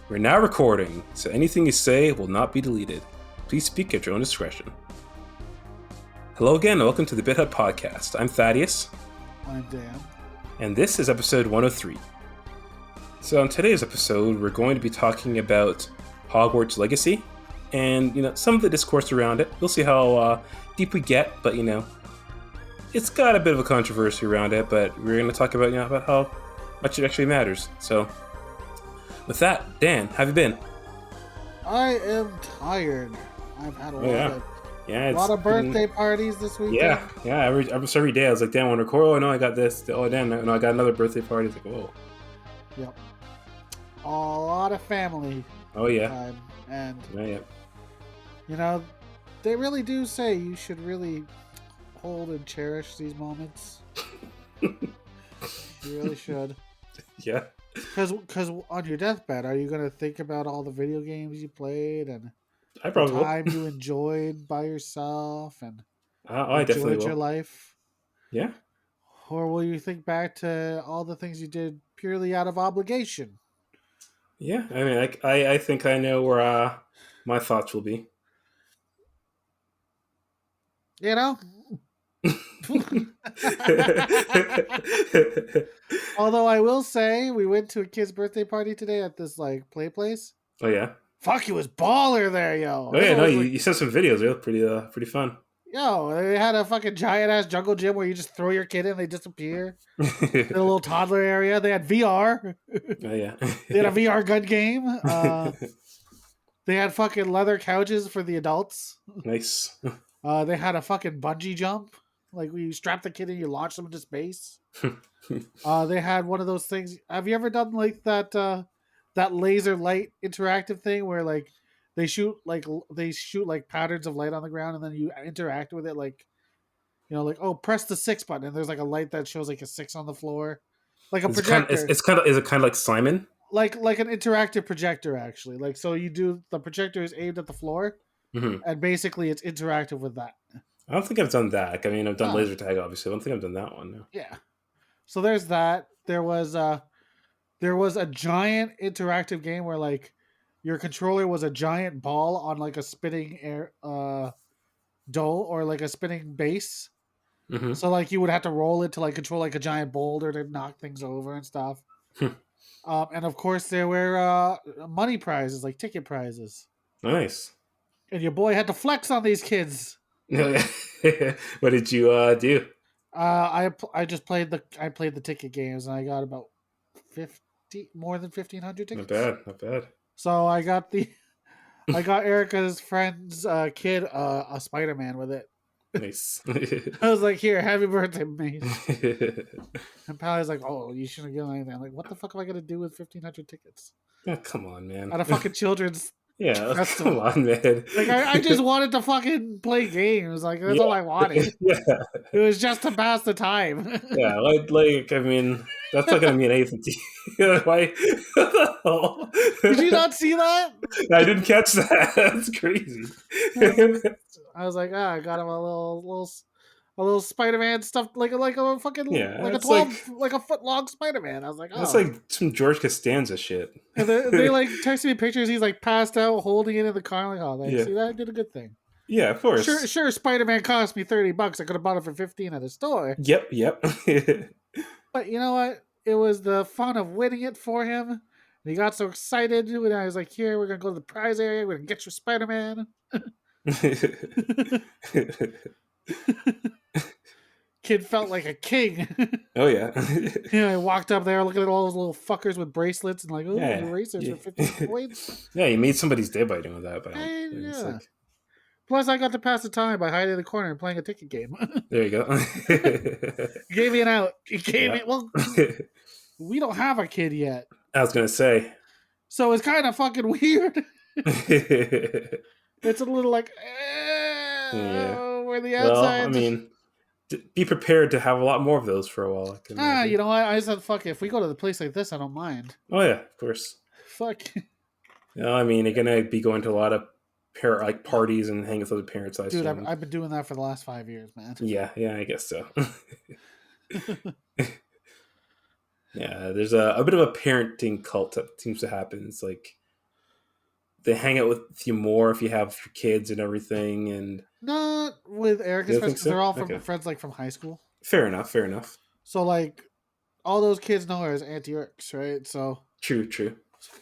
We're now recording, so anything you say will not be deleted. Please speak at your own discretion. Hello again, and welcome to the BitHut Podcast. I'm Thaddeus. I'm Dan. And this is episode 103. So on today's episode, we're going to be talking about Hogwarts Legacy, and some of the discourse around it. We'll see how deep we get, but it's got a bit of a controversy around it, but we're going to talk about about how much it actually matters. So with that, Dan, how have you been? I am tired. I've had a lot of birthday parties this weekend. Yeah. Every day I was like, Dan, want to record? Oh no, I got this. Oh Dan, no, I got another birthday party. It's like, whoa. Yep. A lot of family. Oh yeah. Time. And yeah. They really do say you should really hold and cherish these moments. You really should. Yeah. Because on your deathbed, are you going to think about all the video games you played and I probably the time you enjoyed by yourself and I definitely enjoyed will. your life? Yeah. Or will you think back to all the things you did purely out of obligation? Yeah, I mean, I think I know where my thoughts will be. Although I will say, we went to a kid's birthday party today at this play place. Oh yeah. Fuck, it was baller there, yo. Oh yeah, no, you sent some videos. They look pretty fun. Yo, they had a fucking giant ass jungle gym where you just throw your kid in, they disappear. They had a little toddler area. They had VR. Oh yeah. They had a VR gun game. They had fucking leather couches for the adults. Nice. They had a fucking bungee jump. Like, you strap the kid and you launch them into space. They had one of those things. Have you ever done that laser light interactive thing where they shoot patterns of light on the ground and then you interact with it press the 6 button and there's a light that shows a 6 on the floor, like a projector. Is it kind of like Simon? Like an interactive projector, actually. So you do, the projector is aimed at the floor, and basically it's interactive with that. I don't think I've done that. I mean, I've done laser tag, obviously. I don't think I've done that one. No. Yeah. So there's that. There was a giant interactive game where your controller was a giant ball on a spinning air dough or a spinning base. Mm-hmm. So you would have to roll it to control a giant boulder to knock things over and stuff. And of course there were money prizes, ticket prizes. Nice. And your boy had to flex on these kids. What did you do? I played the ticket games and I got about more than 1,500 tickets. Not bad. So I got Erica's friend's kid a Spider-Man with it. Nice. I was like, here, happy birthday, mate. And Pally's like, oh, you shouldn't give anything. I'm like, what the fuck am I gonna do with 1,500 tickets? Oh, come on, man. At a fucking children's festival. Come on, man. I just wanted to fucking play games. That's all I wanted. Yeah. It was just to pass the time. Yeah, I mean, that's not gonna mean anything to you. Why? What the hell? Did you not see that? I didn't catch that. That's crazy. I was like, I got him a little Spider-Man stuff, like a fucking a 12 a foot long Spider-Man. I was like, oh, that's like some George Costanza shit. And they texted me pictures. He's passed out, holding it in the car. I'm like, oh, see that? I did a good thing. Yeah, of course. Sure. Spider-Man cost me $30. I could have bought it for $15 at the store. Yep. But you know what? It was the fun of winning it for him. And he got so excited when I was like, here, we're gonna go to the prize area. We're gonna get your Spider-Man. Kid felt like a king. Oh yeah. I walked up there looking at all those little fuckers with bracelets and erasers for 50 points. Yeah, you made somebody's day by doing that. But Plus, I got to pass the time by hiding in the corner and playing a ticket game. There you go. He gave me an out. He gave me. Well, we don't have a kid yet. I was gonna say. So it's kind of fucking weird. It's a little we're the outside. Well, I mean, be prepared to have a lot more of those for a while. You know what? I said, fuck it. If we go to the place like this, I don't mind. Oh yeah, of course. Fuck. I mean, you're gonna be going to a lot of parties and hanging with other parents. Dude, I've been doing that for the last 5 years, man. Yeah, I guess so. Yeah, there's a bit of a parenting cult that seems to happen. It's they hang out with you more if you have your kids and everything. And Not with Eric, you don't especially think because they're so? all from Okay, friends like from high school. fair enough. Fair enough. So like all those kids know her as Auntie Eric's, right? So True. True.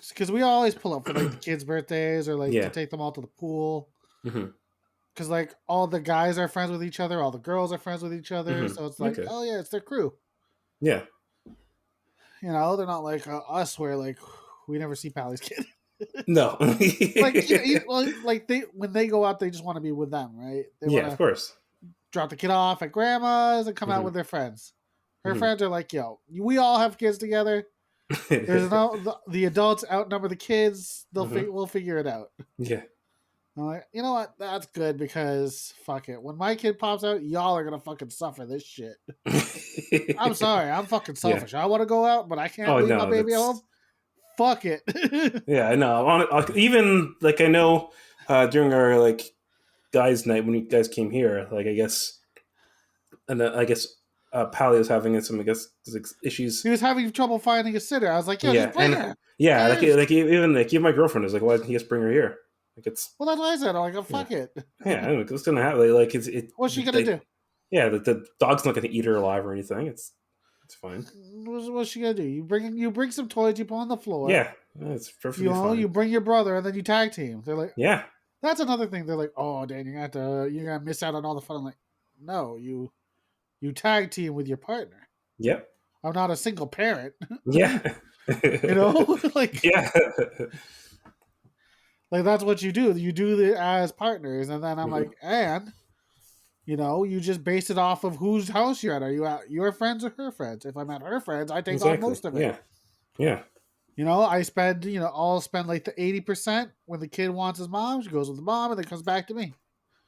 because we always pull up for like the kids' birthdays or like to Yeah. take them all to the pool. Mm-hmm. Because like all the guys are friends with each other, all the girls are friends with each other. So it's Mm-hmm. like, Okay. oh yeah, it's their crew. Yeah. You know, they're not like us where like we never see Pally's kid. No. Like like they when they go out, they just want to be with them, right? They want Yeah, of to course. drop the kid off at grandma's and come out Mm-hmm. with their friends. Her Mm-hmm. friends are like, yo, we all have kids together. There's no the adults outnumber the kids. Mm-hmm. We'll figure it out. Yeah. I'm like, you know what? That's good because fuck it. When my kid pops out, y'all are gonna fucking suffer this shit. I'm sorry, I'm fucking Yeah. selfish. I want to go out, but I can't Oh leave my no, baby at home. that's Fuck it. yeah. I know. Even like I know during our like guys' night when you guys came here, like I guess, and I guess Pally was having some issues. He was having trouble finding a sitter. I was like, yo, just Yeah, bring and her. yeah, Yes. even like even my girlfriend was like, why didn't he just bring her here? Like it's Well, that's what I said. I'm like, oh, yeah, fuck it. yeah. I don't know, it's gonna happen. Like What's she gonna like do? yeah, the dog's not gonna eat her alive or anything. It's fine. What's she gonna do? You bring some toys, you put on the floor. Yeah, it's You perfectly know, fine. you bring your brother, and then you tag team. They're like, Yeah, that's another thing. They're like, oh, Dan, you're gonna miss out on all the fun. I'm like, no, you tag team with your partner. yep, I'm not a single parent. yeah, You know, like yeah. that's what you do. You do it as partners, and then I'm Mhm. like, and you know, you just base it off of whose house you're at. Are you at your friends or her friends? If I'm at her friends, I take on Exactly. most of it. Yeah, yeah, You know, I'll spend like the 80% when the kid wants his mom. She goes with the mom, and then comes back to me.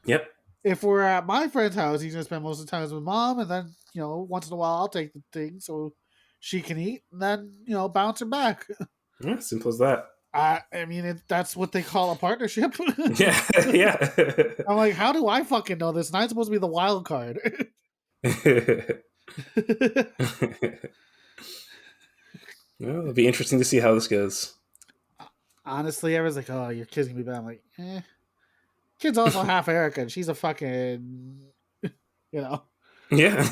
yep. If we're at my friend's house, he's gonna spend most of the time with mom, and then once in a while I'll take the thing so she can eat, and then bounce her back. Yeah, simple as that. I mean, that's what they call a partnership. Yeah, yeah. I'm like, how do I fucking know this? And I'm supposed to be the wild card. Well, it'll be interesting to see how this goes. Honestly, everyone's like, "Oh, your kid's gonna be bad." I'm like, kid's also half Erica, and she's a fucking, you know, Yeah.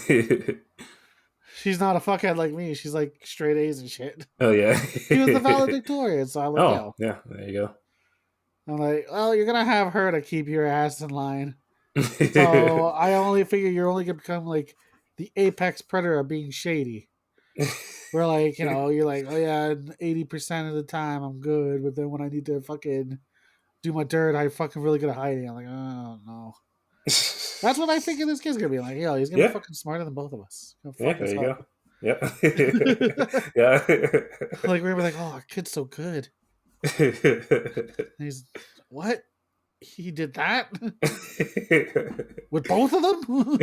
she's not a fuckhead like me. She's like straight A's and shit. Oh yeah. He was the valedictorian, so I'm like, Oh yo. yeah. There you I'm like, well, you're gonna have her to keep your ass in line. go. So I only figure you're only gonna become like the apex predator of being shady. Where like, you're like, oh yeah, 80% of the time I'm good, but then when I need to fucking do my dirt, I fucking really good at hiding. I'm like, oh no. That's what I figure this kid's gonna be like. Yo, he's gonna be Yeah. fucking smarter than both of us. He's Yeah. gonna fuck There us you up. go. Yeah. Yeah. Like we're like, oh, our kid's so good. And he's what? He did that with both of them,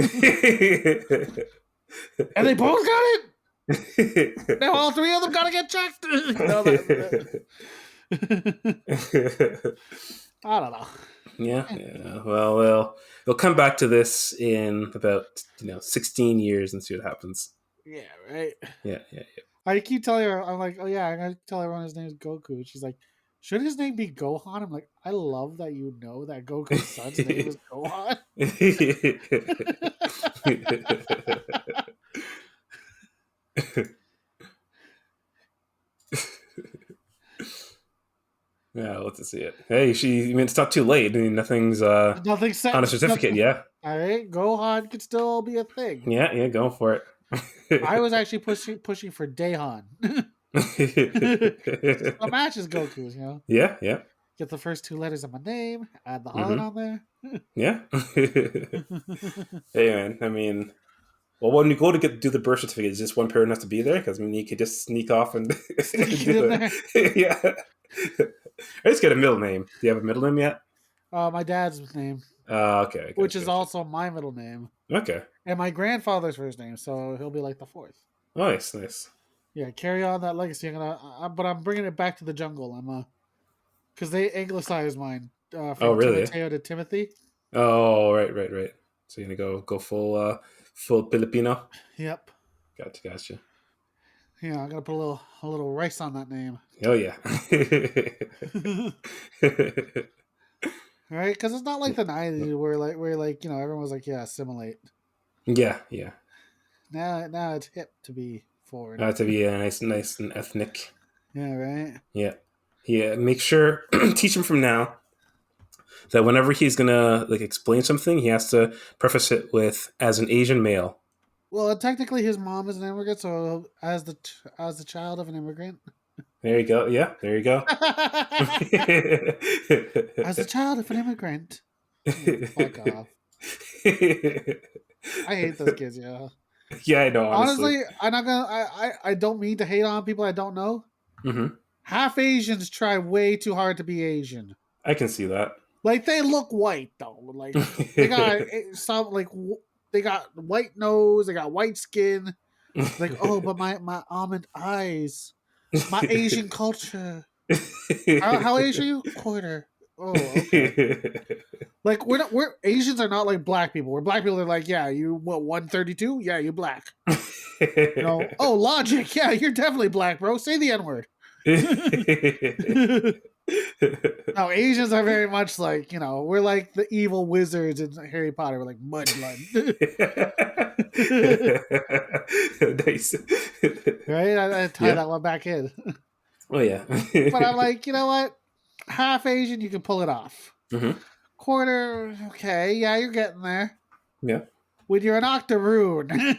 and they both got it. Now all three of them gotta get checked. I don't know. Yeah, yeah. Well, they'll come back to this in about 16 years and see what happens. Yeah, right. Yeah, yeah, I keep telling her, I'm like, oh yeah, I'm gonna tell everyone his name is Goku. She's like, should his name be Gohan? I'm like, I love that you know that Goku's son's name is Gohan. Yeah, let's see it. Hey, I mean, it's not too late. I mean, nothing's Nothing set. on a certificate. Yeah, All right, Gohan could still be a thing. yeah, go for it. I was actually pushing for Daehan. A match is Goku's, Yeah, yeah. Get the first two letters of my name, add the Han on there. Yeah. Hey, man. I mean, well, when you go to do the birth certificate, is just one parent has to be there? Because I mean, you could just sneak off and Sneak do in it. Yeah. I just get a middle name. Do you have a middle name yet? My dad's name, Okay. Gotcha, which is gotcha. also my middle name, Okay. and my grandfather's first name, so he'll be like the fourth. Nice, nice. Yeah, carry on that legacy. But I'm bringing it back to the jungle. Because they anglicized mine from Really? Timoteo to Timothy. Oh, right. So you're gonna go full Filipino. Yep. Gotcha. Yeah, I'm gonna put a little rice on that name. Oh yeah. Right? Because it's not like the '90s where everyone was like, yeah, assimilate. Yeah, yeah. Now it's hip to be forward. To be nice and ethnic. Yeah, right. Yeah, yeah. Make sure teach him from now that whenever he's gonna like explain something, he has to preface it with "as an Asian male." Well, technically, his mom is an immigrant, so as the child of an immigrant, There you go. Yeah, there you go. as a child of an immigrant. Yeah, fuck off. I hate those kids, yeah. Yeah, I know. Honestly, Honestly, I'm not gonna. I don't mean to hate on people I don't know. mm-hmm. Half Asians try way too hard to be Asian. I can see that. Like they look white though. Like they got some they got white nose, they got white skin. Like oh, but my almond eyes, my Asian culture. How Asian are you? Quarter. Oh, okay. Like we're Asians are not like black people. We're black people. They're like, yeah, you what 132? Yeah, you black. Oh, logic. Yeah, you're definitely black, bro. Say the N word. No, Asians are very much like we're like the evil wizards in Harry Potter. We're like mudblood. Nice. Right? I tie that one back in. Oh yeah. But I'm like, you know what? Half Asian, you can pull it off. Mm-hmm. Quarter, okay, yeah, you're getting there. Yeah. When you're an octoroon. I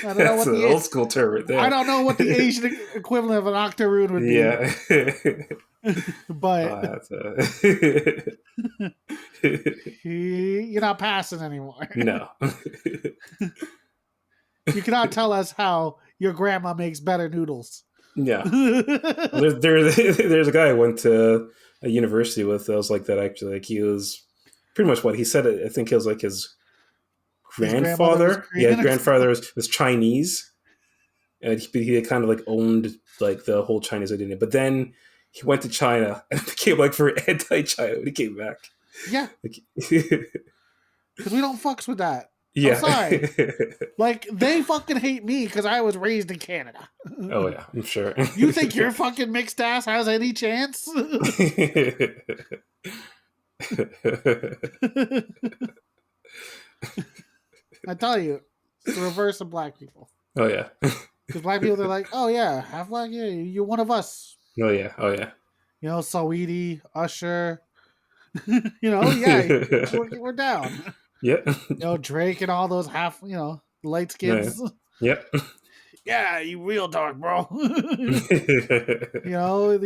don't know That's what an old school term right there. I don't know what the Asian equivalent of an octoroon would be. Yeah. But you're not passing anymore. No. You cannot tell us how your grandma makes better noodles. Yeah. There's a guy I went to a university with that was like that actually. Like he was pretty much what he said. I think he was like his grandfather. His grandfather was Chinese. And he had kind of like owned like the whole Chinese identity. But then he went to China and became like very anti-China when he came back. Yeah. Because we don't fucks with that. Yeah. I'm sorry. Like, they fucking hate me because I was raised in Canada. Oh, yeah, I'm sure. You think your fucking mixed ass has any chance? I tell you, it's the reverse of black people. Oh, yeah. Because black people, they're like, oh, yeah, half black, yeah, you're one of us. Oh, yeah. Oh, yeah. Saweetie, Usher. Yeah, we're down. Yep. Drake and all those half, light skins. Yep. Yeah, you real dark, bro. You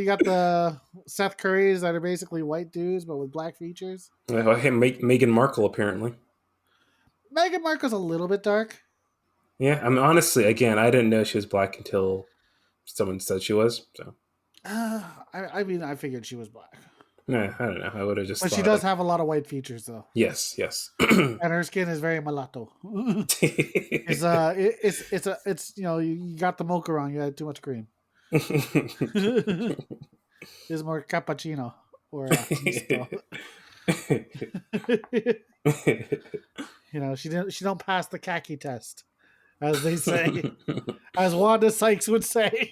got the Seth Currys that are basically white dudes but with black features. Meghan Markle, apparently. Meghan Markle's a little bit dark. Yeah, I mean, honestly, again, I didn't know she was black until someone said she was. So, I figured she was black. Yeah, I don't know. I would have just. But she does have a lot of white features, though. Yes. And her skin is very mulatto. It's you got the mocha wrong. You had too much cream. It's more cappuccino or she don't pass the khaki test, as they say, as Wanda Sykes would say.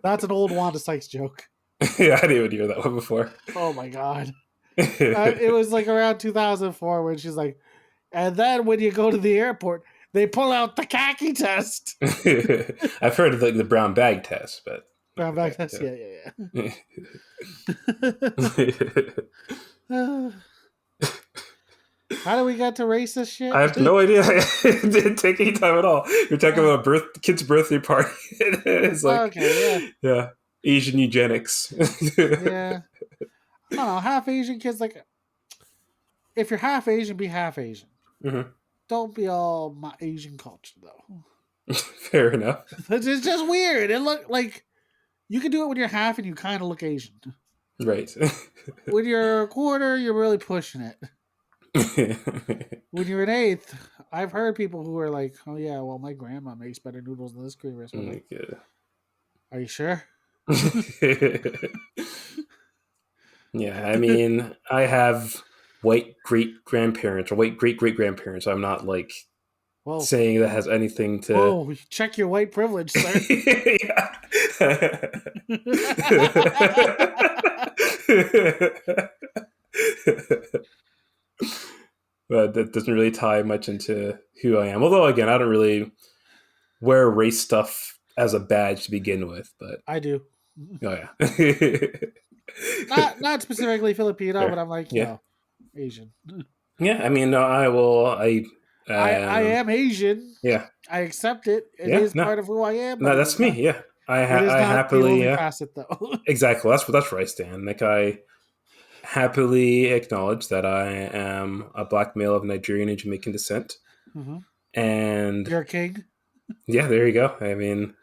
That's an old Wanda Sykes joke. Yeah, I didn't even hear that one before. Oh my god. It was like around 2004 when she's like, and then when you go to the airport, they pull out the khaki test. I've heard of the brown bag test, but brown bag test, yeah. How do we get to racist shit? I have no idea. It didn't take any time at all. You're talking about a kid's birthday party. It's like, okay, yeah. Asian eugenics. Yeah. I don't know. Half Asian kids, like, if you're half Asian, be half Asian. Mm-hmm. Don't be all my Asian culture, though. Fair enough. It's just weird. It look like you can do it when you're half and you kind of look Asian. Right. When you're a quarter, you're really pushing it. When you're an eighth, I've heard people who are like, oh, yeah, well, my grandma makes better noodles than this cream recipe. Are you sure? Yeah, I mean, I have white great grandparents or white great great grandparents. So I'm not like Whoa. saying that has anything to. Whoa, check your white privilege, sir. But that doesn't really tie much into who I am. Although, again, I don't really wear race stuff as a badge to begin with. But I do. oh yeah, Not specifically Filipino, sure. but I'm like, Yeah, Asian. yeah. I mean, no, I will. I am Asian. Yeah, I accept it. It yeah. is No, part of who I am, but no, that's me. Yeah, it is I not the happily. only Yeah, facet though. exactly. That's where I stand. Like I happily acknowledge that I am a black male of Nigerian and Jamaican descent, Mm-hmm. and You're a king. yeah, there you go. I mean,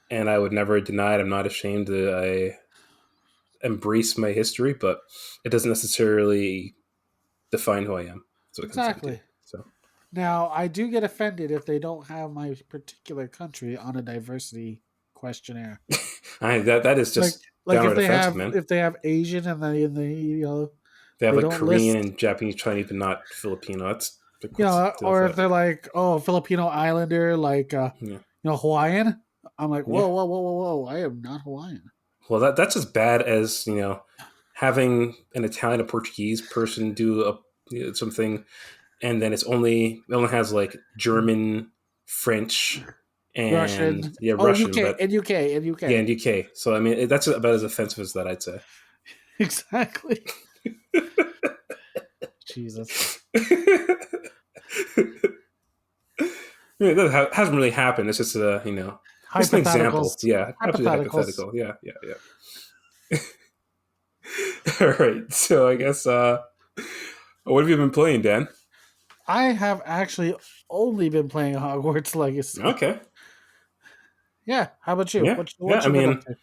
and I would never deny it. I'm not ashamed that I embrace my history, but it doesn't necessarily define who I am. That's what it comes down to. Exactly. So Now, I do get offended if they don't have my particular country on a diversity questionnaire. that is Like, just like downright offensive, man. if they have Asian and they They have they like don't Korean list, and Japanese, Chinese, but not Filipino. That's like, what's the deal with or if that? they're like, oh, Filipino Islander, like Yeah, Hawaiian. I'm like, yeah. whoa! I am not Hawaiian. Well, that's as bad as having an Italian or Portuguese person do something, and then it only has like German, French, and Russian. yeah, Oh, Russian, UK but and UK and yeah, UK. and UK. So I mean, that's about as offensive as that, I'd say. Exactly. Jesus. That hasn't really happened. It's just just an example. Hypotheticals. Yeah, absolutely Hypotheticals. hypothetical. Yeah. All right. So I guess what have you been playing, Dan? I have actually only been playing Hogwarts Legacy. Okay. Yeah. How about you? Yeah. Yeah. What I you been up mean, to?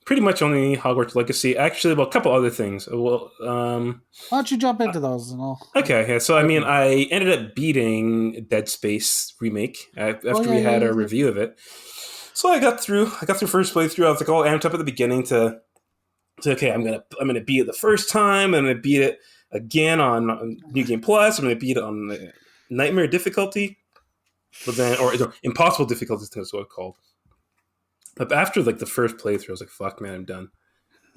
pretty much only Hogwarts Legacy. Actually, well, a couple other things. Well, Why don't you jump into those and all? okay. Yeah. So I mean, I ended up beating Dead Space remake Oh after yeah, we yeah, had yeah, a yeah. review of it. So I got through. First playthrough. I was like all amped up at the beginning to say, okay, I'm gonna beat it the first time. I'm gonna beat it again on New Game Plus. I'm gonna beat it on the Nightmare difficulty, but then or impossible difficulty. That's what it's called. But after like the first playthrough, I was like, fuck, man, I'm done.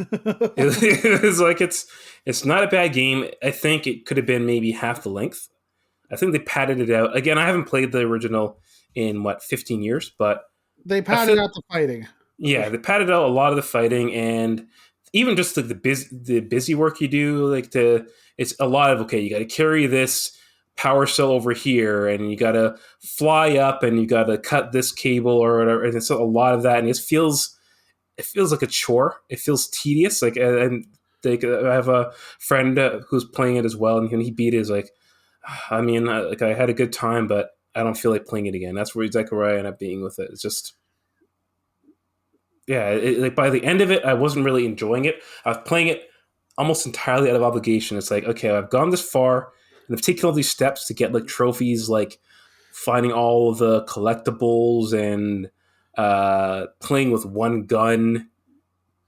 It was like it's not a bad game. I think it could have been maybe half the length. I think they padded it out. Again, I haven't played the original in 15 years, but They I padded feel out the fighting. yeah, they padded out a lot of the fighting and even just like the busy work you do. It's a lot of okay. You got to carry this power cell over here, and you got to fly up, and you got to cut this cable or whatever. And it's a lot of that, and it feels like a chore. It feels tedious. Like and I have a friend who's playing it as well, and when he beat it, is like, I mean, like I had a good time, but I don't feel like playing it again. That's exactly where I end up being with it. It's just, yeah, like by the end of it, I wasn't really enjoying it. I was playing it almost entirely out of obligation. It's like, okay, I've gone this far, and I've taken all these steps to get like trophies, like finding all of the collectibles and playing with one gun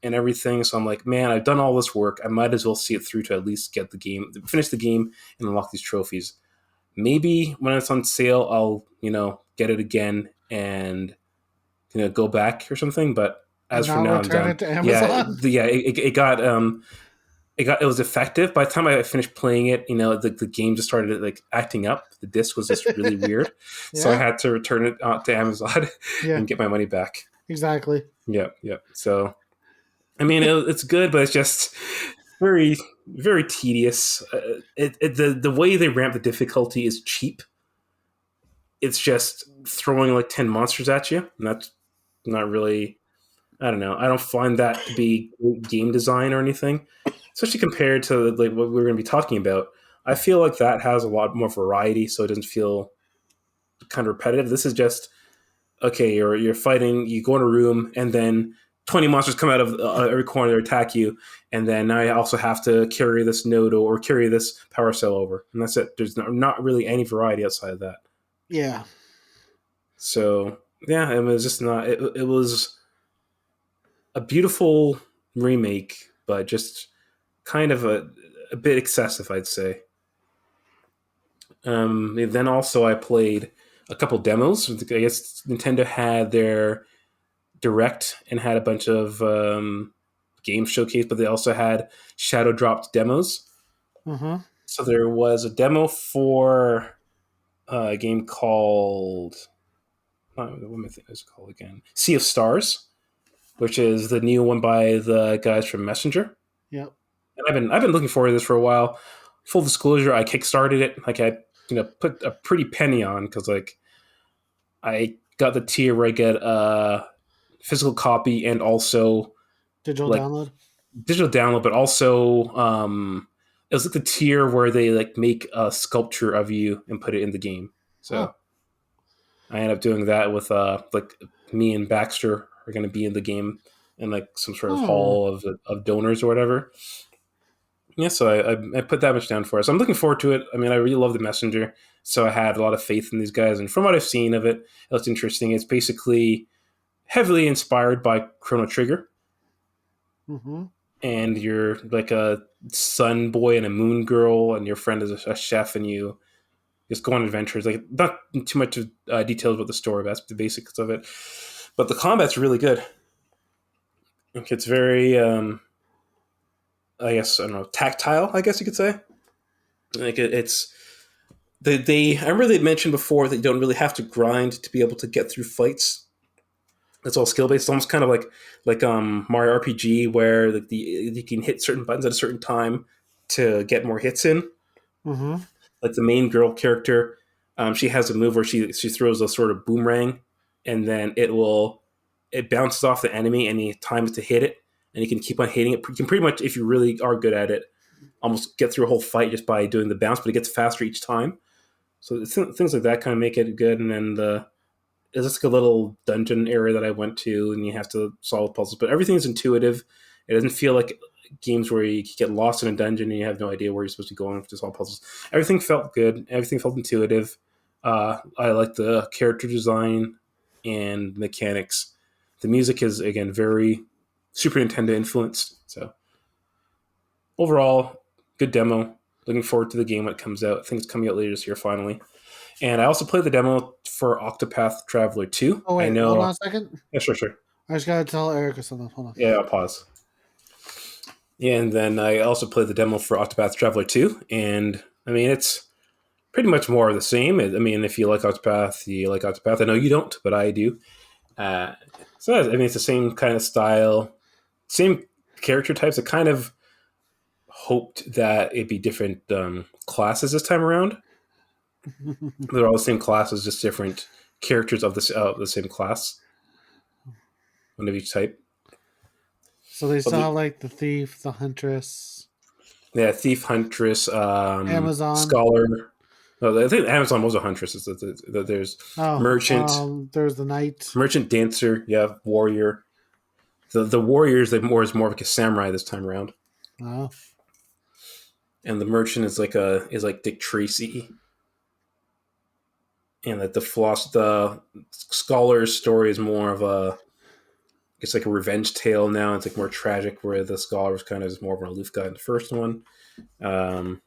and everything. So I'm like, man, I've done all this work. I might as well see it through to at least get the game, finish the game, and unlock these trophies. Maybe when it's on sale, I'll get it again and go back or something. But And as for now now, I'm return done. it to Yeah, Amazon. it was effective. By the time I finished playing it, the game just started like acting up. The disc was just really weird, so I Yeah. had to return it to Amazon Yeah. and get my money back. Exactly. Yeah, yeah. So I mean, it's good, but it's just very, very tedious. The way they ramp the difficulty is cheap. It's just throwing like 10 monsters at you, and that's not really. I don't know. I don't find that to be game design or anything, especially compared to like what we're going to be talking about. I feel like that has a lot more variety, so it doesn't feel kind of repetitive. This is just okay. You're fighting. You go in a room, and then 20 monsters come out of every corner to attack you, and then now you also have to carry this node or carry this power cell over, and that's it. There's not really any variety outside of that. Yeah. So yeah, it was just not. It was a beautiful remake, but just kind of a bit excessive, I'd say. Then also I played a couple demos. I guess Nintendo had their Direct and had a bunch of games showcased, but they also had shadow dropped demos. Uh-huh. So there was a demo for a game called what am I thinking it's called again? Sea of Stars, which is the new one by the guys from Messenger. Yep. And I've been looking forward to this for a while. Full disclosure, I kickstarted it. Like I put a pretty penny on because like I got the tier where I get a physical copy and also Digital like download. digital download, but also it was like the tier where they like make a sculpture of you and put it in the game. So I ended up doing that with like me and Baxter are going to be in the game in like some sort of hall of donors or whatever. Yeah, so I put that much down for us. I'm looking forward to it. I mean, I really love the Messenger, so I had a lot of faith in these guys. And from what I've seen of it, it looks interesting. It's basically heavily inspired by Chrono Trigger. Mm-hmm. And you're like a sun boy and a moon girl, and your friend is a chef, and you just go on adventures. Like, not too much of details about the story, but that's the basics of it. But the combat's really good. Like, it's very, I guess, I don't know, tactile, I guess you could say. Like, it's... I remember they mentioned before that you don't really have to grind to be able to get through fights. It's all skill based. It's almost kind of like Mario RPG, where like you can hit certain buttons at a certain time to get more hits in. Mm-hmm. Like the main girl character, she has a move where she throws a sort of boomerang, and then it bounces off the enemy, and you time it to hit it, and you can keep on hitting it. You can pretty much, if you really are good at it, almost get through a whole fight just by doing the bounce, but it gets faster each time. So things like that kind of make it good. And then there's just like a little dungeon area that I went to, and you have to solve puzzles. But everything's intuitive. It doesn't feel like games where you get lost in a dungeon and you have no idea where you're supposed to be going to solve puzzles. Everything felt good. Everything felt intuitive. I like the character design and mechanics. The music is, again, very Super Nintendo influenced. So overall, good demo. Looking forward to the game when it comes out. I think it's coming out later this year, finally. And I also played the demo for Octopath Traveler 2. Oh, wait, I know. hold on a second. Yeah, sure. I just got to tell Erica something. Hold on. Yeah, I'll pause. Yeah, and then I also played the demo for Octopath Traveler 2. And, I mean, it's pretty much more of the same. I mean, if you like Octopath, you like Octopath. I know you don't, but I do. So, I mean, it's the same kind of style, same character types. I kind of hoped that it'd be different classes this time around. They're all the same classes, just different characters of the same class, one of each type. So they saw like the thief, the huntress. Yeah, thief, huntress, Amazon, scholar. No, I think Amazon was a huntress. There's merchant. There's the knight, merchant, dancer. Yeah, warrior. The warriors is more of like a samurai this time around. Oh. And the merchant is like Dick Tracy. And that the scholar's story is more of it's like a revenge tale now. It's like more tragic, where the scholar was kind of just more of an aloof guy in the first one. What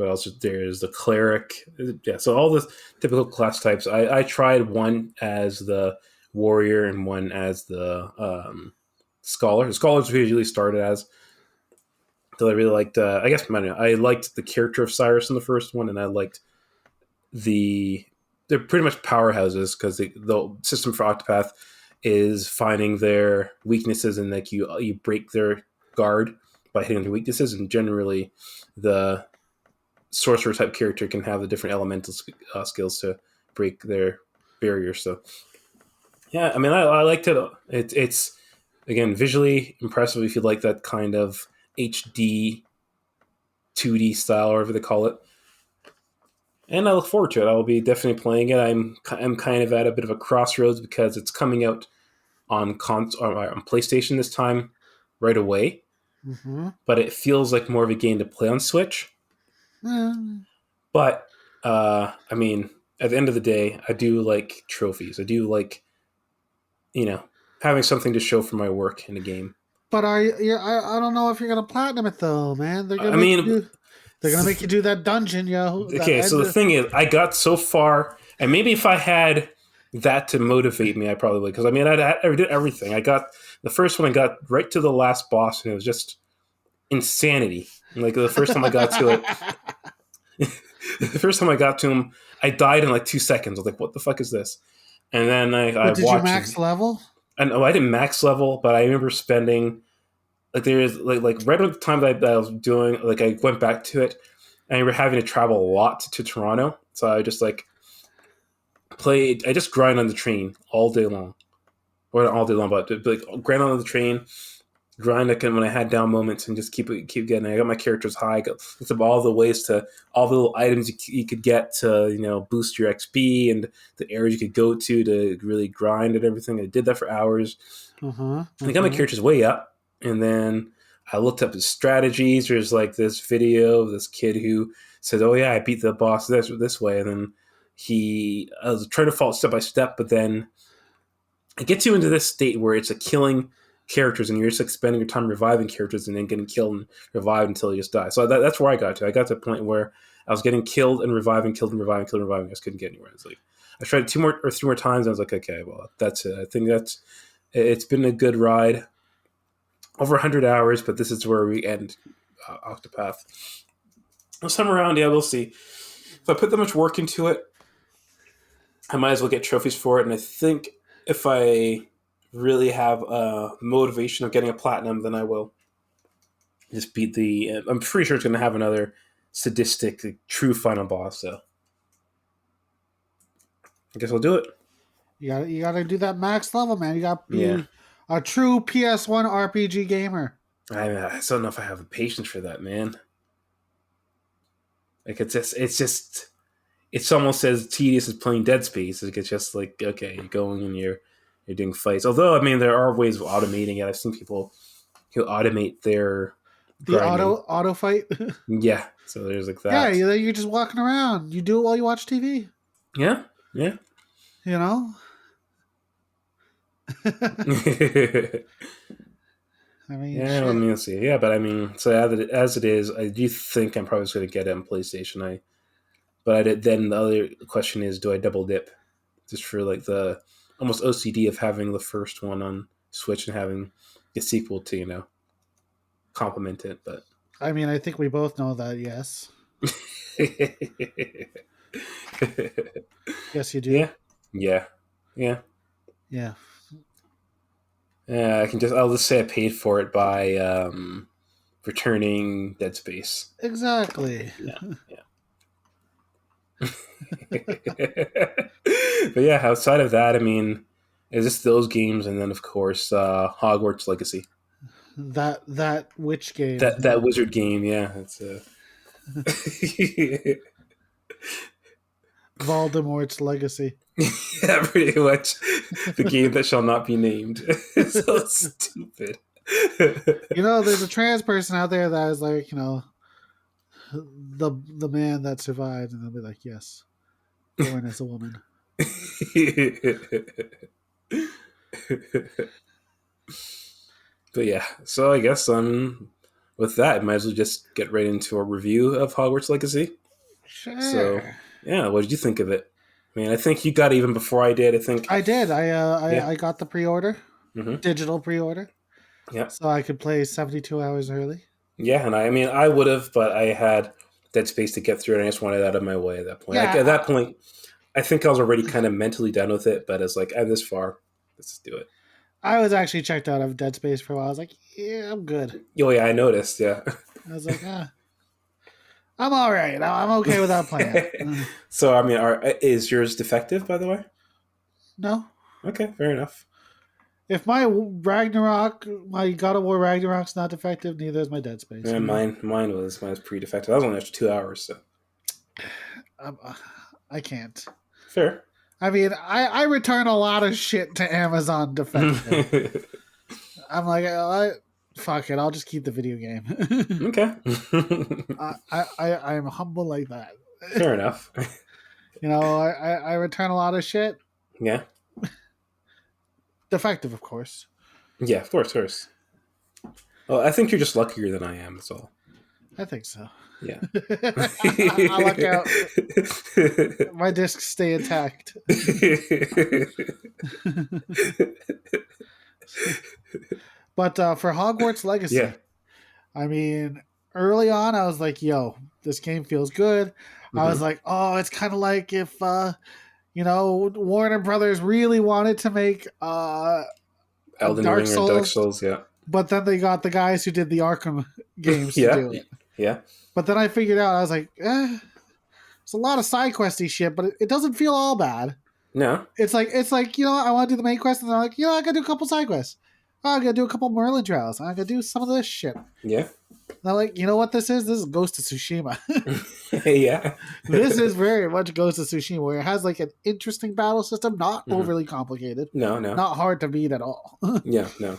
else? There's the cleric. Yeah, so all the typical class types. I tried one as the warrior and one as the scholar. The scholars usually started as. So I really liked. I guess I liked the character of Cyrus in the first one, and I liked they're pretty much powerhouses, because the system for Octopath is finding their weaknesses, and like you break their guard by hitting their weaknesses, and generally the sorcerer type character can have the different elemental skills to break their barriers. So yeah, I mean, I liked it. It's again visually impressive if you like that kind of HD 2D style, or whatever they call it. And I look forward to it. I'll be definitely playing it. I'm kind of at a bit of a crossroads, because it's coming out on PlayStation this time right away. Mm-hmm. But it feels like more of a game to play on Switch. But I mean, at the end of the day, I do like trophies. I do like, having something to show for my work in a game. But I don't know if you're gonna platinum it though, man. They're gonna make you do that dungeon, yo. Okay, so the thing is, I got so far And maybe if I had that to motivate me, I probably would. Because I mean, I did everything. I got the first one. I got right to the last boss, and it was just insanity. Like the first time I got to it, the first time I got to him, I died in like 2 seconds. I was like, "What the fuck is this?" And then I But did you watched. max level? And I didn't max level, but I remember spending like there's like right at the time that I was doing like I went back to it, and we were having to travel a lot to Toronto, so I just like played. I just grind on the train all day long, or not all day long, but like grind on the train, grind like when I had down moments, and just keep getting. I got my characters high. I got all the ways to all the little items you could get to boost your XP and the areas you could go to really grind and everything. I did that for hours. I got my characters way up, and then I looked up his strategies. There's like this video of this kid who said, "Oh yeah, I beat the boss this way," and then I was trying to follow step by step, but then it gets you into this state where it's a killing characters, and you're just like spending your time reviving characters and then getting killed and revived until you just die. So that's where I got to. I got to a point where I was getting killed and reviving, killed and reviving, killed and reviving. I just couldn't get anywhere. It's like I tried 2 or 3 more times. And I was like, okay, well, that's it. I think it's been a good ride. Over 100 hours, but this is where we end Octopath. This time around, yeah, we'll see. If I put that much work into it, I might as well get trophies for it. And I think if I really have a motivation of getting a platinum, then I will just beat the. I'm pretty sure it's going to have another sadistic, true final boss. So I guess I'll do it. You gotta do that max level, man. You gotta be a true PS1 RPG gamer. I don't know if I have the patience for that, man. Like it's almost as tedious as playing Dead Space. Like it's just like, okay, you're going and you're doing fights. Although I mean, there are ways of automating it. I've seen people who automate their grinding. Auto fight. Yeah, so there's like that. Yeah, you're just walking around. You do it while you watch TV. Yeah. You know. I mean, yeah. Let me see. Yeah, but I mean, so as it is, I do think I'm probably just going to get it on PlayStation. Then the other question is, do I double dip, just for like the almost OCD of having the first one on Switch and having a sequel to complement it? But I mean, I think we both know that. Yes. Yes, you do. Yeah. I'll just say I paid for it by returning Dead Space. Exactly. Yeah. But yeah, outside of that, I mean, it's just those games, and then of course Hogwarts Legacy. That witch game. That wizard game, yeah. It's Voldemort's Legacy. Yeah, pretty much. The game that shall not be named. It's so stupid. There's a trans person out there that is like, the man that survived, and they'll be like, yes, born as a woman. But yeah, so I guess with that, I might as well just get right into a review of Hogwarts Legacy. Sure. So yeah, what did you think of it? I mean, I think you got it even before I did. I did. I got the pre-order, digital pre-order. Yeah. So I could play 72 hours early. Yeah, and I would have, but I had Dead Space to get through, and I just wanted it out of my way at that point. Yeah, at that point, I think I was already kind of mentally done with it, but it's like, I'm this far, let's just do it. I was actually checked out of Dead Space for a while. I was like, yeah, I'm good. Oh yeah, I noticed. Yeah. I was like, I'm all right. I'm okay without playing. So I mean, is yours defective, by the way? No. Okay, fair enough. If my God of War Ragnarok's not defective, neither is my Dead Space. Yeah, mine was pretty defective. I was only after 2 hours, so I can't. Fair. I mean, I return a lot of shit to Amazon defective. I'm like, fuck it, I'll just keep the video game. Okay. I'm humble like that. Fair enough. I return a lot of shit. Yeah. Defective, of course. Yeah, of course. Well, I think you're just luckier than I am, that's all. I think so. Yeah. I luck out. My discs stay intact. But for Hogwarts Legacy, Yeah. I mean, early on, I was like, yo, this game feels good. I was like, oh, it's kind of like if, Warner Brothers really wanted to make a Elden Dark Ring or Dark Souls, Souls, yeah. but then they got the guys who did the Arkham games to Yeah. do it. Yeah. But then I figured out, I was like, it's a lot of side questy shit, but it doesn't feel all bad. No. It's like I want to do the main quest, and I'm like, I gotta do a couple side quests. Oh, I gotta do a couple Merlin trials. I gotta do some of this shit. Yeah. And I'm like, you know what this is? This is Ghost of Tsushima. Yeah. This is very much Ghost of Tsushima, where it has like an interesting battle system, not overly complicated. No. Not hard to beat at all. Yeah, no.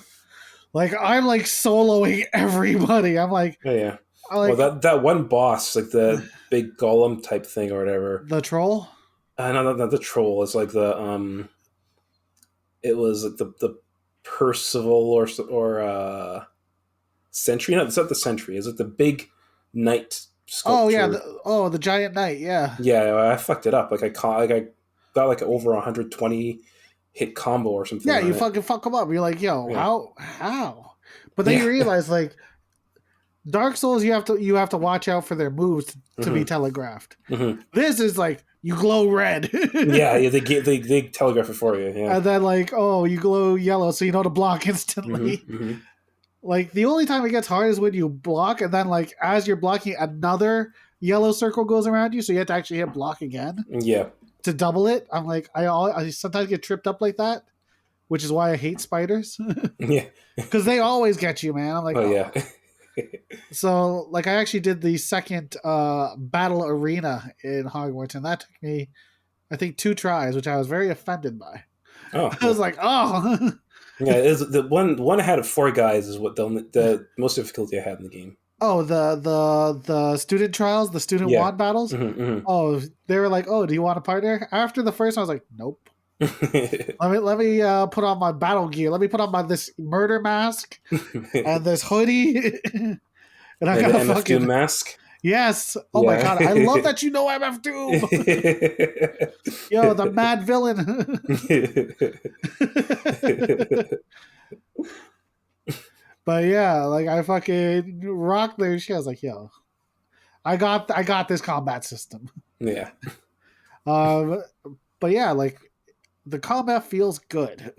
Like, I'm like soloing everybody. I'm like, Oh, yeah. well, that one boss, like the big golem type thing or whatever. The troll? No, not the troll. It's like the it was like the Percival or Sentry. No, it's not the Sentry. Is it the big knight sculpture? Oh yeah, the giant knight. Yeah. Yeah, I fucked it up. I got like over 120 hit combo or something. Yeah, you fucking fuck them up. You're like, yo, yeah. how? But then you realize, like, Dark Souls, you have to watch out for their moves to be telegraphed. This is like, you glow red. yeah, they telegraph it for you. Yeah, and then like, oh, you glow yellow, so you know to block instantly. Like, the only time it gets hard is when you block, and then like as you're blocking, another yellow circle goes around you, so you have to actually hit block again. Yeah. To double it. I'm like, I sometimes get tripped up like that, which is why I hate spiders. Yeah, because they always get you, man. I'm like, yeah. So, like, I actually did the second battle arena in Hogwarts, and that took me, I think, 2 tries, which I was very offended by. Oh, I was like, oh. Yeah, it is the one I had of 4 guys is what the most difficulty I had in the game. Oh, the student trials, the student wand battles. Oh, they were like, oh, do you want a partner? After the first one, I was like, nope. let me put on my battle gear. Let me put on this murder mask and this hoodie, and I got a fucking mask. Yes. Oh my god, I love that you know MF Doom. Yo, the mad villain. But yeah, like, I fucking rocked their shit. I was like, yo, I got this combat system. Yeah. But yeah, like, the combat feels good.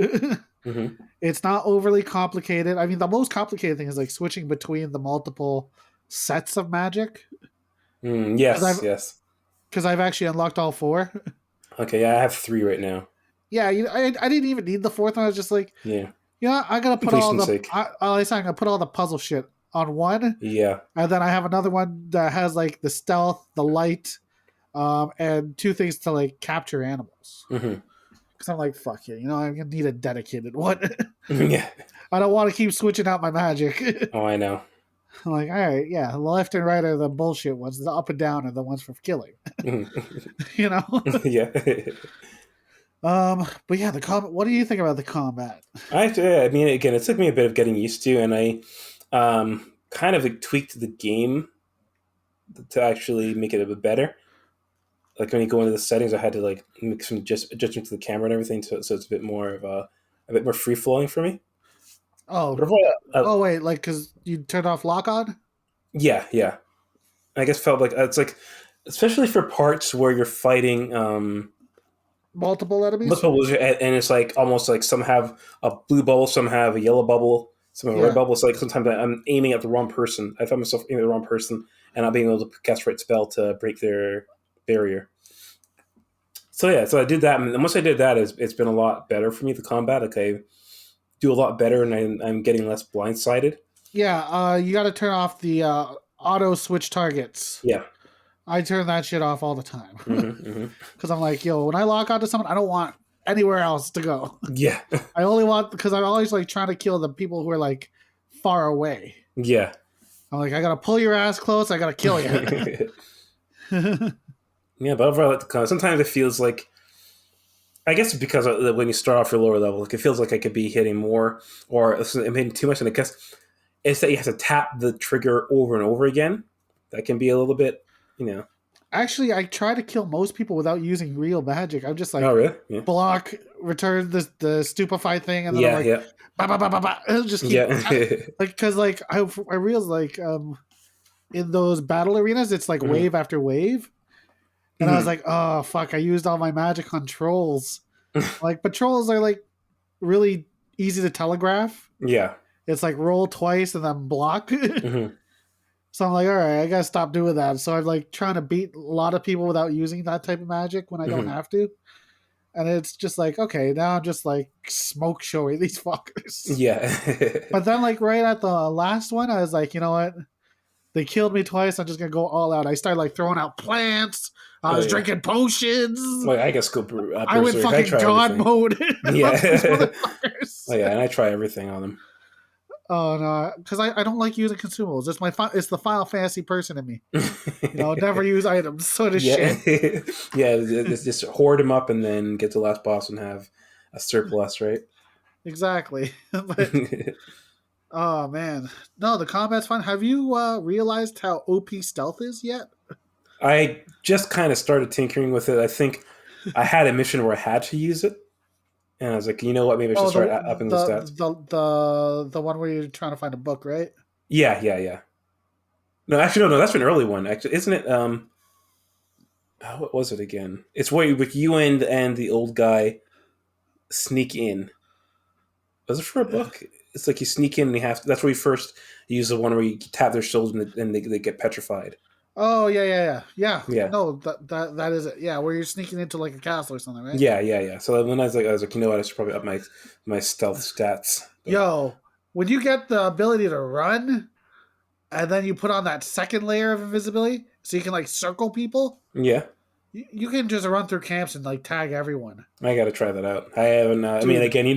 It's not overly complicated. I mean, the most complicated thing is like switching between the multiple sets of magic. Yes. Because I've actually unlocked all 4. Okay, yeah, I have 3 right now. Yeah, I didn't even need the 4th one. I was just like, yeah, I gotta put all the. I'm gonna put all the puzzle shit on one. Yeah, and then I have another one that has like the stealth, the light, and 2 things to like capture animals. Because I'm like, fuck it, I'm gonna need a dedicated one. Yeah, I don't want to keep switching out my magic. Oh, I know. I'm like, all right, yeah, the left and right are the bullshit ones. The up and down are the ones for killing. Yeah. But yeah, the combat. What do you think about the combat? I mean, again, it took me a bit of getting used to, and I kind of like tweaked the game to actually make it a bit better. Like when you go into the settings, I had to like make some adjustments to the camera and everything, so it's a bit more of a bit more free flowing for me. Oh, wait, like because you turned off lock on? Yeah. I guess felt like it's like, especially for parts where you're fighting multiple enemies, and it's like almost like some have a blue bubble, some have a yellow bubble, some have a red bubble. It's like sometimes I'm aiming at the wrong person. I find myself aiming at the wrong person and not being able to cast the right spell to break their barrier. So I did that, and once I did that, it's been a lot better for me. The combat, like I do a lot better, and I'm getting less blindsided. Yeah, you got to turn off the auto switch targets. Yeah. I turn that shit off all the time. Because I'm like, yo, when I lock onto someone, I don't want anywhere else to go. Yeah. I only want, because I'm always like trying to kill the people who are like far away. Yeah. I'm like, I got to pull your ass close. I got to kill you. Yeah, but overall, sometimes it feels like, I guess because when you start off your lower level, like it feels like I could be hitting more, or I'm hitting too much, and I guess it's that you have to tap the trigger over and over again that can be a little bit, you know. Actually, I try to kill most people without using real magic. I'm just like, Oh, really? Yeah. block, return the stupefy thing, and then I'm Yeah, like, yeah. bah, bah, bah, bah, bah, and just keep Yeah. like, because like I realized like in those battle arenas, it's like Mhm. wave after wave, and I was Mhm. like, oh fuck, I used all my magic on trolls. Like, but trolls are like really easy to telegraph. Yeah. It's like roll twice and then block. Mhm. So I'm like, all right, I gotta stop doing that. So I'm like trying to beat a lot of people without using that type of magic when I don't Mhm. have to. And it's just like, okay, now I'm just like smoke showing these fuckers. Yeah. But then, like, right at the last one, I was like, you know what? They killed me twice. I'm just gonna go all out. I started like throwing out plants. I Oh, was yeah. drinking potions. Well, I guess go I went berserk. I fucking try god everything. mode on these Yeah. motherfuckers. Oh, yeah, and I try everything on them. Oh no, because I don't like using consumables. It's the Final Fantasy person in me. Never use items. Sort of Yeah. shit. Yeah, it's just hoard them up and then get to the last boss and have a surplus, right? Exactly. But oh man, no, the combat's fun. Have you realized how OP stealth is yet? I just kind of started tinkering with it. I think I had a mission where I had to use it, and I was like, you know what? Maybe I should Oh, start upping the stats. the one where you're trying to find a book, right? Yeah, yeah, yeah. No, actually, no. That's an early one. Actually, isn't it? What was it again? It's where you and the old guy sneak in. Was it for a book? It's like you sneak in and you have to. That's where you first use the one where you tap their shoulders and they get petrified. Oh yeah. Yeah. No, that is it. Yeah, where you're sneaking into like a castle or something, right? Yeah. So then I was like, you know what? I should probably up my stealth stats. But, Yo, when you get the ability to run, and then you put on that second layer of invisibility, so you can like circle people. yeah. You can just run through camps and like tag everyone. I got to try that out. I haven't. I mean, Dude, again, you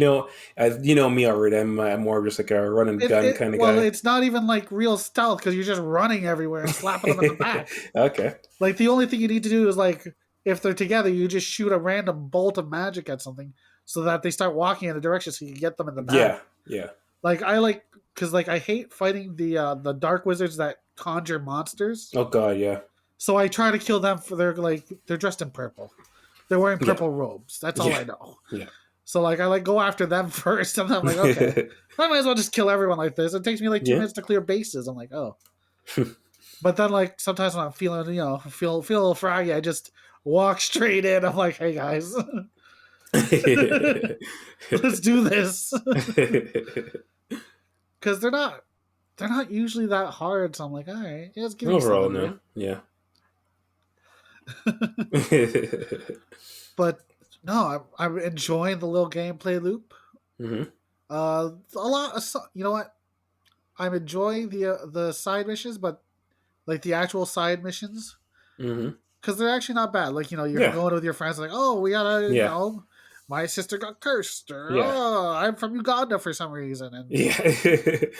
know me already. I'm more just like a run and gun kind of well, guy. it's not even like real stealth because you're just running everywhere and slapping them in the back. Okay. Like the only thing you need to do is like if they're together, you just shoot a random bolt of magic at something so that they start walking in a direction so you can get them in the back. Yeah. Like because like I hate fighting the dark wizards that conjure monsters. Oh God, yeah. So I try to kill them for they're dressed in purple. They're wearing purple robes. That's all I know. Yeah. So like I like go after them first, and then I'm like, okay, I might as well just kill everyone like this. It takes me like 2 minutes to clear bases. I'm like, oh. But then like sometimes when I'm feeling feel a little froggy, I just walk straight in. I'm like, hey guys, let's do this. Because they're not usually that hard. So I'm like, all right, yeah, let's give me Overall, something. no. Yeah. But no, I'm enjoying the little gameplay loop. Mm-hmm. A lot. You know what? I'm enjoying the side missions, but like the actual side missions, because they're actually not bad. Like you're going with your friends, like, oh, we gotta, my sister got cursed, or oh, I'm from Uganda for some reason, and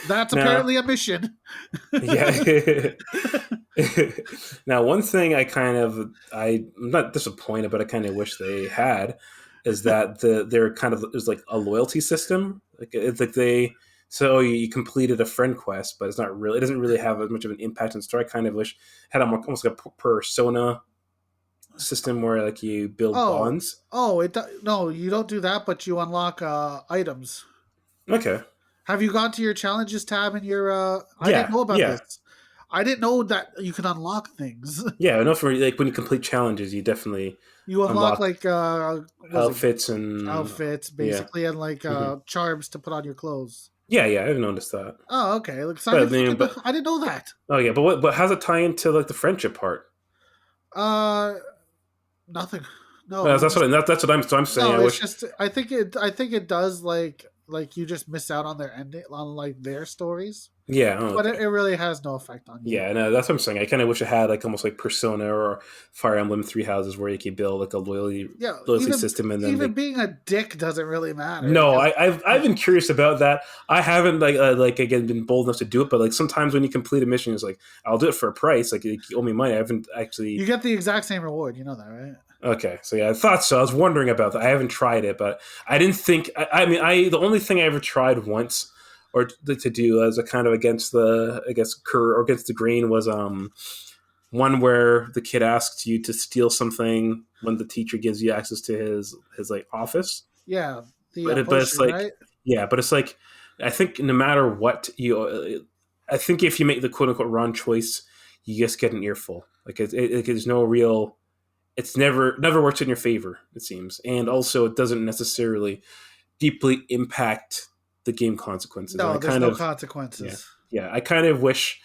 that's apparently a mission. Yeah. Now, one thing I'm not disappointed, but I kind of wish they had is that there's like a loyalty system. Like it's like so you completed a friend quest, but it doesn't really have as much of an impact on the story. I kind of wish it had almost like a persona system where like you build bonds. Oh, no, you don't do that, but you unlock items. Okay. Have you gone to your challenges tab in your? I didn't know about this. I didn't know that you can unlock things. Yeah, I know for like when you complete challenges, you definitely unlock like outfits basically, and like charms to put on your clothes. Yeah, I've noticed that. Oh, okay. I didn't know that. Oh yeah, but how's it tie into like the friendship part? Nothing. No, that's what I'm saying. No, I think it does like you just miss out on their ending on like their stories. Yeah, but it really has no effect on you. Yeah, no, that's what I'm saying. I kind of wish it had like almost like Persona or Fire Emblem Three Houses where you could build like a loyalty system, and then even being a dick doesn't really matter. No, I've been curious about that. I haven't again been bold enough to do it, but like sometimes when you complete a mission, it's like I'll do it for a price. Like you owe me money. I haven't actually. You get the exact same reward. You know that, right? Okay, so yeah, I thought so. I was wondering about that. I haven't tried it, but I didn't think. The only thing I ever tried once or to do as a kind of against the or against the grain was one where the kid asks you to steal something when the teacher gives you access to his like office. Yeah, the But it's potion, like, right? yeah, but it's like, I think no matter what I think if you make the quote unquote wrong choice, you just get an earful. Like there's no real, it's never works in your favor, it seems, and also it doesn't necessarily deeply impact the game consequences. And I No, there's kind no of, yeah, consequences. yeah, I kind of wish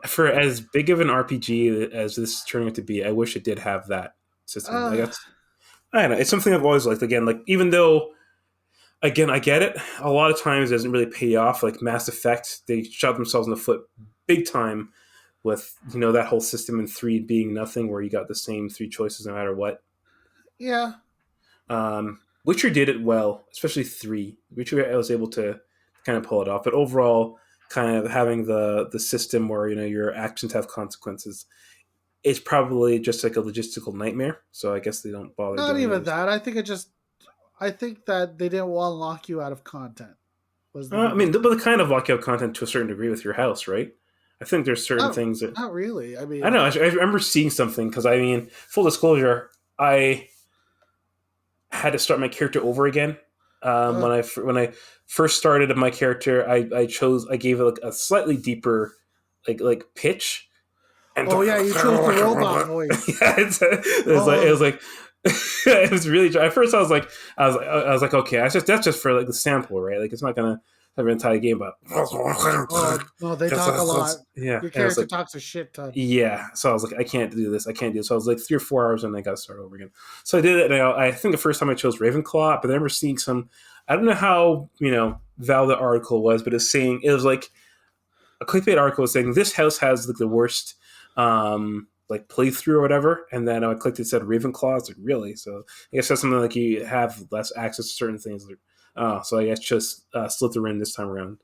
for as big of an RPG as this is turning out to be, I wish it did have that system. I Uh, guess I don't know. It's something I've always liked. Again, like even though, again, I get it. A lot of times it doesn't really pay off. Like Mass Effect, they shot themselves in the foot big time with that whole system in 3 being nothing, where you got the same 3 choices no matter what. yeah, Witcher did it well, especially 3. Witcher, I was able to kind of pull it off, but overall, kind of having the system where your actions have consequences, it's probably just like a logistical nightmare. So I guess they don't bother not doing even it. that. I think that they didn't want to lock you out of content. Was the I mean, biggest. but they kind of lock out content to a certain degree with your house, right? I think there's certain Not, things that not really. I I mean, don't know. I remember seeing something because I mean, full disclosure, I had to start my character over again. uh, When I first started my character, I gave it like a slightly deeper like pitch, and oh yeah, you chose the robot yeah, voice. it Oh, was like it was really at first I was like okay, that's just for like the sample, right? Like it's not gonna have an entire game, but oh no, they talk a lot. yeah, Your and I was character like, talks a shit ton. yeah. So I was like, I can't do this. I can't do this. So I was like 3 or 4 hours and I got to start over again. So I did it. And I think the first time I chose Ravenclaw, but I remember seeing some, I don't know how, valid the article was, but it was like a clickbait article saying this house has like the worst, like playthrough or whatever. And then I clicked, it said Ravenclaw. I was like, really? So I guess that's something like you have less access to certain things. So I guess just Slytherin this time around.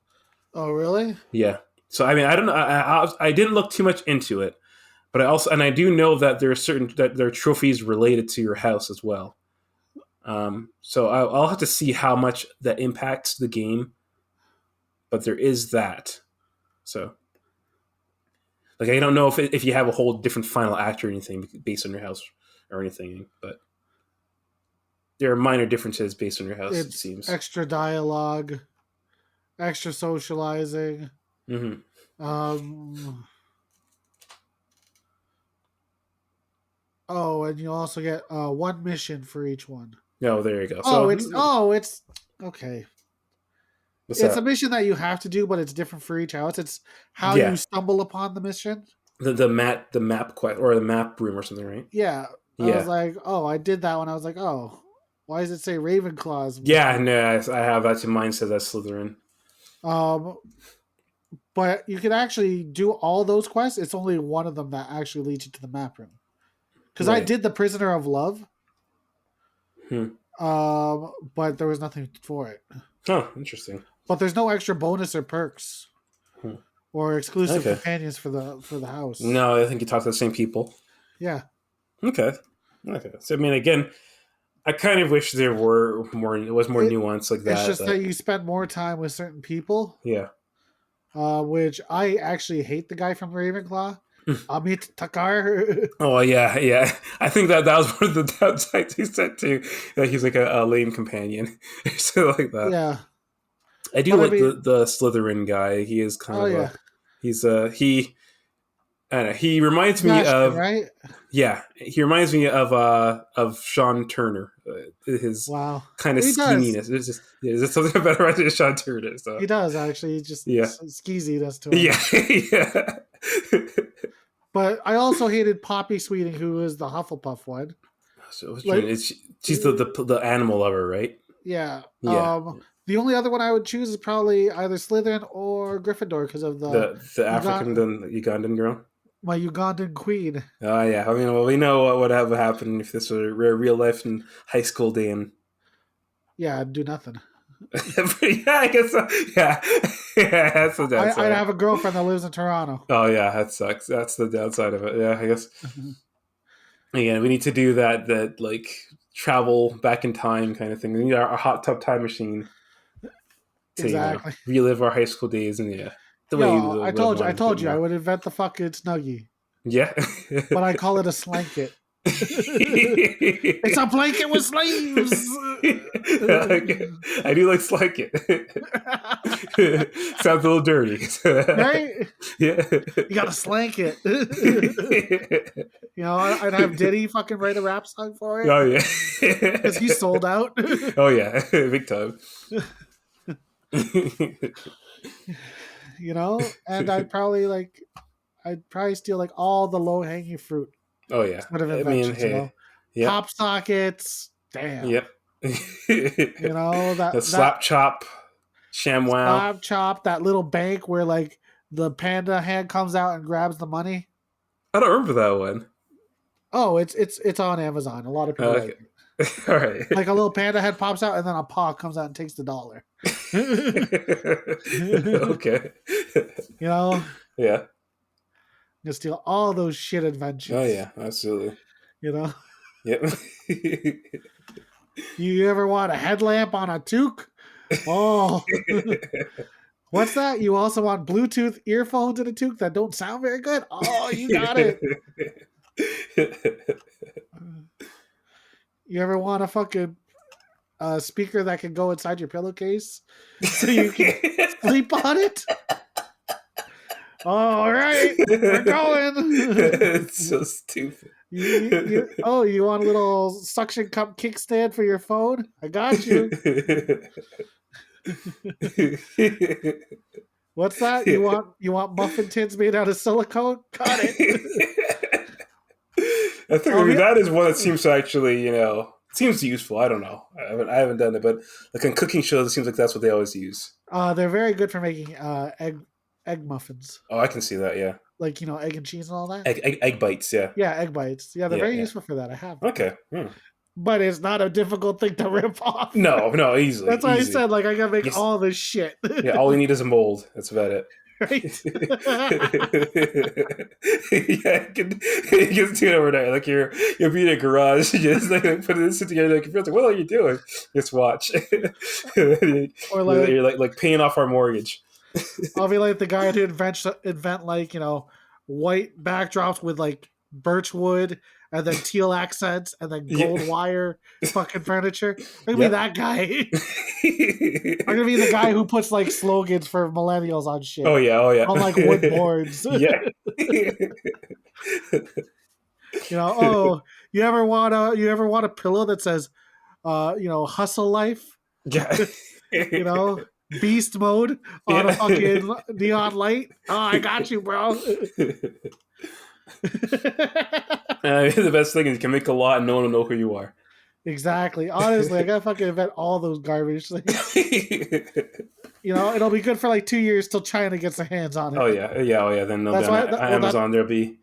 Oh really? Yeah. So I mean, I don't know. I didn't look too much into it, but I do know that there are trophies related to your house as well. So I'll have to see how much that impacts the game, but there is that. So like I don't know if you have a whole different final act or anything based on your house or anything, but there are minor differences based on your house. It It's seems. extra dialogue, extra socializing. Mm-hmm. Um. Oh, and you also get one mission for each one. No, there you go. Oh, So it's okay. what's It's a that? mission that you have to do, but it's different for each house. It's how you Yeah, stumble upon the mission. the map quest or the map room or something, right? Yeah, I was Yeah. like, oh, I did that one. I was like, oh, why does it say Ravenclaw's Yeah, mission? no, I have that. Mine says that's Slytherin. Um, but you can actually do all those quests. It's only one of them that actually leads you to the map room. Because I Right. did the Prisoner of Love, Hmm. but there was nothing for it. Oh, interesting. But there's no extra bonus or perks Hmm. or exclusive Okay. companions for the house. No, I think you talk to the same people. Yeah. Okay. Okay. So I mean, again, I kind of wish there were more. It was more It, nuance like it's that. just that you spend more time with certain people, Yeah. which I actually hate the guy from Ravenclaw, Amit Takar. Oh yeah, yeah. I think that was one of the downsides he said too. That he's like a lame companion, so like that. Yeah. I do But I like mean, the Slytherin guy. He is kind oh of yeah. he. I don't know. He reminds me Sebastian, of right? yeah. He reminds me of Sean Turner. His Wow. kind of He does. skeeviness. It's just there's something about it reminds me of Sean Turner. So He does, actually. He just yeah, skeezy does to him. yeah, yeah. But I also hated Poppy Sweeting, who was the Hufflepuff one. So Like, she's the animal lover, right? yeah. Yeah. The only other one I would choose is probably either Slytherin or Gryffindor because of The African the Ugandan girl. my Ugandan queen. Oh yeah, I mean, well, we know what would have happened if this were a real life and high school day. And Yeah, I'd do nothing. yeah, I guess so. Yeah, yeah, that's the downside. I'd have a girlfriend that lives in Toronto. Oh yeah, that sucks. That's the downside of it. Yeah, I guess. Again, we need to do that like travel back in time kind of thing. We need our hot tub time machine. Exactly. relive our high school days and the way you Yo, would have I wanted a bit told you, I more. would invent the fucking Snuggie, Yeah. but I call it a slanket. It's a blanket with sleeves. I do like it. Sounds a little dirty. Right? Yeah. You gotta slank it. I'd have Diddy fucking write a rap song for it Oh yeah. because he sold out. Oh yeah, big time. And I'd probably steal like all the low hanging fruit Oh yeah. sort of I mean, inventions. hey. Yep. Pop sockets. Damn. Yep. The That slap chop, ShamWow. slab chop, that little bank where like the panda hand comes out and grabs the money. I don't remember that one. Oh, it's on Amazon. A lot of people like it. All right. Like a little panda head pops out and then a paw comes out and takes the dollar. Okay. Yeah. You steal all those shit inventions. Oh yeah, absolutely. Yep. You ever want a headlamp on a toque? Oh. What's that? You also want Bluetooth earphones in a toque that don't sound very good? Oh, you got it. You ever want a fucking speaker that can go inside your pillowcase so you can sleep on it? All right, we're going. It's so stupid. You want a little suction cup kickstand for your phone? I got you. What's that? You want muffin tins made out of silicone? Got it. I think that is one that seems to actually, seems useful. I don't know. I haven't done it, but like on cooking shows, it seems like that's what they always use. They're very good for making egg muffins. Oh, I can see that. Yeah, like egg and cheese and all that. Egg bites. Yeah. Yeah, egg bites. Yeah, they're very useful for that. I have. Okay. But it's not a difficult thing to rip off. No, easily. That's why I said I gotta make all this shit. Yeah, all you need is a mold. That's about it. Right. Yeah, you can do it overnight. Like you'll be in a garage, just like put this together. Like you're like, what are you doing? Just watch. Or you're paying off our mortgage. I'll be like the guy who invent white backdrops with like birch wood and then teal accents and then gold wire fucking furniture. I'm gonna be that guy. I'm gonna be the guy who puts like slogans for millennials on shit. Oh yeah. On like wood boards. Yeah. You ever want a pillow that says hustle life? Yeah. Beast mode on a fucking neon light. Oh, I got you, bro. The best thing is you can make a lot and no one will know who you are. Exactly. Honestly, I gotta fucking invent all those garbage things. It'll be good for like 2 years till China gets their hands on it. Oh yeah. Then they'll be on Amazon. There'll be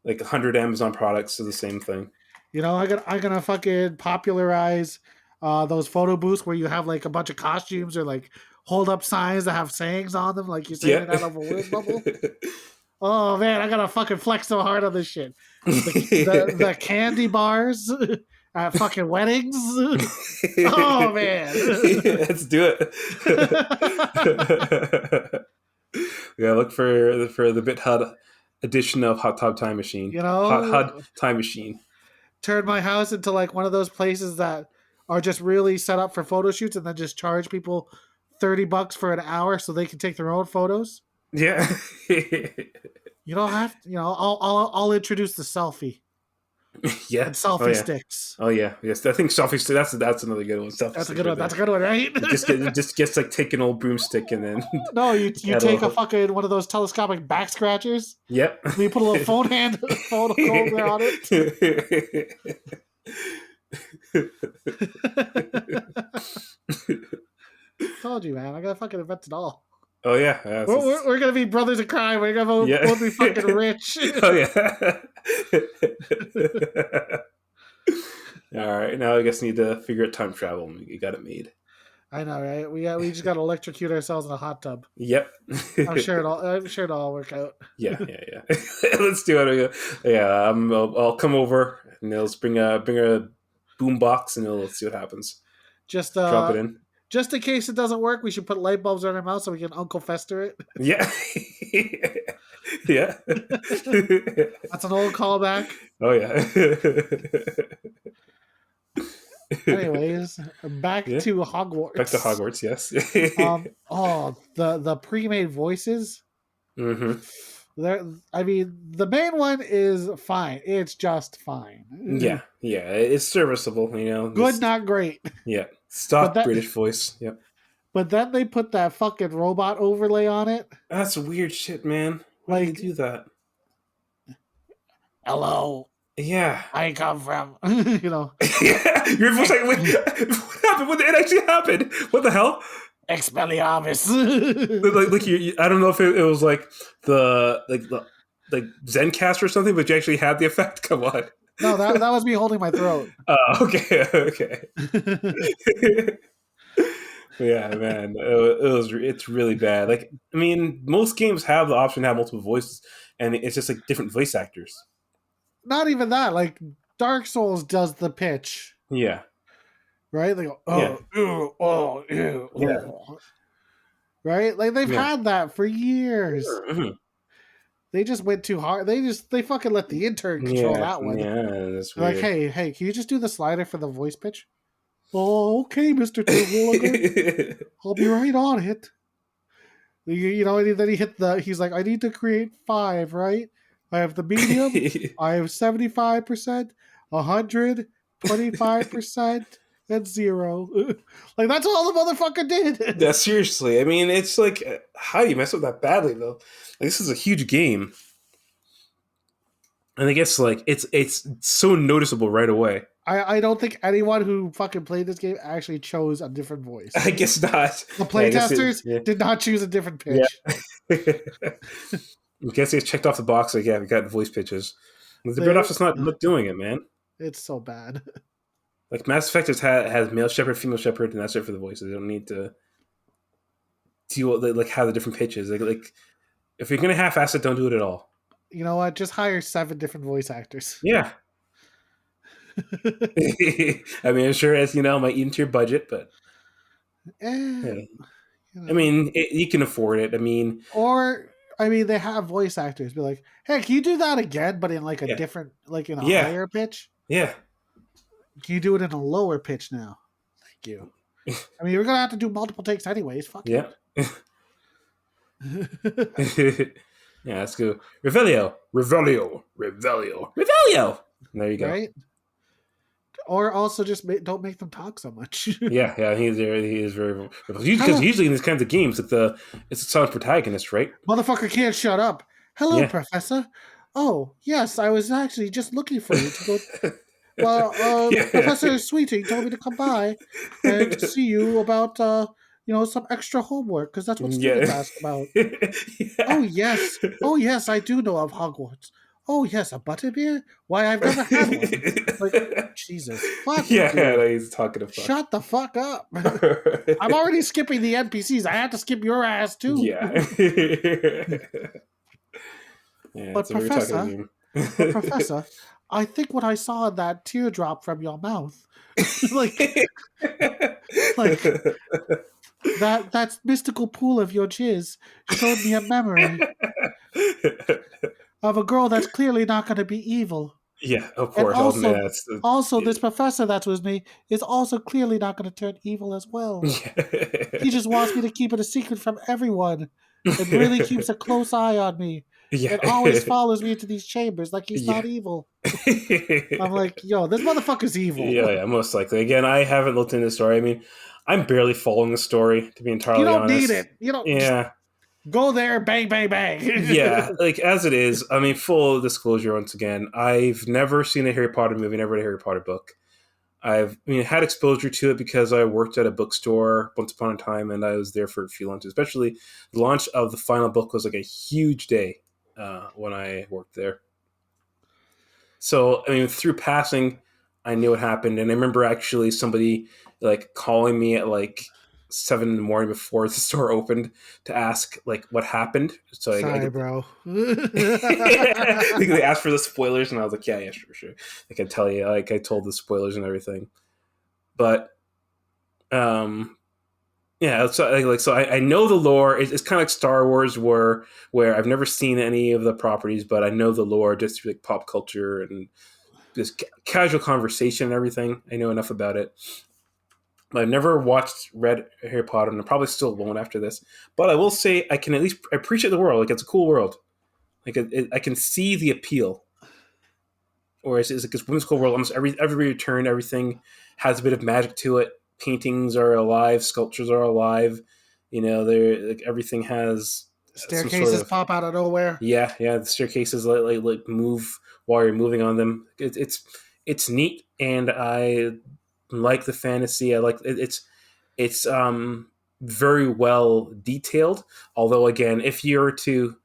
like 100 Amazon products of the same thing. I'm gonna fucking popularize those photo booths where you have like a bunch of costumes or like hold up signs that have sayings on them, like you're saying it out of a word bubble. Oh man, I gotta fucking flex so hard on this shit. The candy bars at fucking weddings. Oh man, let's do it. Yeah, look for the BitHUD edition of Hot Tub Time Machine. Hot Time Machine. Turn my house into like one of those places that are just really set up for photo shoots and then just charge people $30 for an hour so they can take their own photos. Yeah. You don't have to, I'll introduce the selfie. Yeah. And selfie sticks. Oh yeah. Yes. I think selfie stick, that's another good one. That's a good one. That's a good one, right? just gets like take an old broomstick and then no, you take a fucking one of those telescopic back scratchers. Yep. And you put a little phone holder on it. Told you, man. I gotta fucking invent it all. Oh yeah, we're gonna be brothers in crime. We're gonna both be fucking rich. Oh yeah. All right, now I guess we need to figure out time travel. You got it made. I know, right? We just got to electrocute ourselves in a hot tub. Yep. I'm sure it'll all work out. Yeah. Let's do it. Yeah, I'll come over and let's bring a boom box and let's see what happens. Just drop it in. Just in case it doesn't work, we should put light bulbs on our mouth so we can Uncle Fester it. Yeah. Yeah. That's an old callback. Oh yeah. Anyways, back Yeah. to Hogwarts. Back to Hogwarts, yes. The pre-made voices. Mm-hmm. I mean, the main one is fine. It's just fine. Yeah, it's serviceable, you know. Good, not great. Yeah, stock British voice. Yep. But then they put that fucking robot overlay on it. That's weird shit, man. Why do they do that? Hello. Yeah. I come from, you know. Yeah. Your voice like, wait, what happened? What it actually happened? What the hell? Expelliarmus. like I don't know if it was like the Zencast or something, but you actually had the effect. Come on. No, that was me holding my throat. Okay. Yeah, man, it's really bad. Like, I mean, most games have the option to have multiple voices, and it's just like different voice actors. Not even that. Like Dark Souls does the pitch. Yeah. Right? They go, yeah. Right? Like they've had that for years. Mm-hmm. They just went too hard. They fucking let the intern control that one. Yeah, that's weird. Like, hey, can you just do the slider for the voice pitch? Oh, okay, Mr. Terwilliger. I'll be right on it. You know, and then he's like, I need to create 5, right? I have the medium, I have 75%, 100, 25%, and 0. Like, that's all the motherfucker did. Yeah, seriously. I mean, it's like, how do you mess up that badly, though? Like, this is a huge game. And I guess, like, it's so noticeable right away. I don't think anyone who fucking played this game actually chose a different voice. I guess not. The playtesters did not choose a different pitch. Yeah. I guess they checked off the box. Like, yeah, we got voice pitches. The British office not doing it, man. It's so bad. Like, Mass Effect has male shepherd, female shepherd, and that's it for the voices. They don't need to deal with, like, have the different pitches. Like if you're going to half-ass it, don't do it at all. You know what? Just hire 7 different voice actors. Yeah. I mean, sure as you know, might eat into your budget, but yeah. You know. I mean, you can afford it. I mean, they have voice actors be like, "Hey, can you do that again, but in like a different, like in a higher pitch? Yeah. Can you do it in a lower pitch now? Thank you. I mean, you're gonna have to do multiple takes anyways. Fuck yeah. Yeah, let's go. Revelio. There you go. Right. Or also just don't make them talk so much. yeah, he is very because usually in these kinds of games, it's a silent protagonist, right? Motherfucker can't shut up. Hello, Professor. Oh yes, I was actually just looking for you to go. Well, Professor Sweeting told me to come by and to see you about some extra homework because that's what students ask about. Oh yes, I do know of Hogwarts. Oh yes, a butterbeer? Why, I've never had one. Like, Jesus. Fuck he's talking about. Shut the fuck up. I'm already skipping the NPCs. I have to skip your ass too. Yeah. But Professor, I think what I saw in that teardrop from your mouth, like that mystical pool of your jizz showed me a memory of a girl that's clearly not going to be evil. Yeah, of course. And this professor that's with me is also clearly not going to turn evil as well. He just wants me to keep it a secret from everyone and really keeps a close eye on me. Yeah. And always follows me into these chambers like he's not evil. I'm like, yo, this motherfucker's evil. Yeah, most likely. Again, I haven't looked into the story. I mean, I'm barely following the story, to be entirely honest. You don't need it. You don't. Yeah. Go there, bang, bang, bang. Yeah, like as it is. I mean, full disclosure once again. I've never seen a Harry Potter movie, never read a Harry Potter book. Had exposure to it because I worked at a bookstore once upon a time, and I was there for a few launches. Especially the launch of the final book was like a huge day when I worked there. So, I mean, through passing, I knew what happened, and I remember actually somebody like calling me at like 7 a.m. before the store opened to ask like what happened. So sorry, bro. They asked for the spoilers, and I was like, yeah, sure. I can tell you, like I told the spoilers and everything. But Yeah, so I know the lore. It's kind of like Star Wars, where I've never seen any of the properties, but I know the lore just through like pop culture and just casual conversation and everything. I know enough about it. I've never read Harry Potter, and I probably still won't after this. But I will say I can at least appreciate the world. Like it's a cool world. Like I can see the appeal. Or it's like this whimsical world. Almost every return, everything has a bit of magic to it. Paintings are alive, sculptures are alive. They're like everything has some sort Staircases of pop out of nowhere. yeah. The staircases like move while you're moving on them. It's neat, and I like the fantasy. I like it's very well detailed. Although again, if you're to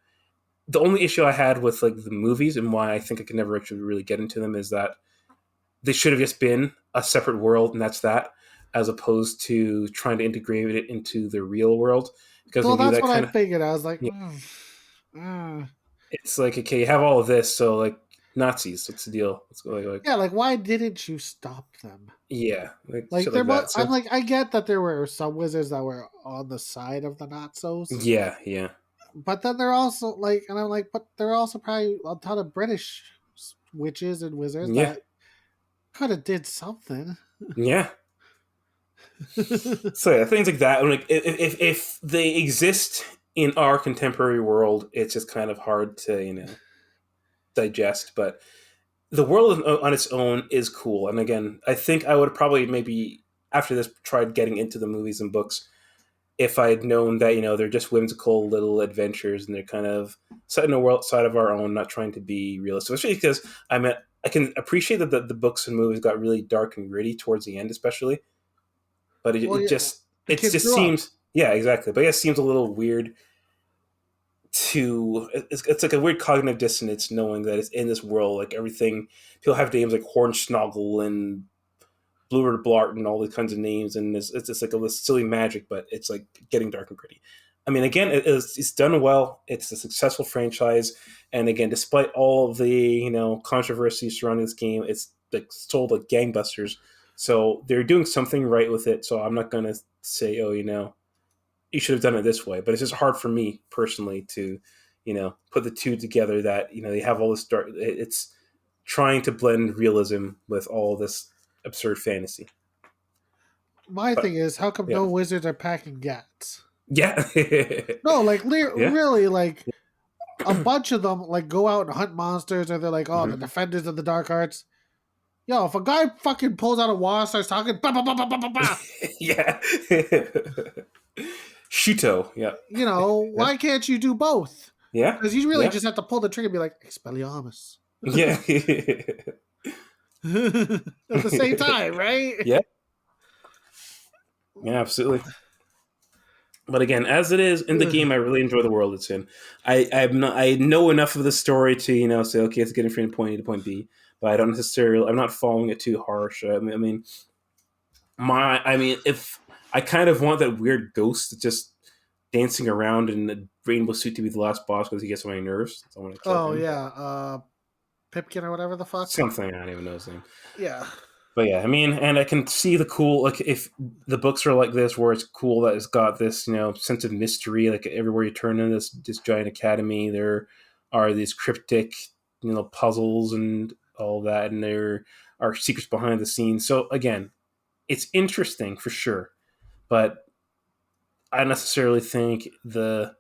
the only issue I had with like the movies and why I think I could never actually really get into them is that they should have just been a separate world and that's that, as opposed to trying to integrate it into the real world. Because Well, when you do that's that what I kind of, figured. I was like, yeah, it's like okay, you have all of this, so like Nazis, what's the deal? Let's go yeah, like why didn't you stop them? yeah, like Like shit like that. I'm So like, I get that there were some wizards that were on the side of the Nazis, yeah, but then they're also like, and I'm like, but there are also probably a ton of British witches and wizards yeah, that could have did something. yeah. So yeah, things like that. Like if they exist in our contemporary world, it's just kind of hard to digest. But the world on its own is cool. And again, I think I would probably maybe after this tried getting into the movies and books if I had known that they're just whimsical little adventures and they're kind of set in a world outside of our own, not trying to be realistic. Especially because I can appreciate that the books and movies got really dark and gritty towards the end, especially. But Well, it yeah, just the it kids just grew up. seems yeah exactly. But it seems a little weird to it's like a weird cognitive dissonance knowing that it's in this world like everything people have names like Hornsnoggle and Blue Blart and all these kinds of names and it's just like a this silly magic but it's like getting dark and gritty. I mean again it's done well, it's a successful franchise, and again despite all of the controversy surrounding this game it's like sold like gangbusters, so they're doing something right with it, so I'm not gonna say you should have done it this way. But it's just hard for me personally to, put the two together. That they have all this dark. It's trying to blend realism with all this absurd fantasy. My But thing is, how come yeah, no wizards are packing gats? yeah, No, like yeah. really, like a bunch of them like go out and hunt monsters, or they're like, oh, the Mhm. defenders of the dark arts. Yo, if a guy fucking pulls out a wand, starts talking, bah, bah, bah, bah, bah, bah, bah, Yeah. Shuto. Yeah. Yeah. why can't you do both? Yeah. Because you really Yeah. just have to pull the trigger and be like, Expelliarmus. Yeah. At the same time, right? Yeah. Yeah. Absolutely. But again, as it is in the game, I really enjoy the world it's in. I know enough of the story to say okay, it's getting from point A to point B, but I don't necessarily I'm not following it too harsh. If I kind of want that weird ghost just dancing around in the rainbow suit to be the last boss because he gets on my nerves. So I want to kill Oh him, but yeah, Pipkin or whatever the fuck. something I don't even know his name. Yeah. But yeah, and I can see the cool like if the books are like this, where it's cool that it's got this sense of mystery. Like everywhere you turn in this giant academy, there are these cryptic puzzles and all that, and there are secrets behind the scenes. So again, it's interesting for sure, but I necessarily think the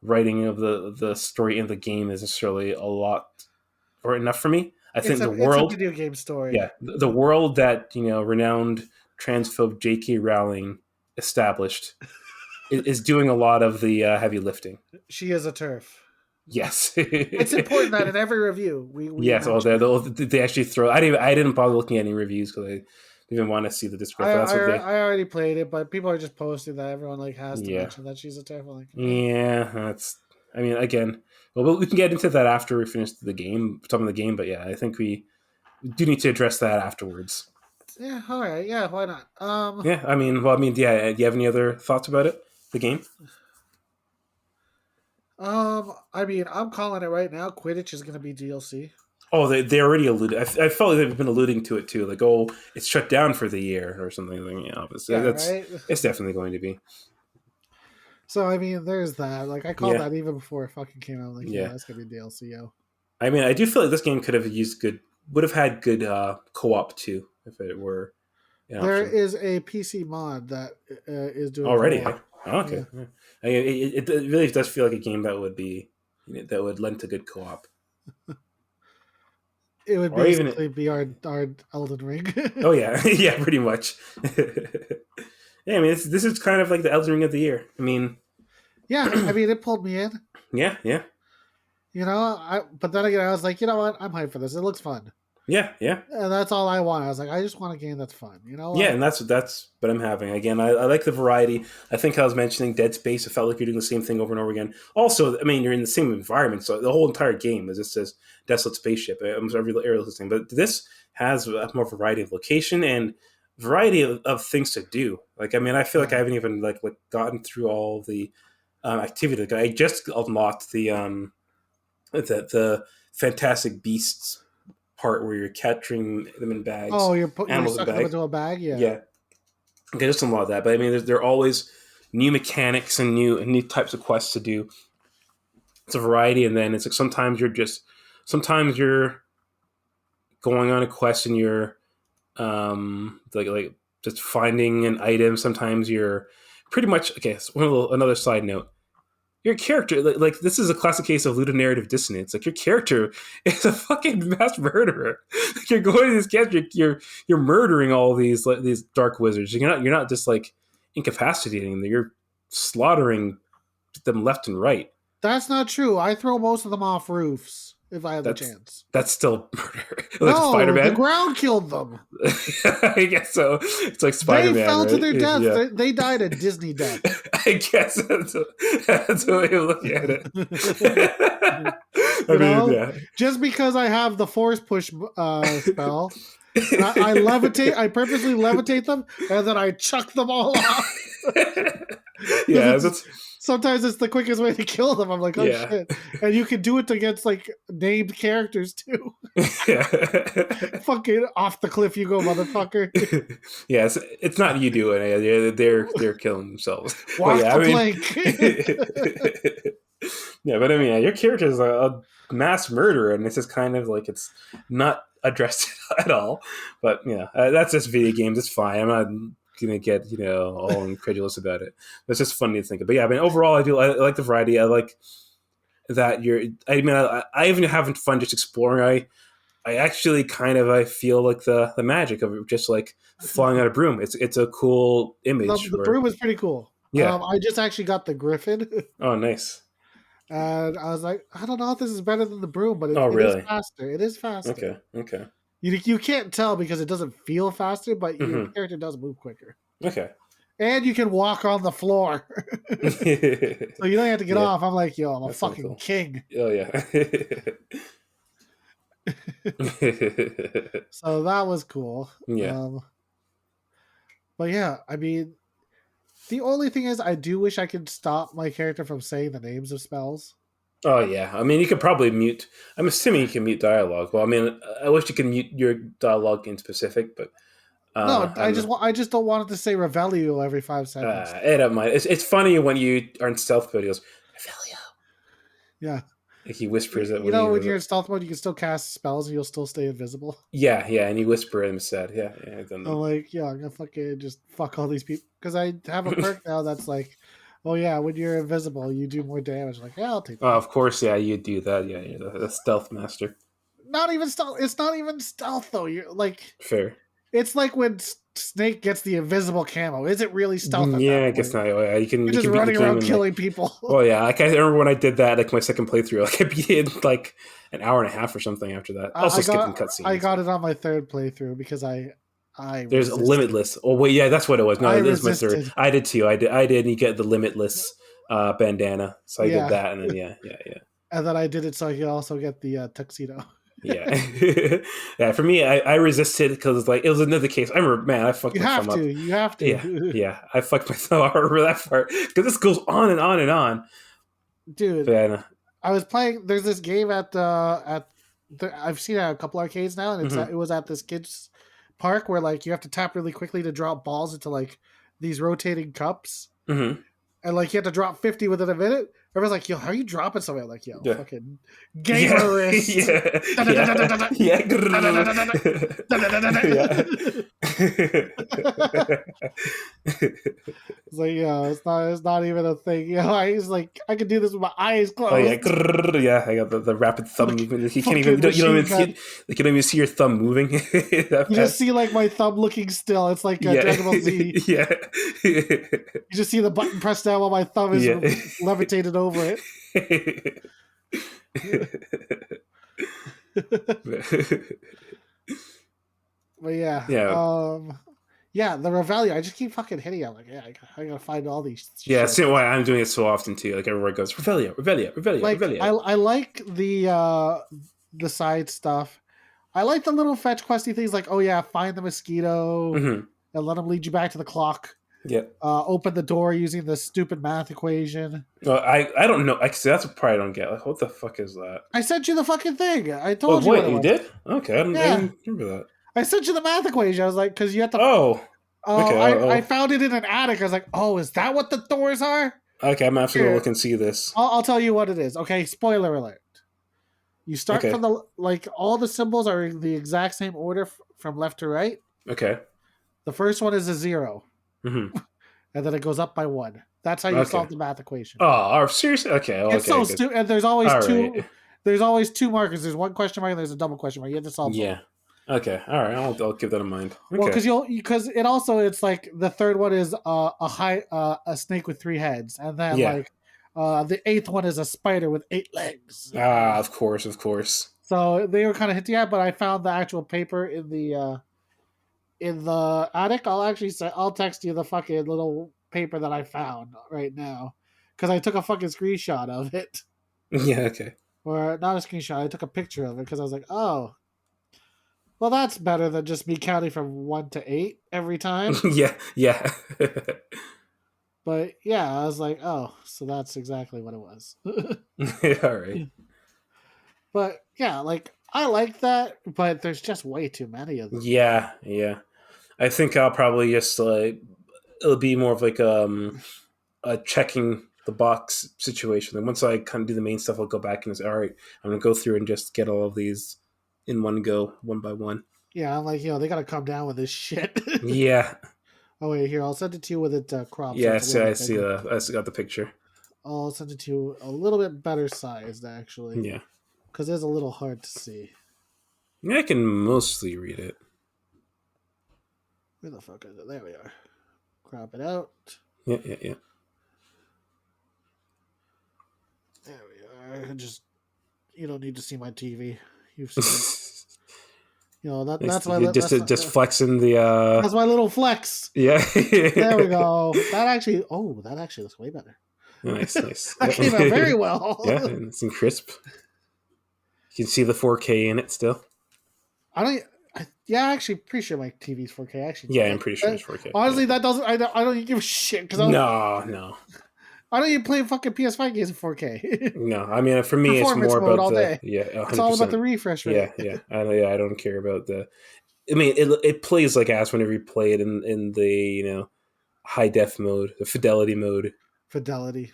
writing of the story in the game is necessarily a lot or enough for me. I think the It's a world video game yeah, story. the world that renowned transphobe J.K. Rowling established is doing a lot of the heavy lifting. She is a turf. Yes, It's important that in every review we yes. mention it. They actually throw. I didn't bother looking at any reviews because I didn't want to see the discourse. But that's what they. I already played it, but people are just posting that everyone like has to Yeah, mention that she's a turf. I'm like, yeah. That's. I mean, again, well, we can get into that after we finish the game, some of the game. But yeah, I think we do need to address that afterwards. yeah, all right, yeah, why not? Yeah, yeah. Do you have any other thoughts about it? The game? I mean, I'm calling it right now. Quidditch is going to be DLC. Oh, they already alluded. I felt like they've been alluding to it too. Like, oh, it's shut down for the year or something. Like, yeah, obviously, Yeah, that's right. it's definitely going to be. So I mean, there's that. Like I called Yeah, that even before it fucking came out. Like, yeah, yeah. that's gonna be DLC, yo. I mean, I do feel like this game could have would have had good co-op too if it were an There option is a PC mod that is doing already. co-op. Huh? Oh, okay. Yeah, Yeah. I mean, it really does feel like a game that would be that would lend to good co-op, it would or even basically be our Elden Ring. oh yeah, yeah, pretty much. Yeah, I mean, this is kind of like the Elden Ring of the year. I mean, Yeah, I mean, it pulled me in. yeah, yeah, You know, but then again, I was like, you know what? I'm hyped for this. It looks fun, yeah, yeah. and that's all I want. I was like, I just want a game that's fun. You know Yeah, what? and that's what I'm having. Again, I like the variety. I think I was mentioning Dead Space. It felt like you're doing the same thing over and over again. Also, I mean, you're in the same environment, so the whole entire game is just this desolate spaceship. Almost every aerial thing, but this has a more variety of location and variety of things to do. Like, I mean, I feel like I Yeah. haven't even like gotten through all the activity. Like, I just unlocked the Fantastic Beasts part where you're capturing them in bags, Oh, you're animals in sucking them bag. into a bag. Yeah. Yeah, okay, just a lot of that. But I mean, there are always new mechanics and new types of quests to do. It's a variety, and then it's like sometimes you're going on a quest and you're like just finding an item. Sometimes you're pretty much okay. So another side note. Your character, this is a classic case of ludonarrative dissonance. Like your character is a fucking mass murderer. Like you're going to this camp, you're murdering all these dark wizards. You're not just like incapacitating them. You're slaughtering them left and right. That's not true. I throw most of them off roofs if I have the That's chance. that's still murder. Like Spider No, the Man. ground killed them. I guess so. It's like Spider They Man, fell to right? their death. Yeah. They died a Disney death. I guess that's the way to look at it. I You mean, know, yeah. just because I have the force push spell, and I levitate. I purposely levitate them, and then I chuck them all off. Yeah, Sometimes it's the quickest way to kill them. I'm like, oh yeah. shit, and you can do it against like named characters too. Yeah. Fucking off the cliff you go, motherfucker. Yeah, it's not you doing it. They're killing themselves. Walk Yeah, the plank. Yeah, but I mean, yeah, your character is a mass murderer, and this is kind of like it's not addressed at all. But yeah, that's just video games. It's fine. I'm not gonna get all incredulous about it. It's just funny to think of. But yeah, I mean, overall, I like the variety. I like that I mean, I even having fun just exploring. I actually I feel like the magic of it, just like flying on a broom. It's a cool image. The broom is pretty cool. Yeah. I just actually got the griffin. Oh, nice. And I was like, I don't know if this is better than the broom, but Oh, it really? is faster. It is faster. Okay. You can't tell because it doesn't feel faster, but your Mhm. character does move quicker. Okay. And you can walk on the floor. So you don't have to get Yeah. off. I'm like, yo, I'm a That's fucking cool. king. Oh yeah. So that was cool. Yeah. But yeah, I mean, the only thing is I do wish I could stop my character from saying the names of spells. Oh yeah. I mean, you could probably mute. I'm assuming you can mute dialogue. Well, I mean, I wish you could mute your dialogue in specific, but No, I just don't want it to say Revelio every 5 seconds. I don't mind. It's funny when you are in stealth mode. He goes Revelio. Yeah. Like he whispers it. You know, when you're in stealth mode, you can still cast spells and you'll still stay invisible. Yeah, and you whisper and said, yeah. I don't know. I'm like, yeah, I'm gonna fucking just fuck all these people because I have a perk now that's like, oh yeah, when you're invisible, you do more damage. Like, yeah, I'll take that. Oh, of course, yeah, you do that. Yeah, you're the stealth master. Not even stealth. It's not even stealth though. You're like, Fair. it's like when Snake gets the invisible camo. Is it really stealth? Yeah, I guess not. Oh, yeah, you can. You're just running around killing people. Oh yeah, like I remember when I did that, like my second playthrough, like I beat it in like an hour and a half or something after that. Also skipping cutscenes. I got it on my third playthrough because I there's resisted. Limitless. Oh wait, yeah, that's what it was. No, it is my resisted. third. I did too. I did. And you get the Limitless bandana. So I Yeah. did that, and then yeah. And then I did it so I could also get the tuxedo. Yeah, yeah. For me, I resisted because like it was another case. I remember, man, I fucked You my have thumb to. up. You have to. Yeah. I fucked my thumb up. I remember that part because this goes on and on and on. Dude, But, I was playing. There's this game I've seen it at a couple arcades now, and it was at this kids park where like you have to tap really quickly to drop balls into like these rotating cups. mm-hmm. and like you had to drop 50 within a minute. Everyone's like, yo, how are you dropping something? I'm like, yo, Yeah. fucking gamer wrist. Yeah. Yeah. It's like, yo, it's not even a thing. You know, I was like, I could do this with my eyes Oh yeah, closed. yeah. I got the rapid thumb movement. You can't even. You don't even see. You can even see your thumb moving. You just see like my thumb looking still. It's like Dragon Ball Z. Yeah. You just see the button pressed down while my thumb is levitated over it. But yeah. The Revelio. I just keep fucking hitting. I'm like, I gotta find all these. Yeah, that's why I'm doing it so often too. Like everywhere goes, Revelio. Like, Revelio. I like the side stuff. I like the little fetch questy things, like, oh yeah, find the mosquito and let him lead you back to the clock. Yeah. Open the door using the stupid math equation. I don't know. That's the part I don't get. Like, what the fuck is that? I sent you the fucking thing. I told you. Wait, you did? Okay, I didn't remember that. I sent you the math equation. I was like, because you have to. Okay. I found it in an attic. I was like, oh, is that what the doors are? Okay, I'm actually gonna look and see this. I'll tell you what it is. Okay, spoiler alert. You start from all the symbols are in the exact same order from left to right. Okay. The first one is a 0. And then it goes up by 1. That's how you solve the math equation. Oh, seriously? Okay. It's so stupid. And there's always two. There's always 2 markers. There's one question mark and there's a double question mark. You have to solve. Yeah. Both. Okay. All right. I'll keep that in mind. Okay. Well, because it's like the third one is a snake with 3 heads, and then the 8th one is a spider with 8 legs. Of course. So they were kind of hitting at, but I found the actual paper in the attic. I'll text you the fucking little paper that I found right now, because I took a fucking screenshot of it. Yeah. Okay. Or not a screenshot. I took a picture of it because I was like, oh. Well, that's better than just me counting from 1 to 8 every time. Yeah. But yeah, I was like, oh, so that's exactly what it was. All right. But yeah, like I like that, but there's just way too many of them. Yeah. I think I'll probably just it'll be more of like a checking the box situation. And once I kind of do the main stuff, I'll go back and say, all right, I'm gonna go through and just get all of these in one go, one by one. Yeah, I'm like, they gotta come down with this shit. Yeah. Oh wait, here, I'll send it to you with it cropped. Yeah, I see. I got the picture. I'll send it to you a little bit better sized, actually. Yeah. Because it's a little hard to see. Yeah, I can mostly read it. Where the fuck is it? There we are. Crop it out. Yeah. There we are. You don't need to see my TV. You've seen it. That's my just flexing the. That's my little flex. Yeah. There we go. That actually looks way better. Nice. That came out very well. Yeah, and it's in crisp. You can see the 4K in it still. Actually, pretty sure my TV's 4K. Actually, yeah, I'm pretty sure it's 4K. Honestly, that doesn't. I don't even give a shit because no. I don't even play fucking PS5 games in 4K. No, I mean for me, it's more about the 100%. It's all about the refresh rate. Yeah. I don't care about the. I mean, it plays like ass whenever you play it in the high def mode, the fidelity mode. Fidelity.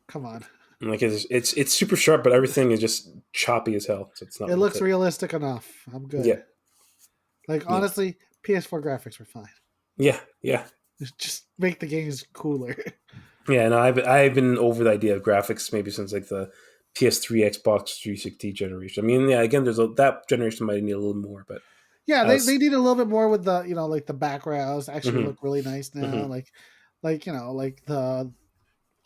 Come on. Like it's super sharp, but everything is just choppy as hell. So it's not. It looks realistic enough. I'm good. Yeah. Like honestly, PS4 graphics were fine. Yeah. Just make the games cooler. Yeah, and I've been over the idea of graphics maybe since like the PS3, Xbox 360 generation. I mean, yeah, again, that generation might need a little more, but yeah, they need a little bit more with the like the backgrounds actually look really nice now. Mm-hmm. Like the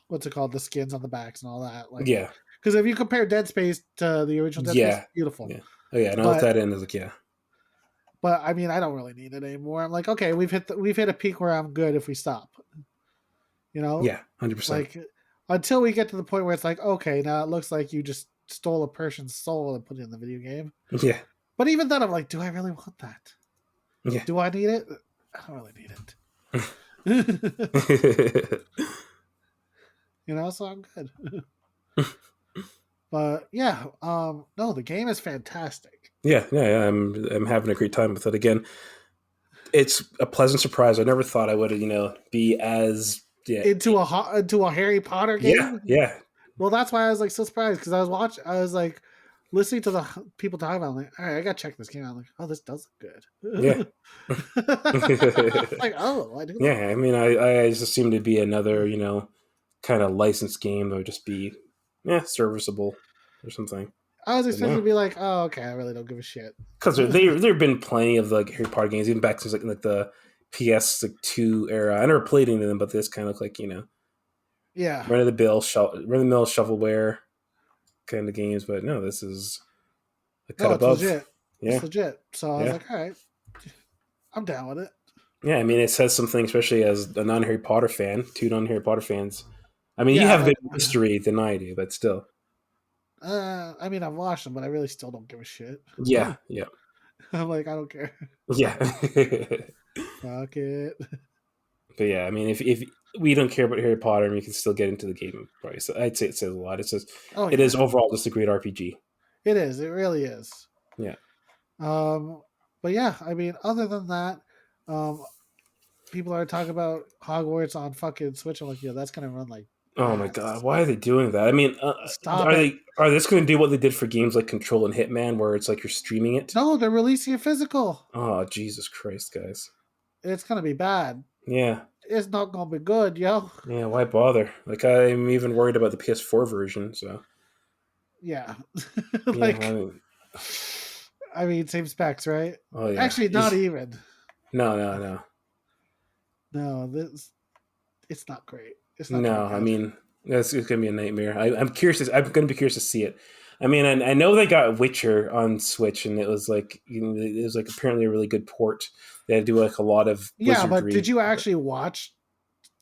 what's it called, the skins on the backs and all that. Like yeah, because if you compare Dead Space to the original Dead Space, it's beautiful. Yeah. Oh yeah, and I looked that in. I was like, yeah. But I mean, I don't really need it anymore. I'm like, okay, we've hit a peak where I'm good if we stop. Yeah, 100%. Like until we get to the point where it's like, okay, now it looks like you just stole a person's soul and put it in the video game. Yeah. But even then, I'm like, do I really want that? Yeah. Do I need it? I don't really need it. So I'm good. But yeah, no, the game is fantastic. Yeah, I'm having a great time with it. Again, it's a pleasant surprise. I never thought I would, be as Yeah. into a Harry Potter Yeah. game. Yeah. Well, that's why I was like so surprised because I was like listening to the people talking about it. I'm like, all right, I gotta check this game out. I'm like, oh, this does look Yeah. good. Like, oh, I do that. Yeah. I mean, I just assumed it'd be another, kind of licensed game that would just be, serviceable or something. I was But expecting to no, be like, oh, okay, I really don't give a shit. because there've been plenty of like Harry Potter games even back since like the PS2 era. I never played any of them, but this kind of look like Yeah. run of the mill shovelware kind of games. But no, this is a cut No, it's above. legit. Yeah. It's legit. So I was Yeah. like, all right, I'm down with it. Yeah, I mean, it says something, especially as a non-Harry Potter fan, two non-Harry Potter fans. I mean, you Yeah, have a but bit of history than I do, but still. I mean, I've watched them, but I really still don't give a shit. Yeah, yeah, I'm like, I don't care. yeah. Fuck it. But yeah, I mean, if we don't care about Harry Potter, and we can still get into the game, probably. So I'd say it says a lot. It says Oh, it yeah. is overall just a great RPG. It is. It really is. Yeah. But yeah, I mean, other than that, people are talking about Hogwarts on fucking Switch. I'm like, yeah, that's gonna run like. Oh my ass. god, why are they doing that? I mean, Stop are it. they this going to do what they did for games like Control and Hitman, where it's like you're streaming it? No, they're releasing a physical. Oh Jesus Christ, guys! It's gonna be bad. Yeah, It's not gonna be good, yo. yeah. Why bother? Like I'm even worried about the PS4 version. So Yeah. yeah, Like, I mean, same specs, right? oh yeah. Actually, not even. No. No, it's not great. It's not. No, I mean it's gonna be a nightmare. I'm curious. I'm gonna be curious to see it. I mean, I know they got Witcher on Switch, and it was like it was like apparently a really good port. They had to do like a lot of Yeah, but wizardry. did you actually watch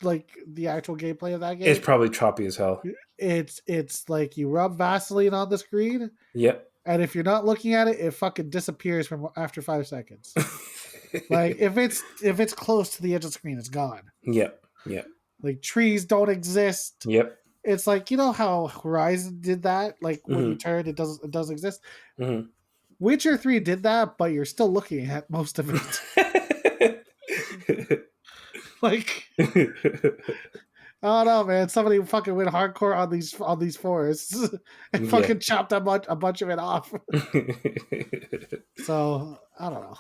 like the actual gameplay of that game? It's probably choppy as hell. It's like you rub Vaseline on the screen, Yep. and if you're not looking at it, it fucking disappears from after 5 seconds. Like if it's close to the edge of the screen, it's gone. Yep. Like trees don't exist. Yep. It's like, you know how Horizon did that? Like when you turn, it doesn't exist. Mm-hmm. Witcher 3 did that, but you're still looking at most of it. Like, I don't know, man. Somebody fucking went hardcore on these forests and fucking chopped a bunch of it off. So I don't know.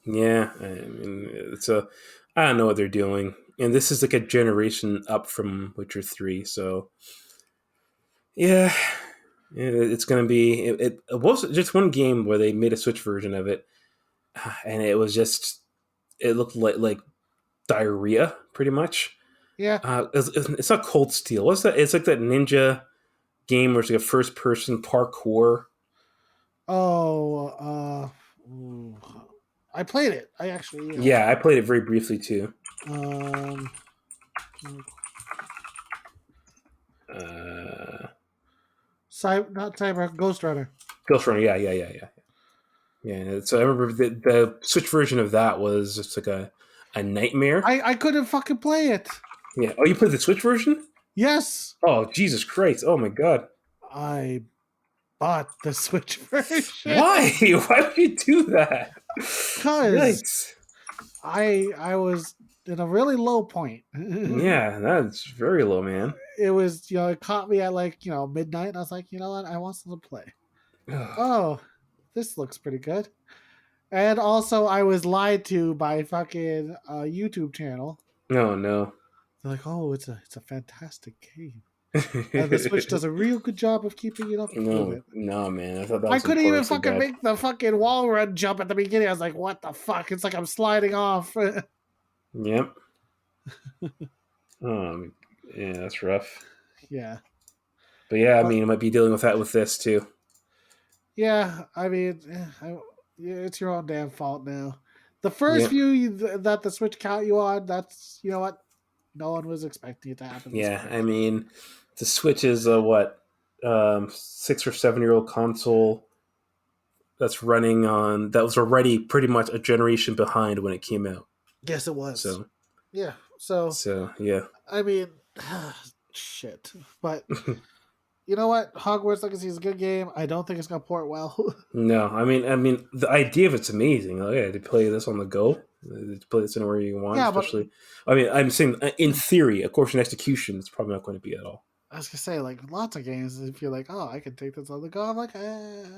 Yeah, I mean, I don't know what they're doing, and this is like a generation up from Witcher 3, so yeah, it's gonna be. It was just one game where they made a Switch version of it, and it was just it looked like diarrhea, pretty much. Yeah. It's not Cold Steel. What's that? It's like that ninja game where it's like a first person parkour. Oh, I played it. I actually. Yeah, I played it very briefly too. Not Cyber Ghost Runner. Ghost Runner, yeah. So I remember the Switch version of that was just like a nightmare. I couldn't fucking play it. Yeah. Oh, you played the Switch version? Yes. Oh, Jesus Christ! Oh my God! I bought the Switch version. Why? Why would you do that? Because I was in a really low point. Yeah, that's very low, man. It was, it caught me at like, midnight, and I was like, you know what? I want something to play. Oh, this looks pretty good. And also, I was lied to by fucking YouTube channel. No. They're like, oh, it's a fantastic game. And the Switch does a real good job of keeping it up. No, man. I thought that was I couldn't even fucking bad. make the fucking wall run jump at the beginning. I was like, what the fuck? It's like I'm sliding off. Yep. Yeah, that's rough. Yeah. But yeah, I mean, I might be dealing with that with this too. Yeah, I mean, it's your own damn fault now. The first few that the Switch caught you on, that's, you know what? No one was expecting it to happen. Yeah, I mean, the Switch is a 6 or 7 year old console that's running on that was already pretty much a generation behind when it came out. Yes, it was. So yeah, so yeah. I mean, shit, but you know what? Hogwarts Legacy is a good game. I don't think it's gonna port well. No, I mean, the idea of it's amazing. Oh yeah, to play this on the go, to play this anywhere you want, Yeah, but especially. I mean, I'm saying in theory, of course, in execution, it's probably not going to be at all. I was gonna say, like, lots of games, if you're like, oh, I can take this on the go, I'm like,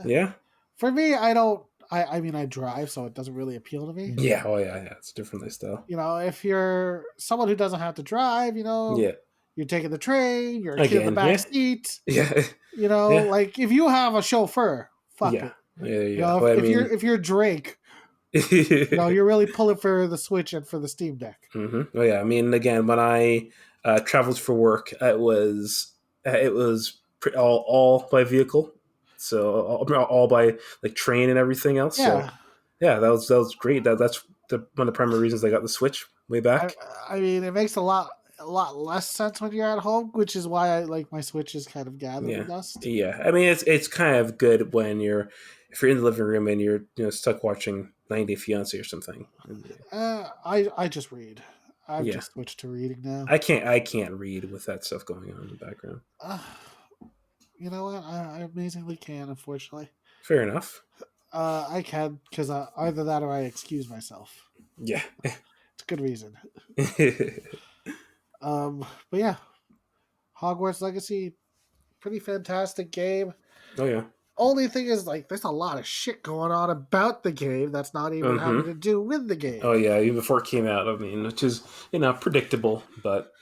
Yeah, For me, I don't. I mean, I drive, so it doesn't really appeal to me. yeah, oh yeah. It's a different lifestyle. You know, if you're someone who doesn't have to drive, Yeah, you're taking the train, you're a kid in the again, back yeah, seat. yeah, yeah, Like if you have a chauffeur, fuck yeah, it. yeah. If, Well, I if you're mean, if you're Drake, you're really pulling for the Switch and for the Steam Deck. Oh yeah. I mean, again, when I traveled for work, it was all by vehicle, so all by like train and everything else. So Yeah, yeah, that was great. That's one of the primary reasons I got the Switch way I, back. I mean, it makes a lot less sense when you're at home, which is why I like my Switch is kind of gathering Yeah, dust. yeah. I mean, it's kind of good when if you're in the living room and you're stuck watching 90 Day Fiance or something. I just read. I've Yeah, just switched to reading now. I can't read with that stuff going on in the background. Uh, you know what? I amazingly can, unfortunately. Fair enough. I can because either that or I excuse myself. Yeah. It's a good reason. Oh But yeah, Hogwarts Legacy, pretty fantastic game. yeah. Only thing is, like, there's a lot of shit going on about the game that's not even having Mm-hmm. to do with the game. Oh yeah. Even before it came out, I mean, which is predictable, but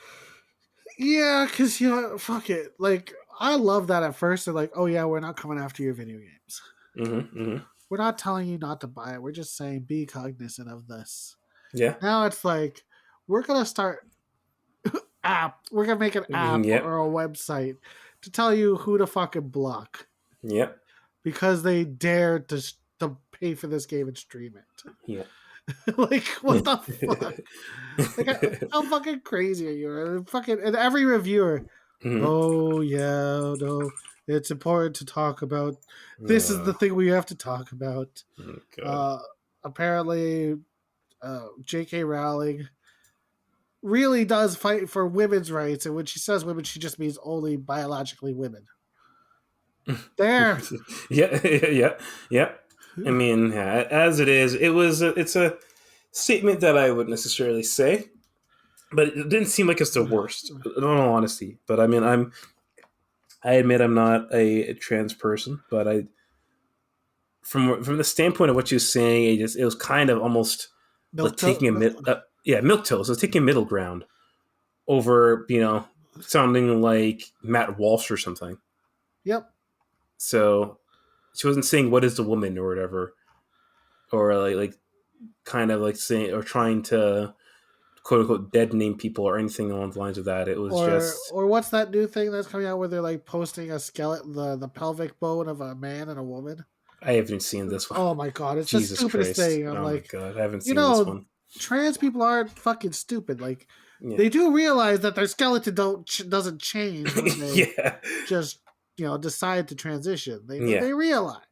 Yeah, because fuck it. Like, I love that at first. They're like, oh yeah, we're not coming after your video games. mm-hmm. We're not telling you not to buy it. We're just saying be cognizant of this. Yeah. Now it's like we're gonna start app. We're gonna make an app Yep. or a website to tell you who to fucking block Yep. because they dared to pay for this game and stream it. Yep. Like what the fuck? Like how fucking crazy are you? Fucking and every reviewer. Mhm. Oh yeah, no. It's important to talk about. This is the thing we have to talk about. Oh god. Apparently, J.K. Rowling really does fight for women's rights, and when she says women, she just means only biologically women. There. Yeah. Yeah. Yeah. I mean, yeah, as it is, it's a statement that I would necessarily say, but it didn't seem like it's the worst, in all honesty. But I mean, I admit I'm not a trans person, but from the standpoint of what you're saying, it was kind of almost like taking milk toast. It was taking middle ground over sounding like Matt Walsh or something. Yep. So she wasn't saying what is the woman or whatever, or like kind of like saying or trying to quote unquote dead name people or anything along the lines of that. It was just Or what's that new thing that's coming out where they're like posting a skeleton, the pelvic bone of a man and a woman? I haven't seen this one. Oh my god, it's Jesus the stupidest Christ! thing. I'm Oh like, my god, I haven't seen this one. trans people aren't fucking stupid. Like, Yeah. they do realize that their skeleton doesn't change when they Yeah. just decide to transition. They Yeah. realize.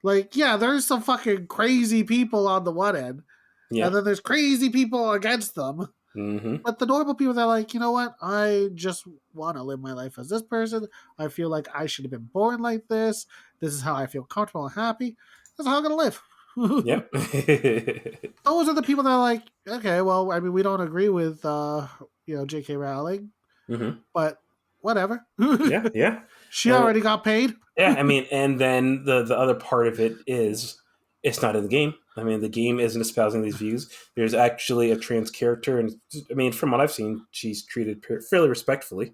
Like, yeah, there's some fucking crazy people on the one end, Yeah. and then there's crazy people against them. Mm-hmm. But the normal people, they're like, you know what? I just want to live my life as this person. I feel like I should have been born like this. This is how I feel comfortable and happy. That's how I'm gonna live. Yep. Those are the people that are like, okay, well, I mean, we don't agree with J.K. Rowling, Mm-hmm. but whatever. Yeah. Yeah. She already got paid. Yeah. I mean, and then the other part of it is it's not in the game. I mean, the game isn't espousing these views. There's actually a trans character, and I mean, from what I've seen, she's treated fairly respectfully.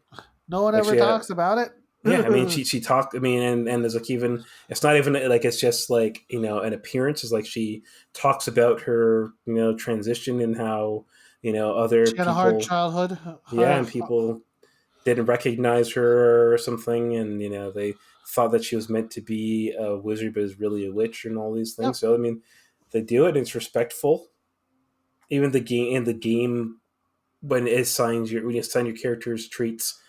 No one ever talks about it. Yeah, I mean, she talked. I mean, and there's like even it's not even like it's just like an appearance. It's like she talks about her transition and how other she had a hard childhood. And people didn't recognize her or something, and they thought that she was meant to be a wizard, but is really a witch and all these things. Yep. So I mean, they do it. And it's respectful. Even the game when you assign your character's traits.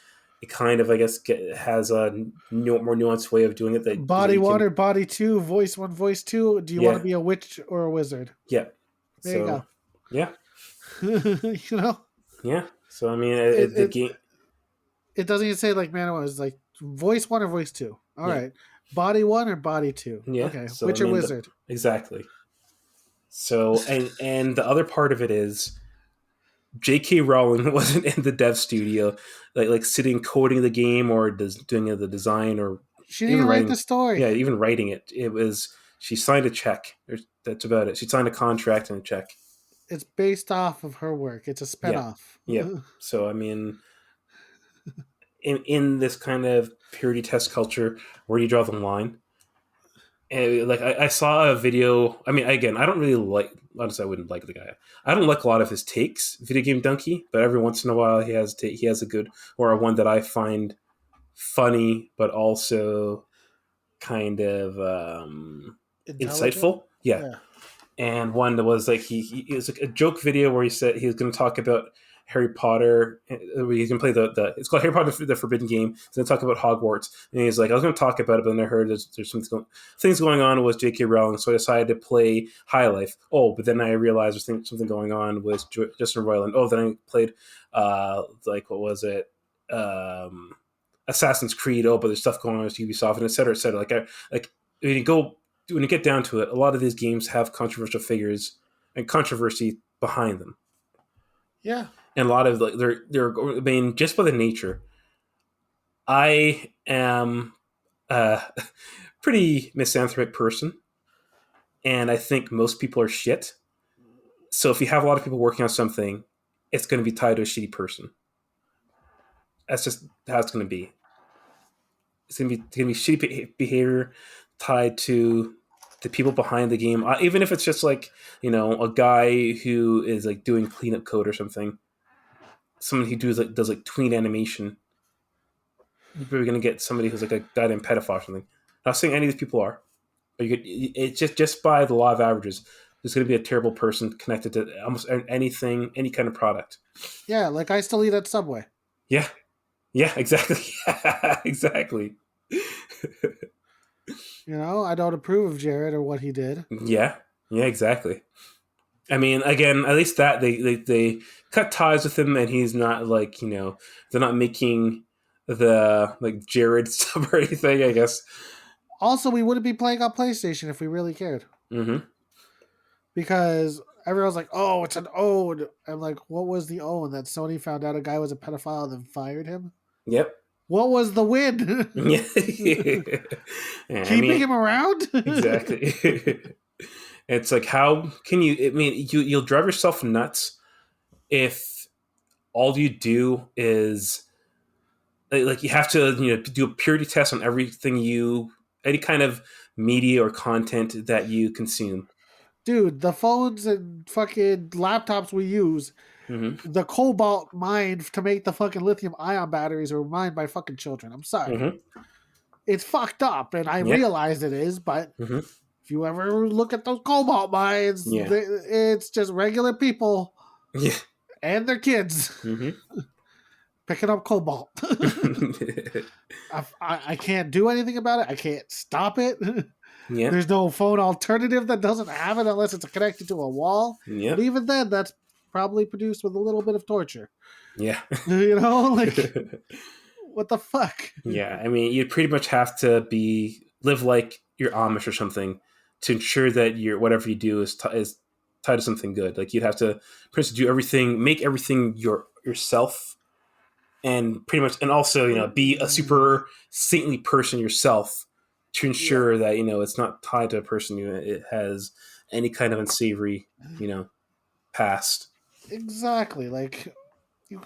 It kind of, I guess, has a more nuanced way of doing it. That body 1 or body 2, voice 1, voice 2. Do you want to be a witch or a wizard? Yeah. There you go. Yeah. Yeah. So I mean, the game. It doesn't even say like man or woman. It's like voice 1 or voice 2. All Yeah, right, body 1 or body 2. yeah. Okay, So I witch or mean, wizard. exactly. So and the other part of it is J.K. Rowling wasn't in the dev studio, like sitting coding the game or doing the design or She didn't even even write writing. the story. Yeah, even writing it. It was she signed a check. That's about it. She signed a contract and a check. It's based off of her work. It's a Yeah, spinoff. yeah. So I mean, in this kind of purity test culture, where do you draw the line? And like I saw a video. I mean, again, I don't really like. Honestly, I wouldn't like the guy. I don't like a lot of his takes, video game donkey. But every once in a while, he has a good or a one that I find funny, but also kind of Intelligent. insightful. Yeah, Yeah. and one that was like it was like a joke video where he said he was going to talk about Harry Potter. He's going to play the it's called Harry Potter the Forbidden Game. He's going to talk about Hogwarts, and he's like, I was going to talk about it, but then I heard there's some things going on with J.K. Rowling, so I decided to play High Life. Oh, but then I realized there's something going on with Justin Roiland. Oh, then I played like what was it? Assassin's Creed. Oh, but there's stuff going on with Ubisoft and et cetera, et cetera. Like when you get down to it, a lot of these games have controversial figures and controversy behind them, Yeah. and a lot of like they're. I mean, just by the nature, I am a pretty misanthropic person, and I think most people are shit. So if you have a lot of people working on something, it's going to be tied to a shitty person. That's just how it's going to be. It's gonna be shitty behavior tied to the people behind the game. Even if it's just like a guy who is like doing cleanup code or something, someone who does like tween animation. You're probably gonna get somebody who's like a goddamn pedophile or something. Not saying any of these people are, but it's just by the law of averages. There's going to be a terrible person connected to almost anything, any kind of product. Yeah. Like I still eat at Subway. Yeah, yeah, exactly, yeah, exactly. I don't approve of Jared or what he did. Yeah, yeah, exactly. I mean, again, at least that they cut ties with him, and he's not like they're not making the like Jared stuff or anything. I guess. Also, we wouldn't be playing on PlayStation if we really cared. Mm-hmm. Because everyone's like, "Oh, it's an own." I'm like, "What was the own?" That Sony found out a guy was a pedophile and then fired him. Yep. What was the win? Yeah. Yeah, I Keeping mean, him around? exactly. It's like how can you? I mean, you'll drive yourself nuts if all you do is like you have to do a purity test on everything any kind of media or content that you consume. Dude, the phones and fucking laptops we use, Mm-hmm. the cobalt mined to make the fucking lithium ion batteries were mined by fucking children. I'm sorry. Mm-hmm. It's fucked up, and I Yeah. realize it is, but Mm-hmm. if you ever look at those cobalt mines, Yeah. it's just regular people Yeah. and their kids Mm-hmm. picking up cobalt. I can't do anything about it. I can't stop it. Yeah. There's no phone alternative that doesn't have it unless it's connected to a wall. Yeah. But even then, that's probably produced with a little bit of torture. Yeah. Like what the fuck? Yeah. I mean, you pretty much have to live like you're Amish or something to ensure that your whatever you do is tied to something good. Like you'd have to pretty much do everything, make everything yourself, and pretty much, and also be a super saintly person yourself to ensure that it's not tied to a person who it has any kind of unsavory past. Exactly. Like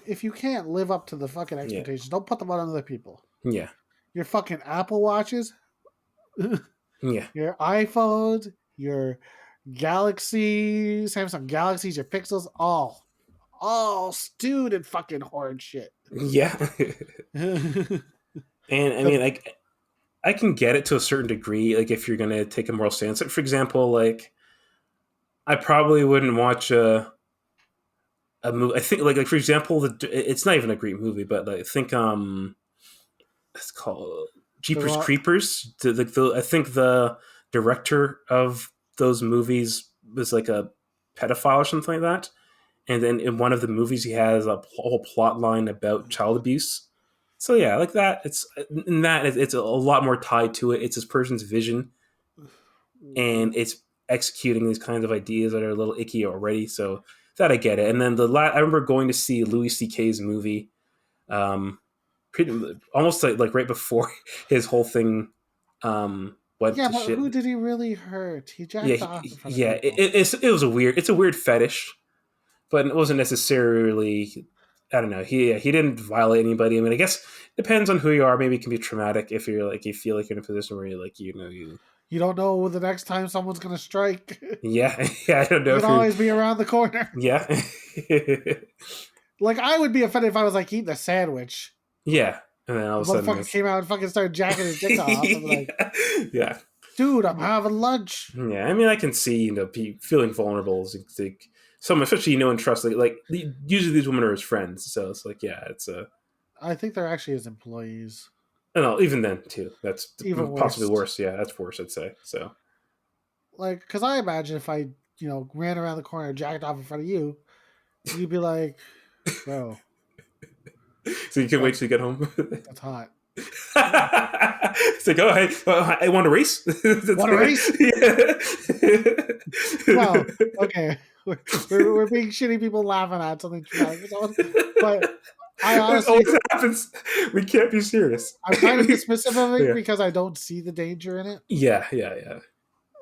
if you can't live up to the fucking Yeah. expectations, don't put them on other people. Yeah. Your fucking Apple Watches, Yeah. your iPhones, your Galaxy, Samsung Galaxies, your Pixels, all stewed in fucking horrid shit. Yeah. And I mean, like, I can get it to a certain degree. Like, if you're gonna take a moral stance, like, for example, like, I probably wouldn't watch a movie. I think, like for example, it's not even a great movie, but like, I think it's called Jeepers Creepers. I think the director of those movies was like a pedophile or something like that. And then in one of the movies, he has a whole plot line about child abuse. So yeah, like that. It's a lot more tied to it. It's this person's vision, and it's executing these kinds of ideas that are a little icky already. So that I get it. And then I remember going to see Louis C.K.'s movie, um, pretty almost like right before his whole thing went Yeah, to but shit. who did he really hurt? He Yeah, jacked off in front of yeah. people. It was it's a weird fetish, but it wasn't necessarily. I don't know. He didn't violate anybody. I mean, I guess it depends on who you are. Maybe it can be traumatic if you're like you feel like you're in a position where you're like you. You don't know the next time someone's gonna strike. Yeah, yeah. I don't know You if can you're. always be around the corner. Yeah, Like I would be offended if I was like eating a sandwich. yeah. And then all The of a sudden, motherfucker came out and fucking started jacking his dick off. I'm like, yeah, dude, I'm having lunch. yeah. I mean, I can see feeling vulnerable is like someone, especially you know and trust. Usually these women are his friends, so it's like yeah, it's a. I think they're actually his employees. No, even then too. That's Even possibly worse. worse. Yeah, that's worse. I'd say so. Like, because I imagine if I, ran around the corner and jacked off in front of you, you'd be like, bro, So you can wait that, till you get home. that's hot. It's like, oh, hey, I want to race. Want to race? Well, okay. We're being shitty people laughing at something traumatic. But I It honestly, always happens. We can't be serious. I'm kind of dismissive of it Yeah, because I don't see the danger in it. yeah, yeah.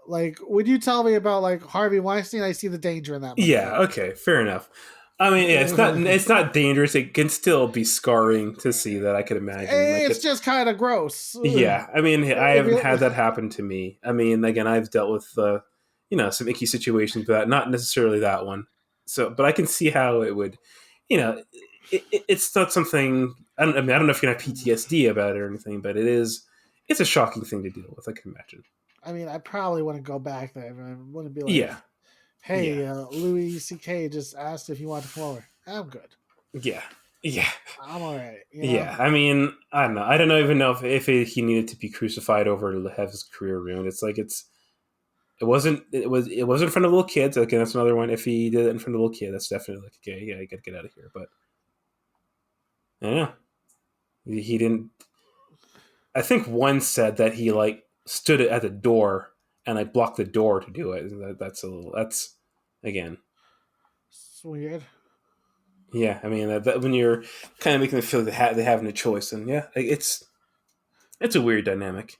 Like, when you tell me about, like, Harvey Weinstein, I see the danger in that Yeah, motherfucker. okay, fair enough. I mean, yeah, it's not dangerous. It can still be scarring to see that. I could imagine. Like It's it's just kind of gross. yeah. I mean, I If haven't you, had that happen to me. I mean, again, I've dealt with some icky situations, but not necessarily that one. So, but I can see how it would, you know, it's not something. I don't know if you have PTSD about it or anything, but it's a shocking thing to deal with. I can imagine. I mean, I probably wouldn't go back there. I wouldn't be like, Yeah, yeah, hey, Louis C.K. just asked if you want to come over. I'm good. yeah, yeah. I'm all right. Yeah, I mean, I don't know. I don't even know if he needed to be crucified over to have his career ruined. It's like it was in front of little kids. Okay, that's another one. If he did it in front of a little kid, that's definitely like okay, yeah, you got to get out of here. But I don't know. He didn't. I think one said that he like stood at the door and I blocked the door to do it. That's a little. That's again. It's weird. Yeah, I mean that when you're kind of making them feel they have no choice, and yeah, it's a weird dynamic.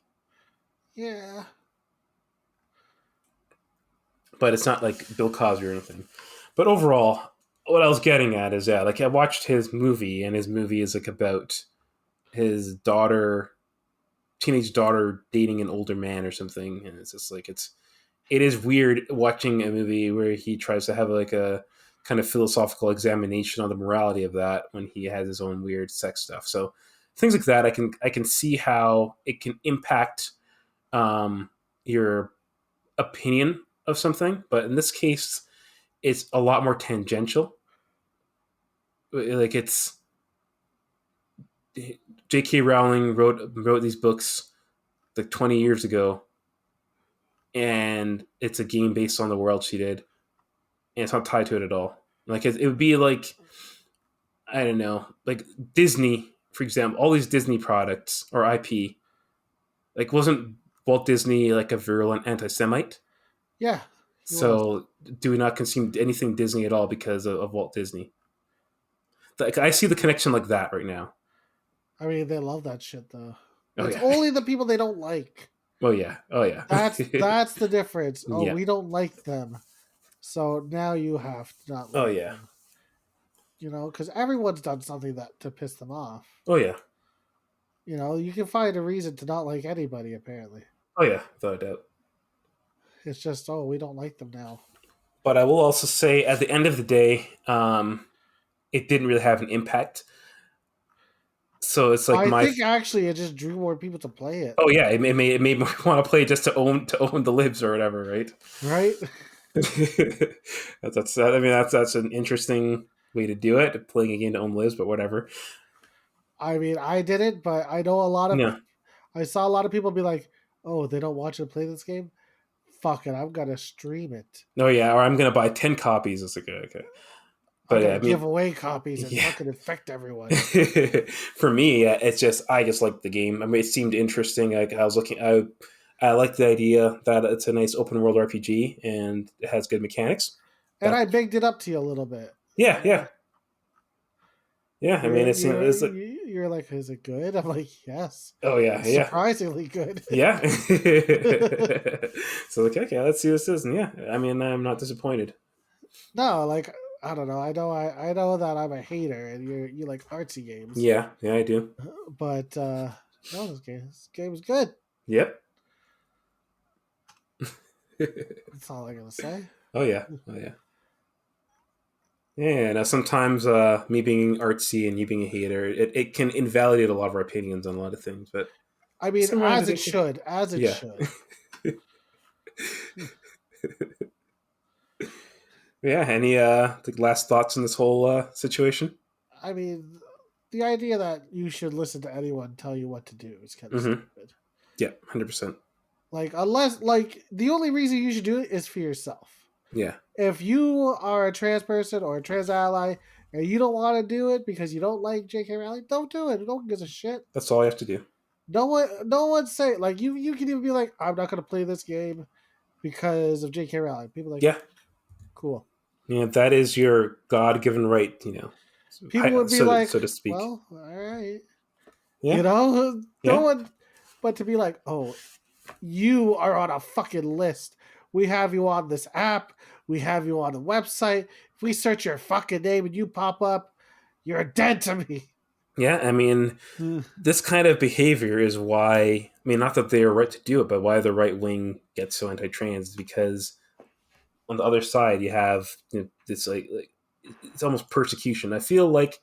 Yeah. But it's not like Bill Cosby or anything. But overall, what I was getting at is yeah, like I watched his movie, and his movie is like about his teenage daughter dating an older man or something, and it's just like it is weird watching a movie where he tries to have like a kind of philosophical examination on the morality of that when he has his own weird sex stuff. So things like that, I can see how it can impact your opinion of something, but in this case, it's a lot more tangential. Like it's J.K. Rowling wrote these books like 20 years ago, and it's a game based on the world she did, and it's not tied to it at all. Like it would be like I don't know, like Disney, for example, all these Disney products or IP. Like wasn't Walt Disney like a virulent anti-Semite? Yeah, he was. So do we not consume anything Disney at all because of Walt Disney? Like I see the connection like that right now. I mean, they love that shit though. Oh It's yeah. only the people they don't like. Oh yeah. Oh yeah. That's the difference. Oh, Yeah. we don't like them, so now you have to not Oh like yeah. them. Because everyone's done something that to piss them off. Oh yeah. You can find a reason to not like anybody. Apparently, Oh yeah. Without a doubt. it's just we don't like them now. But I will also say, at the end of the day, it didn't really have an impact. So it's like I my. think actually it just drew more people to play it. Oh yeah, it made me want to play just to own the libs or whatever, right? Right? I mean that's an interesting way to do it, playing a game to own libs, but whatever. I mean, I didn't, but I know a lot of. Yeah. I saw a lot of people be like, "Oh, they don't want you to play this game. Fuck it, I'm gonna stream it." Oh yeah, or I'm gonna buy 10 copies. It's like okay. I'm But gonna I mean, give away copies and yeah. fucking infect everyone. For me, it's just I just like the game. I mean, it seemed interesting. Like I was looking, I like the idea that it's a nice open world RPG and it has good mechanics. And That I bigged it up to you a little bit. yeah, yeah, yeah. I mean, You're it seems you're it's like you're like, is it good? I'm like, yes, oh yeah, it's yeah, surprisingly good. yeah. So like okay, let's see what this is. And yeah, I mean, I'm not disappointed. No, like I don't know. I know that I'm a hater, and you like artsy games, Yeah, yeah, I do. but no, this game is good. Yep. That's all I'm gonna say. Oh yeah, oh yeah. Yeah, now sometimes me being artsy and you being a hater, it can invalidate a lot of our opinions on a lot of things, but I mean, sometimes as it it can, should, as it yeah. should. Yeah, any like last thoughts on this whole situation? I mean, the idea that you should listen to anyone tell you what to do is kind of Mm-hmm. stupid. Yeah, 100%. Like, unless, like, the only reason you should do it is for yourself. Yeah. If you are a trans person or a trans ally and you don't want to do it because you don't like J.K. Rowling, don't do it. No one gives a shit. That's all you have to do. No one say like you can even be like, I'm not gonna play this game because of J.K. Rowling. People are like, Yeah. cool. Yeah, that is your God-given right, you know. People would be like, So to speak. well, all right. Yeah. No Yeah. one, but to be like, oh, you are on a fucking list. We have you on this app. We have you on the website. If we search your fucking name and you pop up, you're dead to me. Yeah, I mean, this kind of behavior is why, I mean, not that they are right to do it, but why the right wing gets so anti-trans is because on the other side you have this like it's almost persecution. I feel like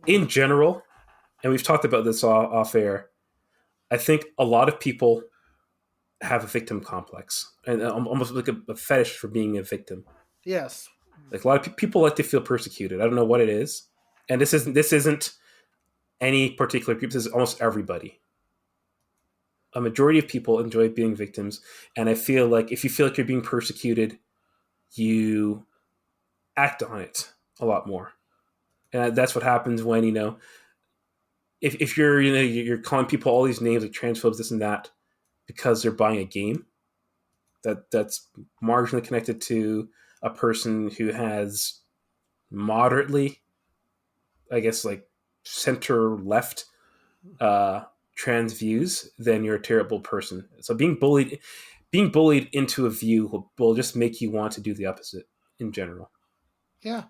in general, and we've talked about this off air, I think a lot of people have a victim complex and almost like a fetish for being a victim. Yes. Like a lot of people like to feel persecuted. I don't know what it is, and this isn't any particular people. This is almost everybody. A majority of people enjoy being victims, and I feel like if you feel like you're being persecuted, you act on it a lot more, and that's what happens when if you're you're calling people all these names like transphobes, this and that, because they're buying a game that's marginally connected to a person who has moderately, I guess, like center left trans views, then you're a terrible person. So being bullied into a view will just make you want to do the opposite in general. Yeah.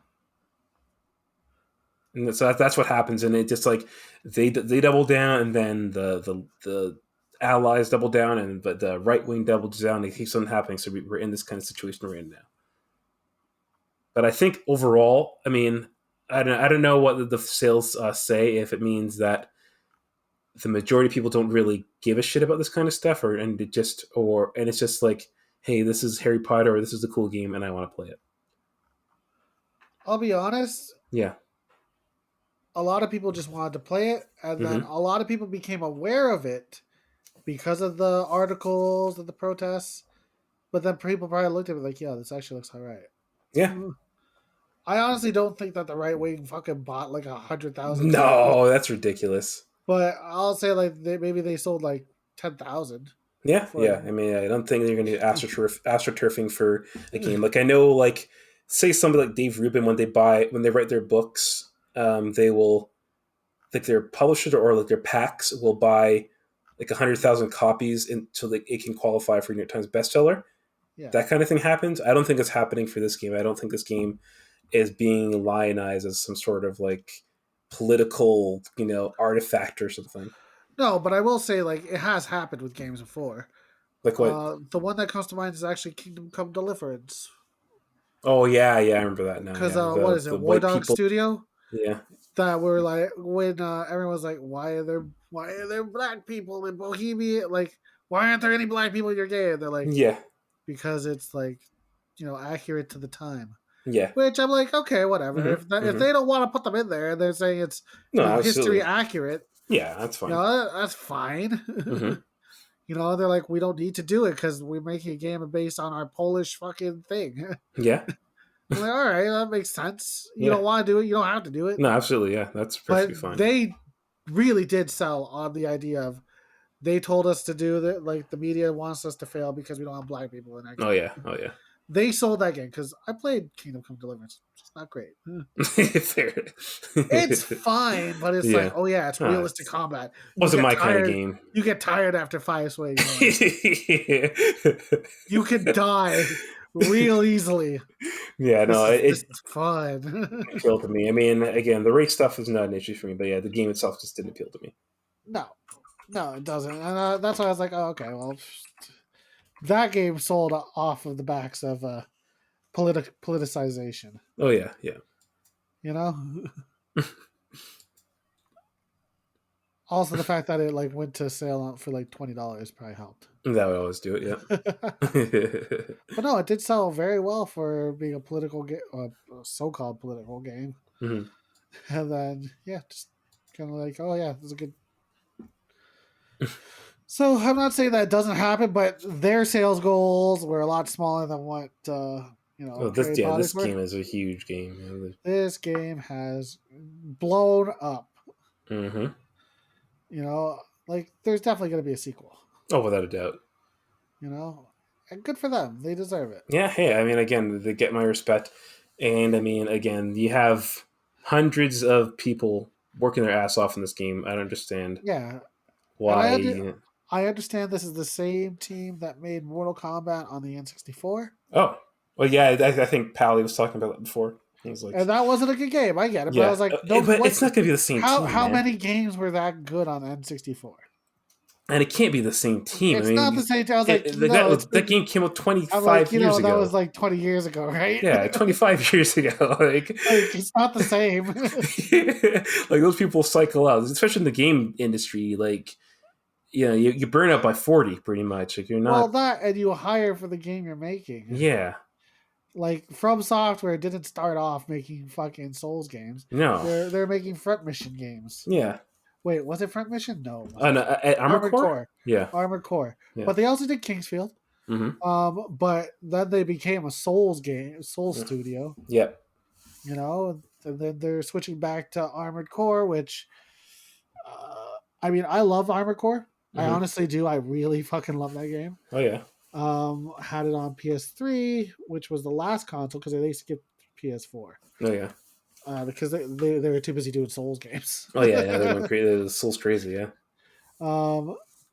And so that's what happens, and it just like they double down, and then the allies double down, and but the right wing doubles down. It keeps on happening. So we're in this kind of situation we're in now. But I think overall, I mean, I don't know what the sales say, if it means that the majority of people don't really give a shit about this kind of stuff, and it's just like, hey, this is Harry Potter, or this is a cool game, and I want to play it. I'll be honest. Yeah. A lot of people just wanted to play it, and then a lot of people became aware of it because of the articles and the protests. But then people probably looked at it like, yeah, this actually looks all right. Yeah. I honestly don't think that the right wing fucking bought like 100,000. No, that's ridiculous. But I'll say like maybe they sold like 10,000. Yeah, yeah. I mean, I don't think they're going to do astroturfing for a game. Like I know, like say somebody like Dave Rubin, when they write their books, they will, like their publishers or like their packs will buy like 100,000 copies so that it can qualify for New York Times bestseller. Yeah. That kind of thing happens. I don't think it's happening for this game. I don't think this game is being lionized as some sort of like political, artifact or something. No, but I will say like it has happened with games before. Like what? The one that comes to mind is actually Kingdom Come Deliverance. Oh yeah, I remember that now. Because yeah. what is it, War Dog Studio? Yeah. That were like when everyone's like, why are there black people in Bohemia? Like, why aren't there any black people in your game? And they're like, yeah, because it's like, accurate to the time. Yeah. Which I'm like, okay, whatever. Mm-hmm. If they don't want to put them in there and they're saying it's history accurate, yeah, that's fine. That's fine. Mm-hmm. They're like, we don't need to do it because we're making a game based on our Polish fucking thing. Yeah. I'm like, all right, that makes sense. You Yeah. don't want to do it, you don't have to do it. No, absolutely. Yeah, that's But perfectly fine. they really did sell on the idea of they told us to do that. Like the media wants us to fail because we don't have black people in our Oh game. yeah. Oh yeah. They sold that game because I played Kingdom Come Deliverance. It's not great. Fair. It's fine, but it's like, Yeah. oh yeah, it's Ah, realistic combat. You wasn't get my kind of tired. game. You get tired after 5 swings. Like, Yeah. you can die real easily. Yeah, no, This it is fun. appealed to me. I mean, again, the race stuff is not an issue for me, but yeah, the game itself just didn't appeal to me. No, no, it doesn't. And that's why I was like, oh, okay, well, that game sold off of the backs of politicization. Oh yeah, yeah. You know. Also, the fact that it like went to sale for like $20 probably helped. That would always do it, yeah. But no, it did sell very well for being a political game, a so-called political game. Mhm. And then, yeah, just kind of like, oh yeah, this is a good. So I'm not saying that it doesn't happen, but their sales goals were a lot smaller than what Oh, Harry this Potter's were. game is a huge game. This game has blown up. Mm-hmm. Like there's definitely going to be a sequel. Oh, without a doubt. And good for them. They deserve it. Yeah, hey, I mean, again, they get my respect. And I mean, again, you have hundreds of people working their ass off in this game. I don't understand Yeah, and why. I understand this is the same team that made Mortal Kombat on the N64. Oh, well, yeah, I think Pally was talking about that before. He was like, And that wasn't a good game. I get it, but I yeah, was like, no, but what? it's not going to be the same team, How man. many games were that good on N64? And it can't be the same team. It's I not mean, the same. I was like, that game came out I'm like, 25 years that ago. was like 20 years ago, right? Yeah, 25 years ago. Like it's not the same. like those people cycle out, especially in the game industry. Like, you burn out by 40 pretty much. Like, you're Well, not. that and you hire for the game you're making. Yeah. Like From Software didn't start off making fucking Souls games. No. They're making Front Mission games. Yeah. Wait, was it Front Mission? No. No, Armored Core? Yeah. Armored Core. Yeah. But they also did Kingsfield. Mm-hmm. But then they became a Souls studio. Yep. And then they're switching back to Armored Core, which, I mean, I love Armored Core. I honestly do. I really fucking love that game. Oh yeah. Had it on PS3, which was the last console because they skipped PS4. Oh yeah. Because they were too busy doing Souls games. Oh yeah. They went crazy. The Soul's crazy. Yeah.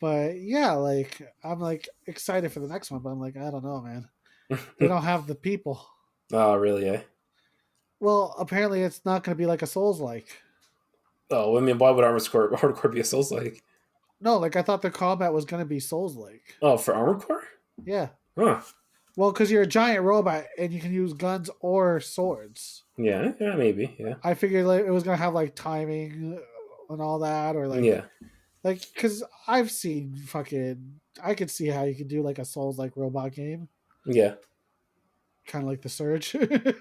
But yeah, like I'm like excited for the next one, but I'm like, I don't know, man. They don't have the people. Oh really? Yeah. Well, apparently it's not going to be like a Souls like. Oh, I mean, why would Armored Core be a Souls like? No, like I thought the combat was going to be Souls like. Oh, for Armored Core? Yeah. Huh. Well, because you're a giant robot and you can use guns or swords. Yeah, maybe, yeah. I figured like it was gonna have like timing and all that, or like because I've seen I could see how you could do like a Souls like robot game. Yeah. Kind of like the Surge.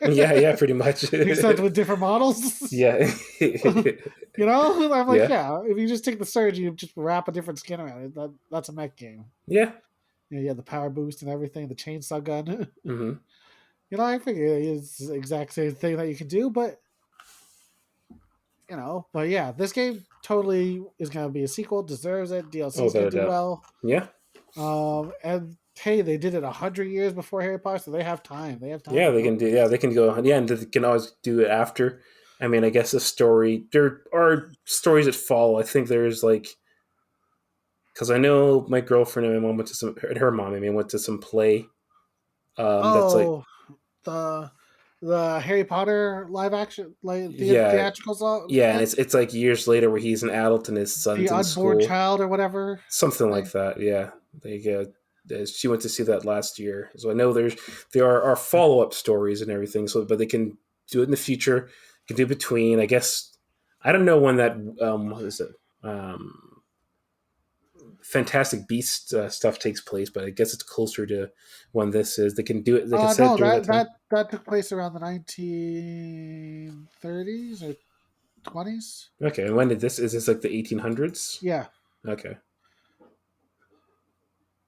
yeah, pretty much. Except with different models. Yeah. I'm like, yeah. If you just take the Surge, you just wrap a different skin around it. That's a mech game. Yeah. You have the power boost and everything, the chainsaw gun. Mm-hmm. I figure it's the exact same thing that you can do, but but yeah, this game totally is going to be a sequel, deserves it. DLC is going to do well. Yeah. And hey, they did it 100 years before Harry Potter, so they have time. Yeah, they can do. Yeah, they can go. Yeah, and they can always do it after. I mean, I guess there are stories that follow. I think there's like, because I know my girlfriend and my mom went to her mom went to some play. That's like the Harry Potter live action, like the theatrical song. Yeah, and it's like years later where he's an adult and his son's in school. The unborn child or whatever. Something like that. Yeah, she went to see that last year, so I know there are follow up stories and everything. So, but they can do it in the future. Can do between. I guess I don't know when that. What is it? Fantastic Beast stuff takes place, but I guess it's closer to when this is. They can do it. They can set that took place around the 1930s or 20s. Okay, and when did this? Is this like the 1800s? Yeah. Okay.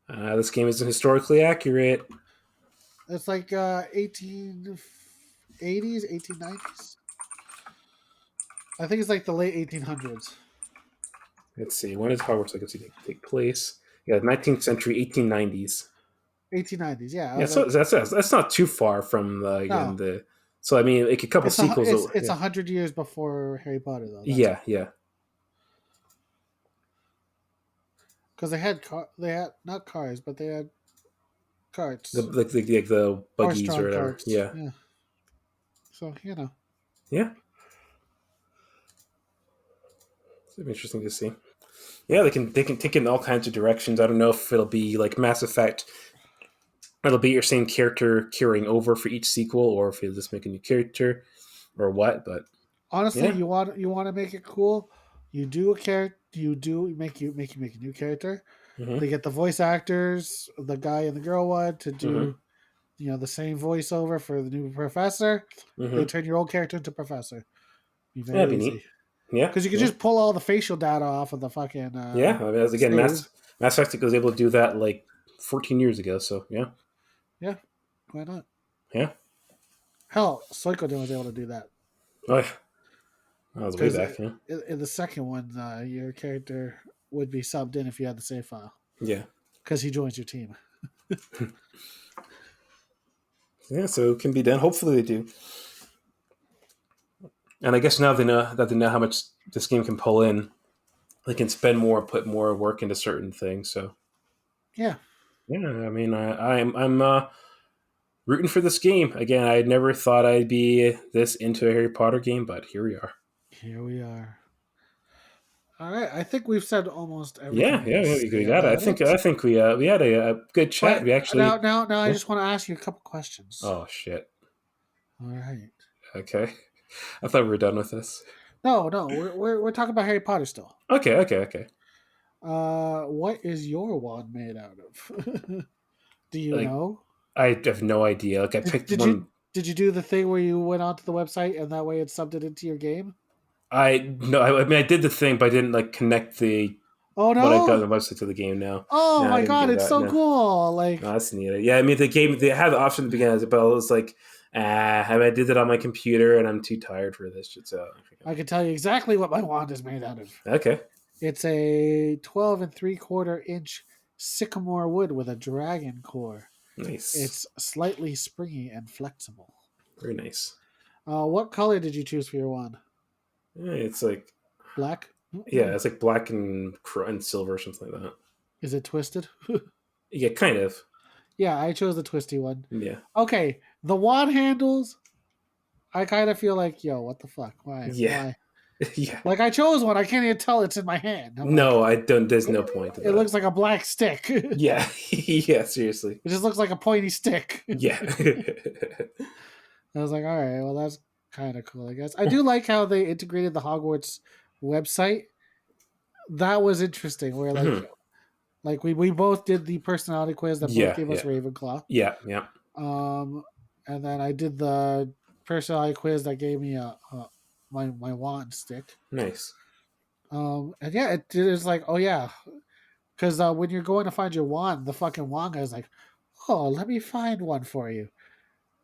This game isn't historically accurate. It's like 18. 1880s, 1890s. I think it's like the late 1800s. Let's see. When does Hogwarts Legacy take place? Yeah, 19th century, 1890s. 1890s, yeah. I Yeah, was so like, that's not too far from no, the. So I mean, like a couple sequels. it's Yeah, 100 years before Harry Potter, though. That's yeah, yeah. because they had not cars, but they had The carts, the buggies or horse-drawn whatever. carts. Yeah, Yeah, so yeah. It's interesting to see. Yeah, they can take it in all kinds of directions. I don't know if it'll be like Mass Effect. It'll be your same character carrying over for each sequel, or if you'll just make a new character, or what. But honestly, yeah, you want to make it cool. You do a character. You make a new character. mm-hmm, They get the voice actors, the guy and the girl one, to mm-hmm, do the same voiceover for the new professor. They mm-hmm. turn your old character into professor. Be That'd very be easy neat. Yeah, because you can yeah, just pull all the facial data off of the fucking yeah. I mean, as again, save. Mass Effect was able to do that like 14 years ago. So yeah, Yeah, why not? yeah. Hell, Suikoden was able to do that Oh, yeah. That was way because back. Yeah, in the second one, your character would be subbed in if you had the save file yeah, because he joins your team. yeah. So it can be done. Hopefully they do. And I guess now they know how much this game can pull in, they can spend more, put more work into certain things. So Yeah, yeah, I mean, I'm rooting for this game again. I never thought I'd be this into a Harry Potter game, but here we are. here we are. All right, I think we've said almost everything Yeah, we yeah, need to we say got it. about it. I think we had a good chat. But We actually. now, I Yeah. just want to ask you a couple questions. Oh shit. All right. Okay, I thought we were done with this. No, we're talking about Harry Potter still. Okay. What is your wand made out of? Do you Like know? I have no idea. Like I Did, picked did one. you did you do the thing where you went onto the website and that way it subbed it into your game? I no. I mean, I did the thing, but I didn't like connect the Oh what I got on no! the website to the game. No, Oh no, I my didn't god, do it's that. so No. cool! Oh, Like that's neat. Yeah, I mean, the game, they had the option at the beginning, but I was like, I mean, I did it on my computer and I'm too tired for this shit. So, I can tell you exactly what my wand is made out of. okay. It's a 12 3/4 inch sycamore wood with a dragon core. Nice. It's slightly springy and flexible. Very nice. What color did you choose for your wand? Yeah, it's like, Black? yeah, it's like black and silver or something like that. Is it twisted? Yeah, kind of. Yeah, I chose the twisty one. Yeah. Okay, the wand handles, I kind of feel like, yo, what the fuck? Why? Yeah. Why? Yeah. Like, I chose one. I can't even tell it's in my hand. I'm No, like, I don't. There's no point to that. it looks like a black stick. It Yeah. Yeah, seriously. just looks like a pointy stick. Yeah. I was like, all right, well, that's kind of cool, I guess. I do like how they integrated the Hogwarts website. That was interesting. Where Mhm. like we both did the personality quiz that both Yeah. gave us Yeah. Ravenclaw. Yeah. Yeah. And then I did the personality quiz that gave me my wand stick. Nice. And yeah, it is like, oh yeah, because when you're going to find your wand, the fucking wand guy is like, oh, let me find one for you.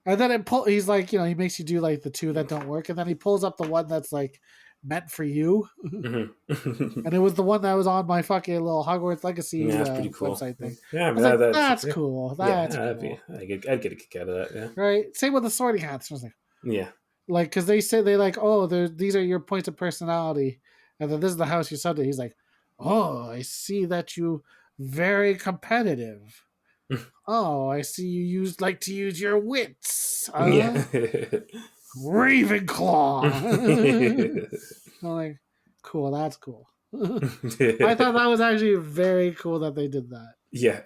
And then he's like, he makes you do like the two that don't work, and then he pulls up the one that's like meant for you. Mm-hmm. And it was the one that was on my fucking little Hogwarts Legacy Yeah, that's pretty cool. website thing. Yeah, I was like, that's cool. That's cool. I'd get a kick out of that. Yeah. Right? Same with the sorting hats. I was Yeah. like, because they say they like, oh, these are your points of personality, and then this is the house you subbed it. He's like, oh, I see that you very competitive. Oh, I see you like to use your wits. Yeah. Ravenclaw. I'm like, cool, that's cool. I thought that was actually very cool that they did that. Yeah.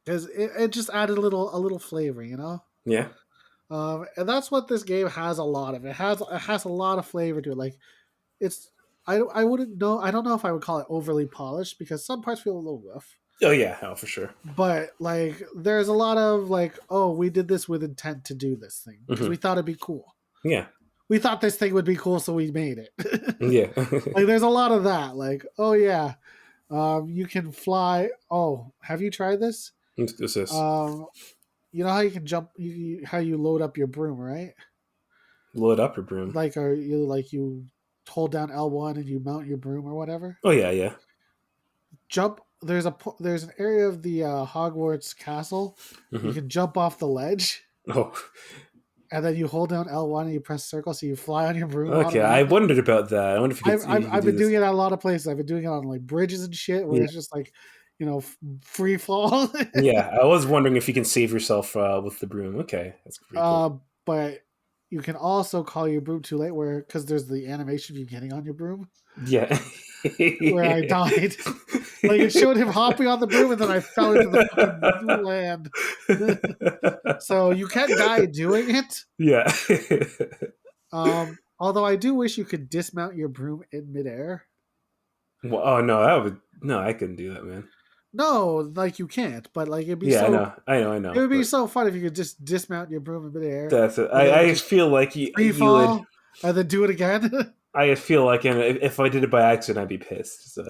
Because it just added a little flavor, Yeah. And that's what this game has a lot of. It has a lot of flavor to it. Like, it's I wouldn't know. I don't know if I would call it overly polished because some parts feel a little rough. Oh yeah, for sure. But like, there's a lot of like, oh, we did this with intent to do this thing because we thought it'd be cool. Yeah. We thought this thing would be cool, so we made it. Yeah. Like, there's a lot of that. Like, oh yeah, you can fly. Oh, have you tried this? What's this? you know how you can jump, how you load up your broom, right? Load up your broom. Like, are you like you hold down L1 and you mount your broom or whatever? Oh yeah, yeah. Jump. There's an area of the Hogwarts castle. You Hmm. can jump off the ledge, Oh, and then you hold down L1 and you press circle, so you fly on your broom okay. I automatically. wondered about that. I wonder if you could I've do been this. doing it at a lot of places. I've been doing it on like bridges and shit, where Yeah, it's just like, free fall. yeah. I was wondering if you can save yourself with the broom. Okay, that's pretty cool. But you can also call your broom too late, where because there's the animation of you getting on your broom, Yeah. where I died. Like it showed him hopping on the broom, and then I fell into the fucking land. So you can die doing it. Yeah. Although I do wish you could dismount your broom in midair. Well, oh no, that would no. I couldn't do that, man. No, like you can't. But like Yeah, I know, I know, I it know. would be But so fun if you could just dismount your broom in midair that's it. and then I just feel like you free you would. fall and then do it again. I feel like if I did it by accident, I'd be pissed. So.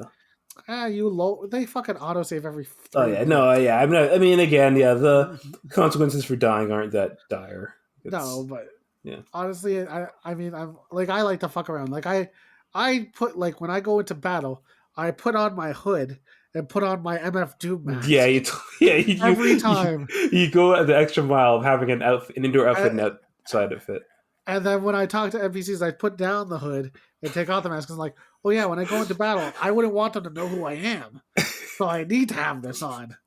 They fucking autosave every Oh 3 yeah, minutes. no, yeah. I'm not. I mean, again, yeah. The consequences for dying aren't that dire. No, It's but yeah. honestly, I mean, I'm like I like to fuck around. Like I put like when I go into battle, I put on my hood and put on my MF Doom Yeah, mask yeah, every time. you go the extra mile of having an indoor outfit and I, outside outfit. and then when I talk to NPCs, I put down the hood and take off the mask. Cause I'm like, oh yeah, when I go into battle, I wouldn't want them to know who I am, so I need to have this on.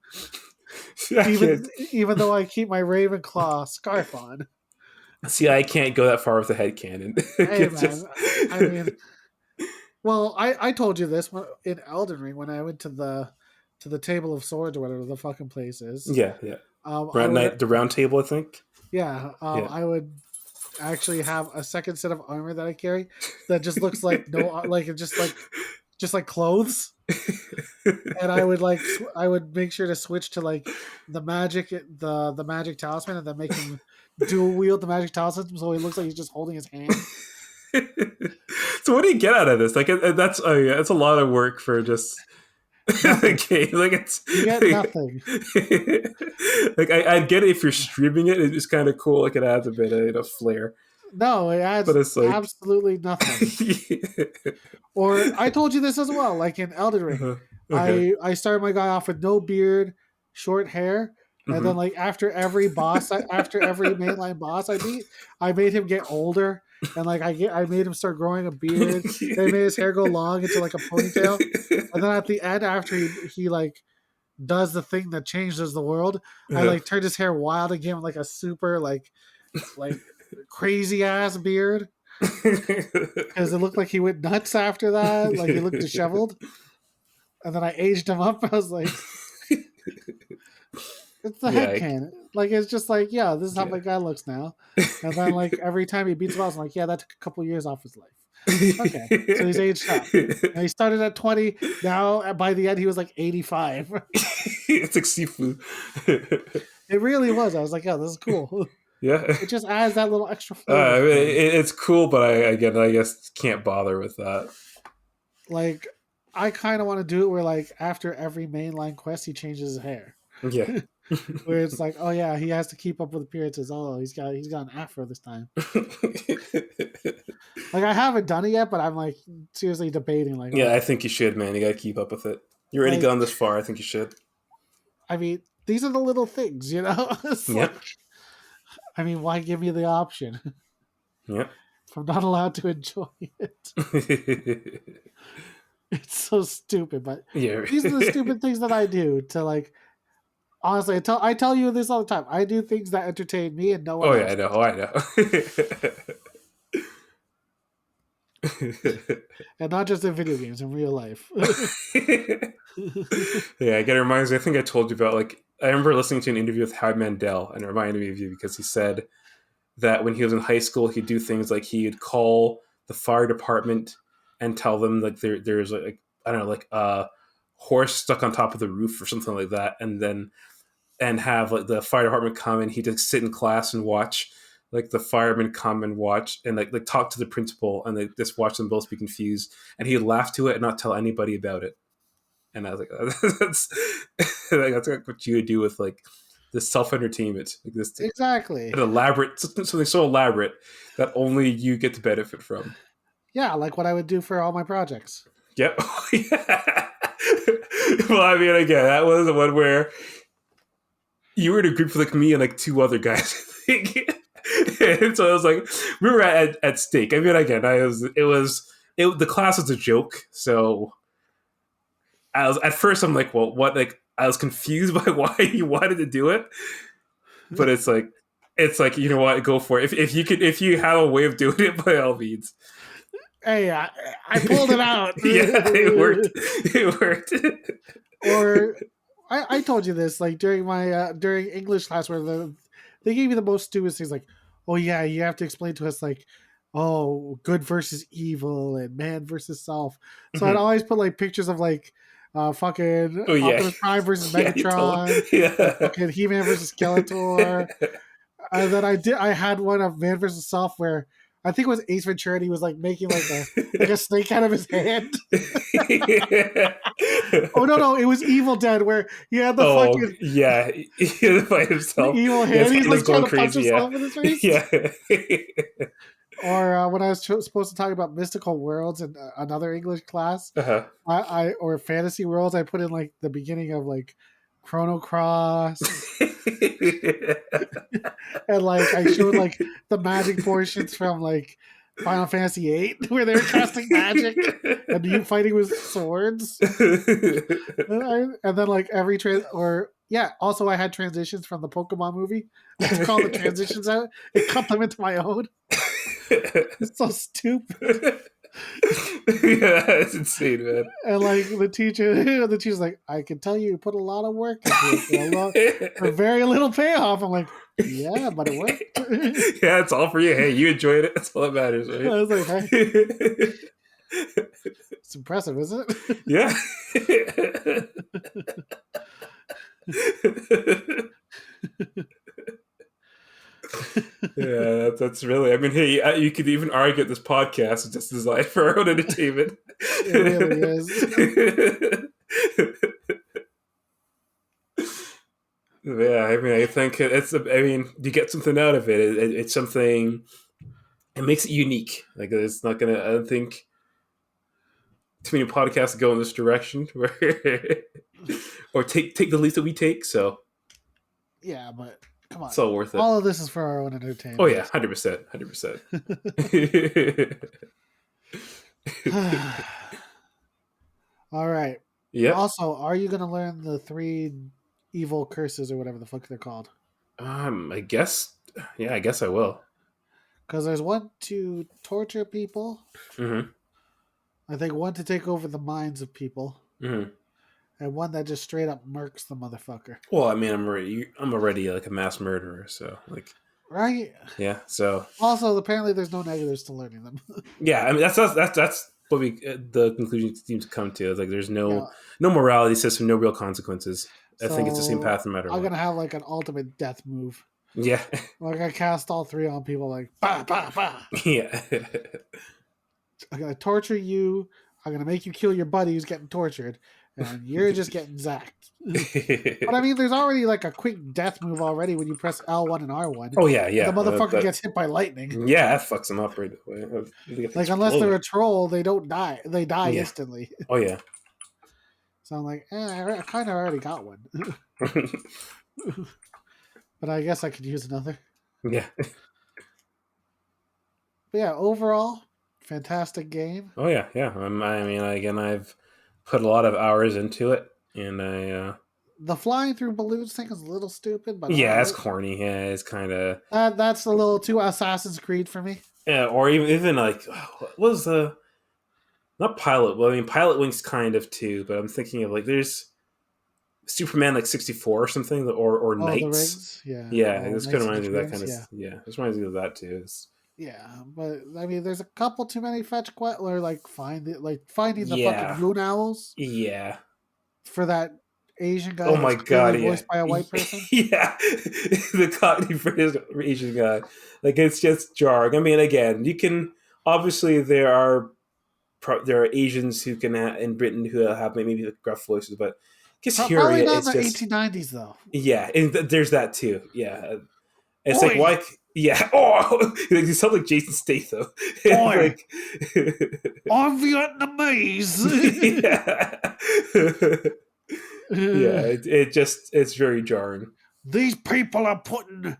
I can't, Even though I keep my Ravenclaw scarf on. see, I can't go that far with the head cannon. Hey It's man, just I mean, well, I told you this in Elden Ring when I went to the Table of Swords or whatever the fucking place is. yeah, yeah. I Round would night, the round table, I think. yeah, Yeah. I would actually have a second set of armor that I carry that just looks like no like it just like clothes, and I would make sure to switch to like the magic talisman and then make him dual wield the magic talisman so he looks like he's just holding his hand. So what do you get out of this? Like that's oh yeah, it's a lot of work for just Nothing. okay. Like it's You get nothing. like I'd get it if you're streaming it. It's kind of cool. Like it adds a bit of flair. No, it But adds it's like absolutely nothing. Or I told you this as well, like in Elden Ring. uh-huh. Okay. I started my guy off with no beard, short hair, and then Mm-hmm. like after every mainline boss I beat, I made him get older, and like I made him start growing a beard. Then I made his hair go long into like a ponytail, and then at the end, after he like does the thing that changes the world, I like turned his hair wild and gave him like a super like crazy ass beard because it looked like he went nuts after that. Like he looked disheveled. And then I aged him up. I was like, it's the Yeah, headcanon. Like it's just like, yeah, this is how yeah. my guy looks now. And then like every time he beats a boss, I'm like, yeah, that took a couple years off his life. Okay, so he's aged up. And he started at 20. Now by the end, he was like 85. It's like seafood. It really was. I was like, oh, this is cool. Yeah. It just adds that little extra flavor. It's cool, but I guess can't bother with that. Like I kind of want to do it where like after every mainline quest, he changes his hair. Yeah. Where it's like, oh yeah, he has to keep up with appearances. Oh, he's got an afro this time. Like I haven't done it yet, but I'm like seriously debating. Like, Yeah, I think you should, man. You got to keep up with it. You're already like, gone this far. I think you should. I mean, these are the little things, you know. It's Yeah. like, I mean, why give me the option Yeah. if I'm not allowed to enjoy it? It's so stupid, but Yeah. these are the stupid things that I do to like. Honestly, I tell you this all the time. I do things that entertain me and no one Oh else. yeah, I know. I know. And not just in video games, in real life. Yeah, again, it reminds me. I think I told you about like I remember listening to an interview with Howie Mandel, and it reminded me of you because he said that when he was in high school, he'd do things like he'd call the fire department and tell them like there's like I don't know like a horse stuck on top of the roof or something like that, and have like the fire department come and he'd just sit in class and watch like the firemen come and watch and like talk to the principal and they just watch them both be confused and he'd laugh to it and not tell anybody about it. And I was like, that's like what you would do with like this self entertainment, like this Exactly. an elaborate something so elaborate that only you get to benefit from. Yeah, like what I would do for all my projects. Yep. Yeah. Well, I mean, again, that was the one where you were in a group with like me and like two other guys. And so I was like, we were at stake. I mean, again, the class was a joke. So I was at first, I'm like, well, what? Like, I was confused by why you wanted to do it, but it's like you know what, go for it. If you have a way of doing it, by all means. Hey, I pulled it out. Yeah, it worked. It worked. Or I told you this like during my during English class where they gave me the most stupid things like, oh yeah, you have to explain to us like, oh, good versus evil and man versus self. So I'd always put like pictures of like fucking Oh yeah, Optimus Prime versus yeah, Megatron, yeah. fucking He-Man versus Skeletor. And then I had one of Man versus Self where I think it was Ace Ventura. And he was like making like a snake out of his hand. Oh no, it was Evil Dead where he had the fucking yeah, by himself. the evil hand. He's like trying to punch himself in his face. Yeah. Or when I was supposed to talk about mystical worlds in another English class, Uh-huh. I or fantasy worlds, I put in like the beginning of like Chrono Cross, and like I showed like the magic portions from like Final Fantasy VIII, where they were casting magic and you fighting with swords. And then like every also I had transitions from the Pokemon movie. I took all the transitions out and cut them into my own. It's so stupid. Yeah, that's insane, man. And like the teacher's like, I can tell you put a lot of work into it for very little payoff. I'm like, yeah, but it worked. Yeah, it's all for you. Hey, you enjoyed it. That's all that matters, right? I was like, hey. It's impressive, isn't it? Yeah. Yeah, that's really. I mean, hey, you could even argue this podcast is just designed for our own entertainment. It really is. Yeah, I mean, I think it's. I mean, you get something out of it. It's something. It makes it unique. Like it's not gonna. I don't think too many podcasts go in this direction, where or take the leap that we take. So yeah, but come on, it's all worth it. All of this is for our own entertainment. Oh yeah, 100%, 100%. All right. Yeah. Also, are you going to learn the 3 evil curses or whatever the fuck they're called? I guess. Yeah, I guess I will. Because there's one to torture people. Mm-hmm. I think one to take over the minds of people. Mm-hmm. And one that just straight up murks the motherfucker. Well, I mean, I'm already like a mass murderer, so like. Right. Yeah. So. Also, apparently, there's no negatives to learning them. Yeah, I mean that's what the conclusion seems to come to. Is like there's no morality system, no real consequences. I think it's the same path no matter what. I'm gonna have like an ultimate death move. Yeah. Like I cast all 3 on people, like bah bah bah. Yeah. I'm gonna torture you. I'm gonna make you kill your buddy who's getting tortured, and you're just getting zacked. But I mean, there's already like a quick death move already when you press L1 and R1. Oh yeah, yeah. The motherfucker gets hit by lightning. Yeah, that fucks them up right away. Like unless they're a troll, they don't die. They die instantly. Oh yeah. So I'm like, I kind of already got one. But I guess I could use another. Yeah. But yeah, overall, fantastic game. Oh yeah, yeah. I mean, again, I've put a lot of hours into it, and the flying through balloons thing is a little stupid, but yeah, it's corny. Yeah, it's kind of that's a little too Assassin's Creed for me. Yeah, or even like what was the not Pilot? Well, I mean, Pilot Wings kind of too, but I'm thinking of like there's Superman like 64 or something, or Knights. Yeah, this kind of reminds me of that kind of This reminds me of that too. Yeah, but I mean, there's a couple too many fetch quests, or like finding the fucking moon owls. Yeah, for that Asian guy. Oh my god, voiced by a white person. Yeah, the Cockney British Asian guy. Like it's just jarring. I mean, again, you can obviously there are Asians who can in Britain who have maybe gruff voices, but guess Probably here not it's in the just 1890s though. yeah, and there's that too. Yeah, it's like Oi, why? Yeah. Oh, you sound like Jason Statham. It's oi, like I'm Vietnamese. yeah, yeah. It's very jarring. These people are putting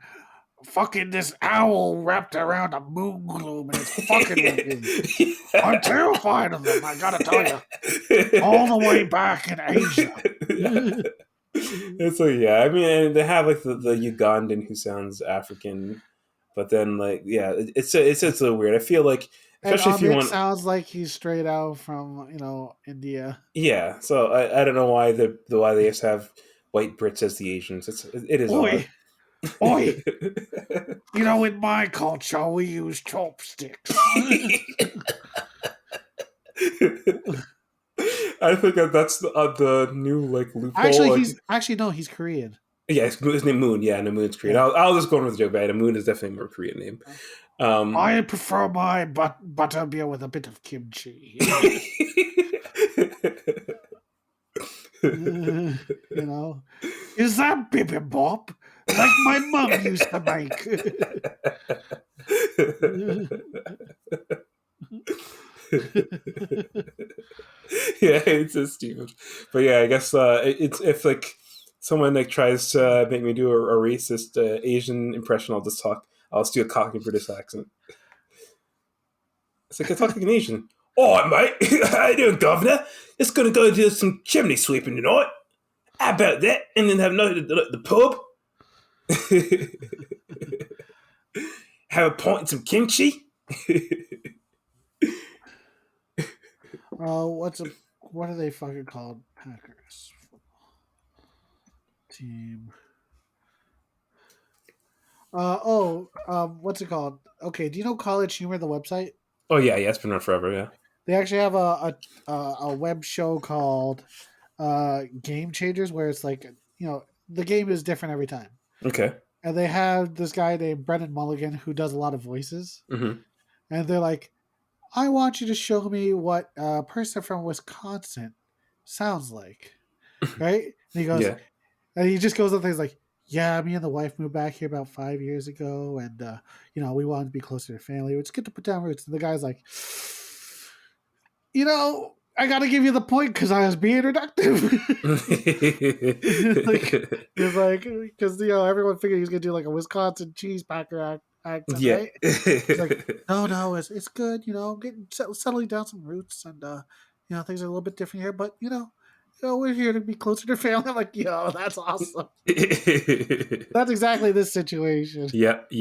fucking this owl wrapped around a moon globe and it's fucking with me. I'm terrified of them, I gotta tell you. All the way back in Asia. Yeah. It's like yeah, I mean, and they have like the Ugandan who sounds African, but then like yeah, it's a little weird. I feel like And especially if you Amit want sounds like he's straight out from, India. yeah. So I don't know why why they just have white Brits as the Asians. It is odd. Oi, oi. In my culture, we use chopsticks. I think that's the new like loophole. Actually, Like, no, he's Korean. yeah, his name Moon. Yeah, no, Moon's Korean. Yeah. I'll just go on with the joke. But Moon is definitely a more Korean name. I prefer my butter beer with a bit of kimchi. Is that bibimbap like my mum used to make? Yeah, it's so stupid. But yeah, I guess it's if like someone like tries to make me do a racist Asian impression, I'll just do a Cockney British accent. It's like I talk like an Asian. All right, mate. How you doing, Governor? Just gonna go do some chimney sweeping tonight. How about that? And then have a night at the pub. Have a pint and some kimchi. What are they fucking called? Packers team. What's it called? Okay, do you know College Humor, the website? Oh yeah, it's been around forever. Yeah. They actually have a web show called Game Changers, where it's like the game is different every time. Okay. And they have this guy named Brendan Mulligan who does a lot of voices, Mm-hmm. and they're like, I want you to show me what a person from Wisconsin sounds like. Right? And he goes, Yeah. and he just goes on things like, yeah, me and the wife moved back here about 5 years ago. And, we wanted to be closer to family. It's good to put down roots. And the guy's like, I got to give you the point because I was being reductive. He's like, because, everyone figured he was going to do like a Wisconsin cheese packer accent, Yeah. right? He's like, no, it's good, getting settling down some roots, and things are a little bit different here, but we're here to be closer to family. I'm like, yo, that's awesome. That's exactly this situation. Yep.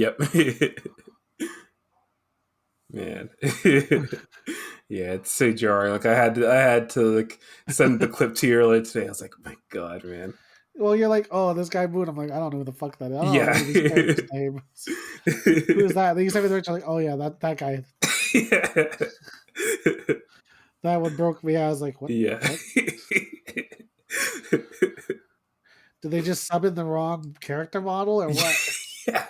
Man. Yeah, it's so jarring. Like I had to like send the clip to you earlier today. I was like, oh my god, man. Well, you're like, oh, this guy Moon. I'm like, I don't know who the fuck that is. I don't know this character's name. Who is that? Then you send me the picture, like, oh yeah, that guy. Yeah. That one broke me. I was like, what? Yeah. What? Did they just sub in the wrong character model or what? Yeah.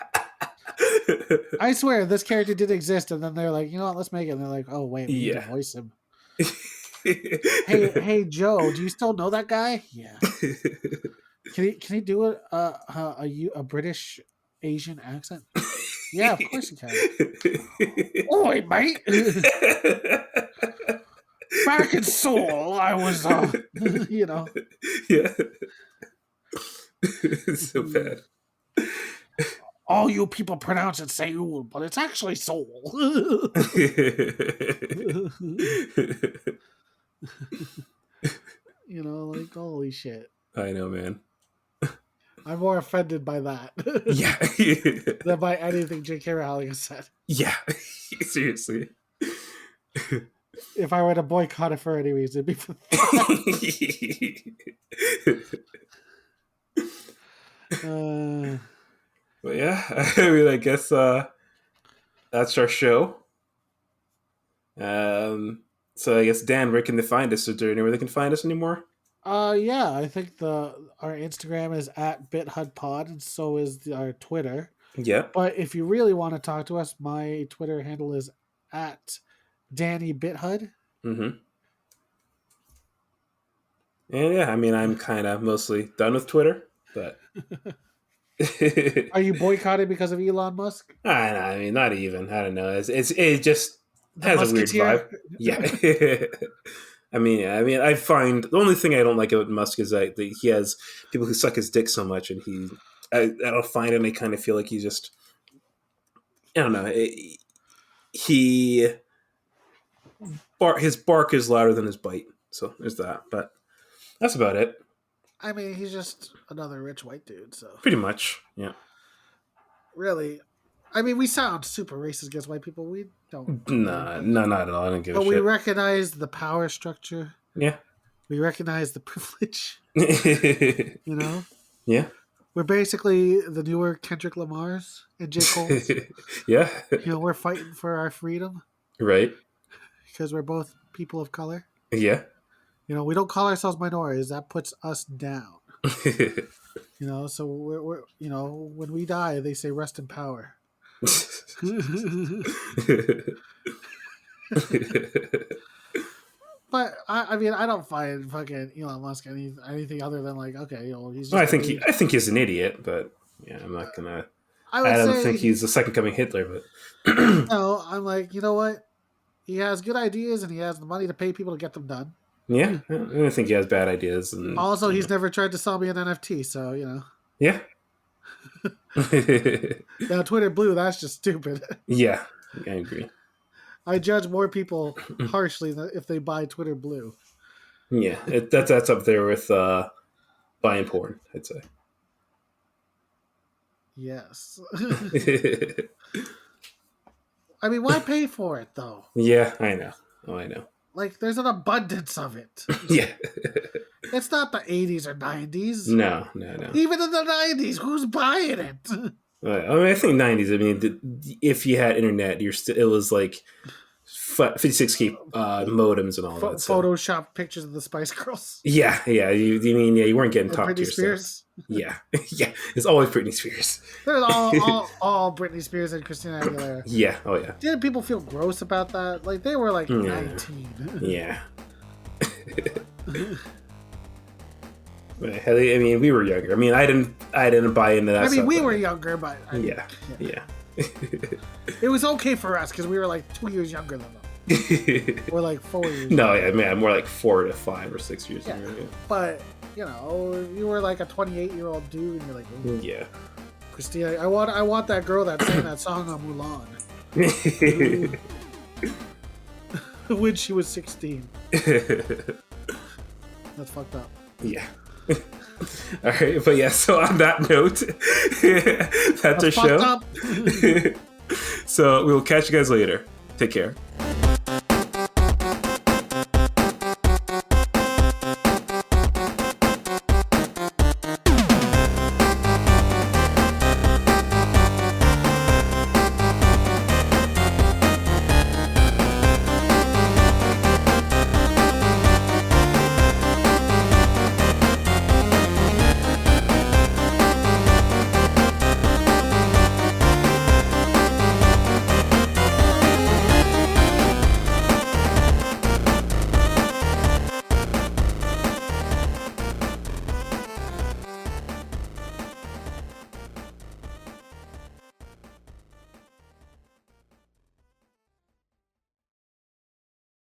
I swear this character did exist, and then they're like, you know what, let's make it. And they're like, oh wait, we need to voice him. hey Joe, do you still know that guy? Yeah. Can he do a British Asian accent? Yeah, of course he can. Oi, mate. Back in Seoul, I was Yeah. It's so bad. All you people pronounce it Seoul, but it's actually Seoul. Like, holy shit. I know, man. I'm more offended by that. Yeah. Than by anything J.K. Rowling has said. Yeah. Seriously. If I were to boycott it for any reason, it'd be for that. But yeah, I mean, I guess that's our show. So I guess Dan, where can they find us? Is there anywhere they can find us anymore? Yeah, I think our Instagram is at BitHudPod, and so is our Twitter. Yeah. But if you really want to talk to us, my Twitter handle is at DannyBitHud. Mm-hmm. And yeah, I mean, I'm kind of mostly done with Twitter, but Are you boycotting because of Elon Musk? I mean, not even. I don't know. It just The has a weird Musketeer? vibe. Yeah. I find the only thing I don't like about Musk is that he has people who suck his dick so much, and I don't find it. And I kind of feel like he just, I don't know. His bark is louder than his bite. So there's that. But that's about it. I mean, he's just another rich white dude, so. Pretty much. Yeah. Really. I mean, we sound super racist against white people. We don't. No, not at all. I don't give a But shit. we recognize the power structure. Yeah. We recognize the privilege. You know? Yeah. We're basically the newer Kendrick Lamars and J. Cole's. Yeah. You know, we're fighting for our freedom. Right. Because we're both people of color. Yeah. You know, we don't call ourselves minorities. That puts us down. You know, so we're you know, when we die, they say rest in power. But I mean, I don't find fucking Elon Musk anything other than like, okay, you know, he's. Just I think he's an idiot, but yeah, I'm not gonna. I don't think he's the second coming Hitler, but no, I'm like, you know what? He has good ideas and he has the money to pay people to get them done. Yeah, I don't think he has bad ideas. And also, he's never tried to sell me an NFT, so you know. Yeah. Now, Twitter Blue, that's just stupid. Yeah, I agree. I judge more people harshly if they buy Twitter Blue. Yeah, that's up there with buying porn, I'd say. Yes. I mean, why pay for it, though? Yeah, I know. Oh, I know. Like, there's an abundance of it. Yeah. It's not the 80s or 90s. No. Even in the 90s, who's buying it? I mean, I think 90s, I mean, if you had internet, it was like 56K modems and all that. Photoshop pictures of the Spice Girls. Yeah. You mean you weren't getting talked to Britney Spears. Yeah. It's always Britney Spears. There's all Britney Spears and Christina Aguilera. Yeah. Oh yeah. Didn't people feel gross about that? Like they were like 19. Yeah. I mean, we were younger. I mean, I didn't buy into that. I mean, we were younger, but yeah. It was okay for us because we were like 2 years younger than them. We're like 4 years. No, yeah, man, more like 4 to 5 or 6 years younger. Yeah. But you know, you were like a 28-year-old dude, and you're like, ooh, yeah, Christina, I want that girl that sang that song on Mulan. When she was 16. That's fucked up. Yeah. All right, but yeah, so on that note, that's our show. So we'll catch you guys later. Take care.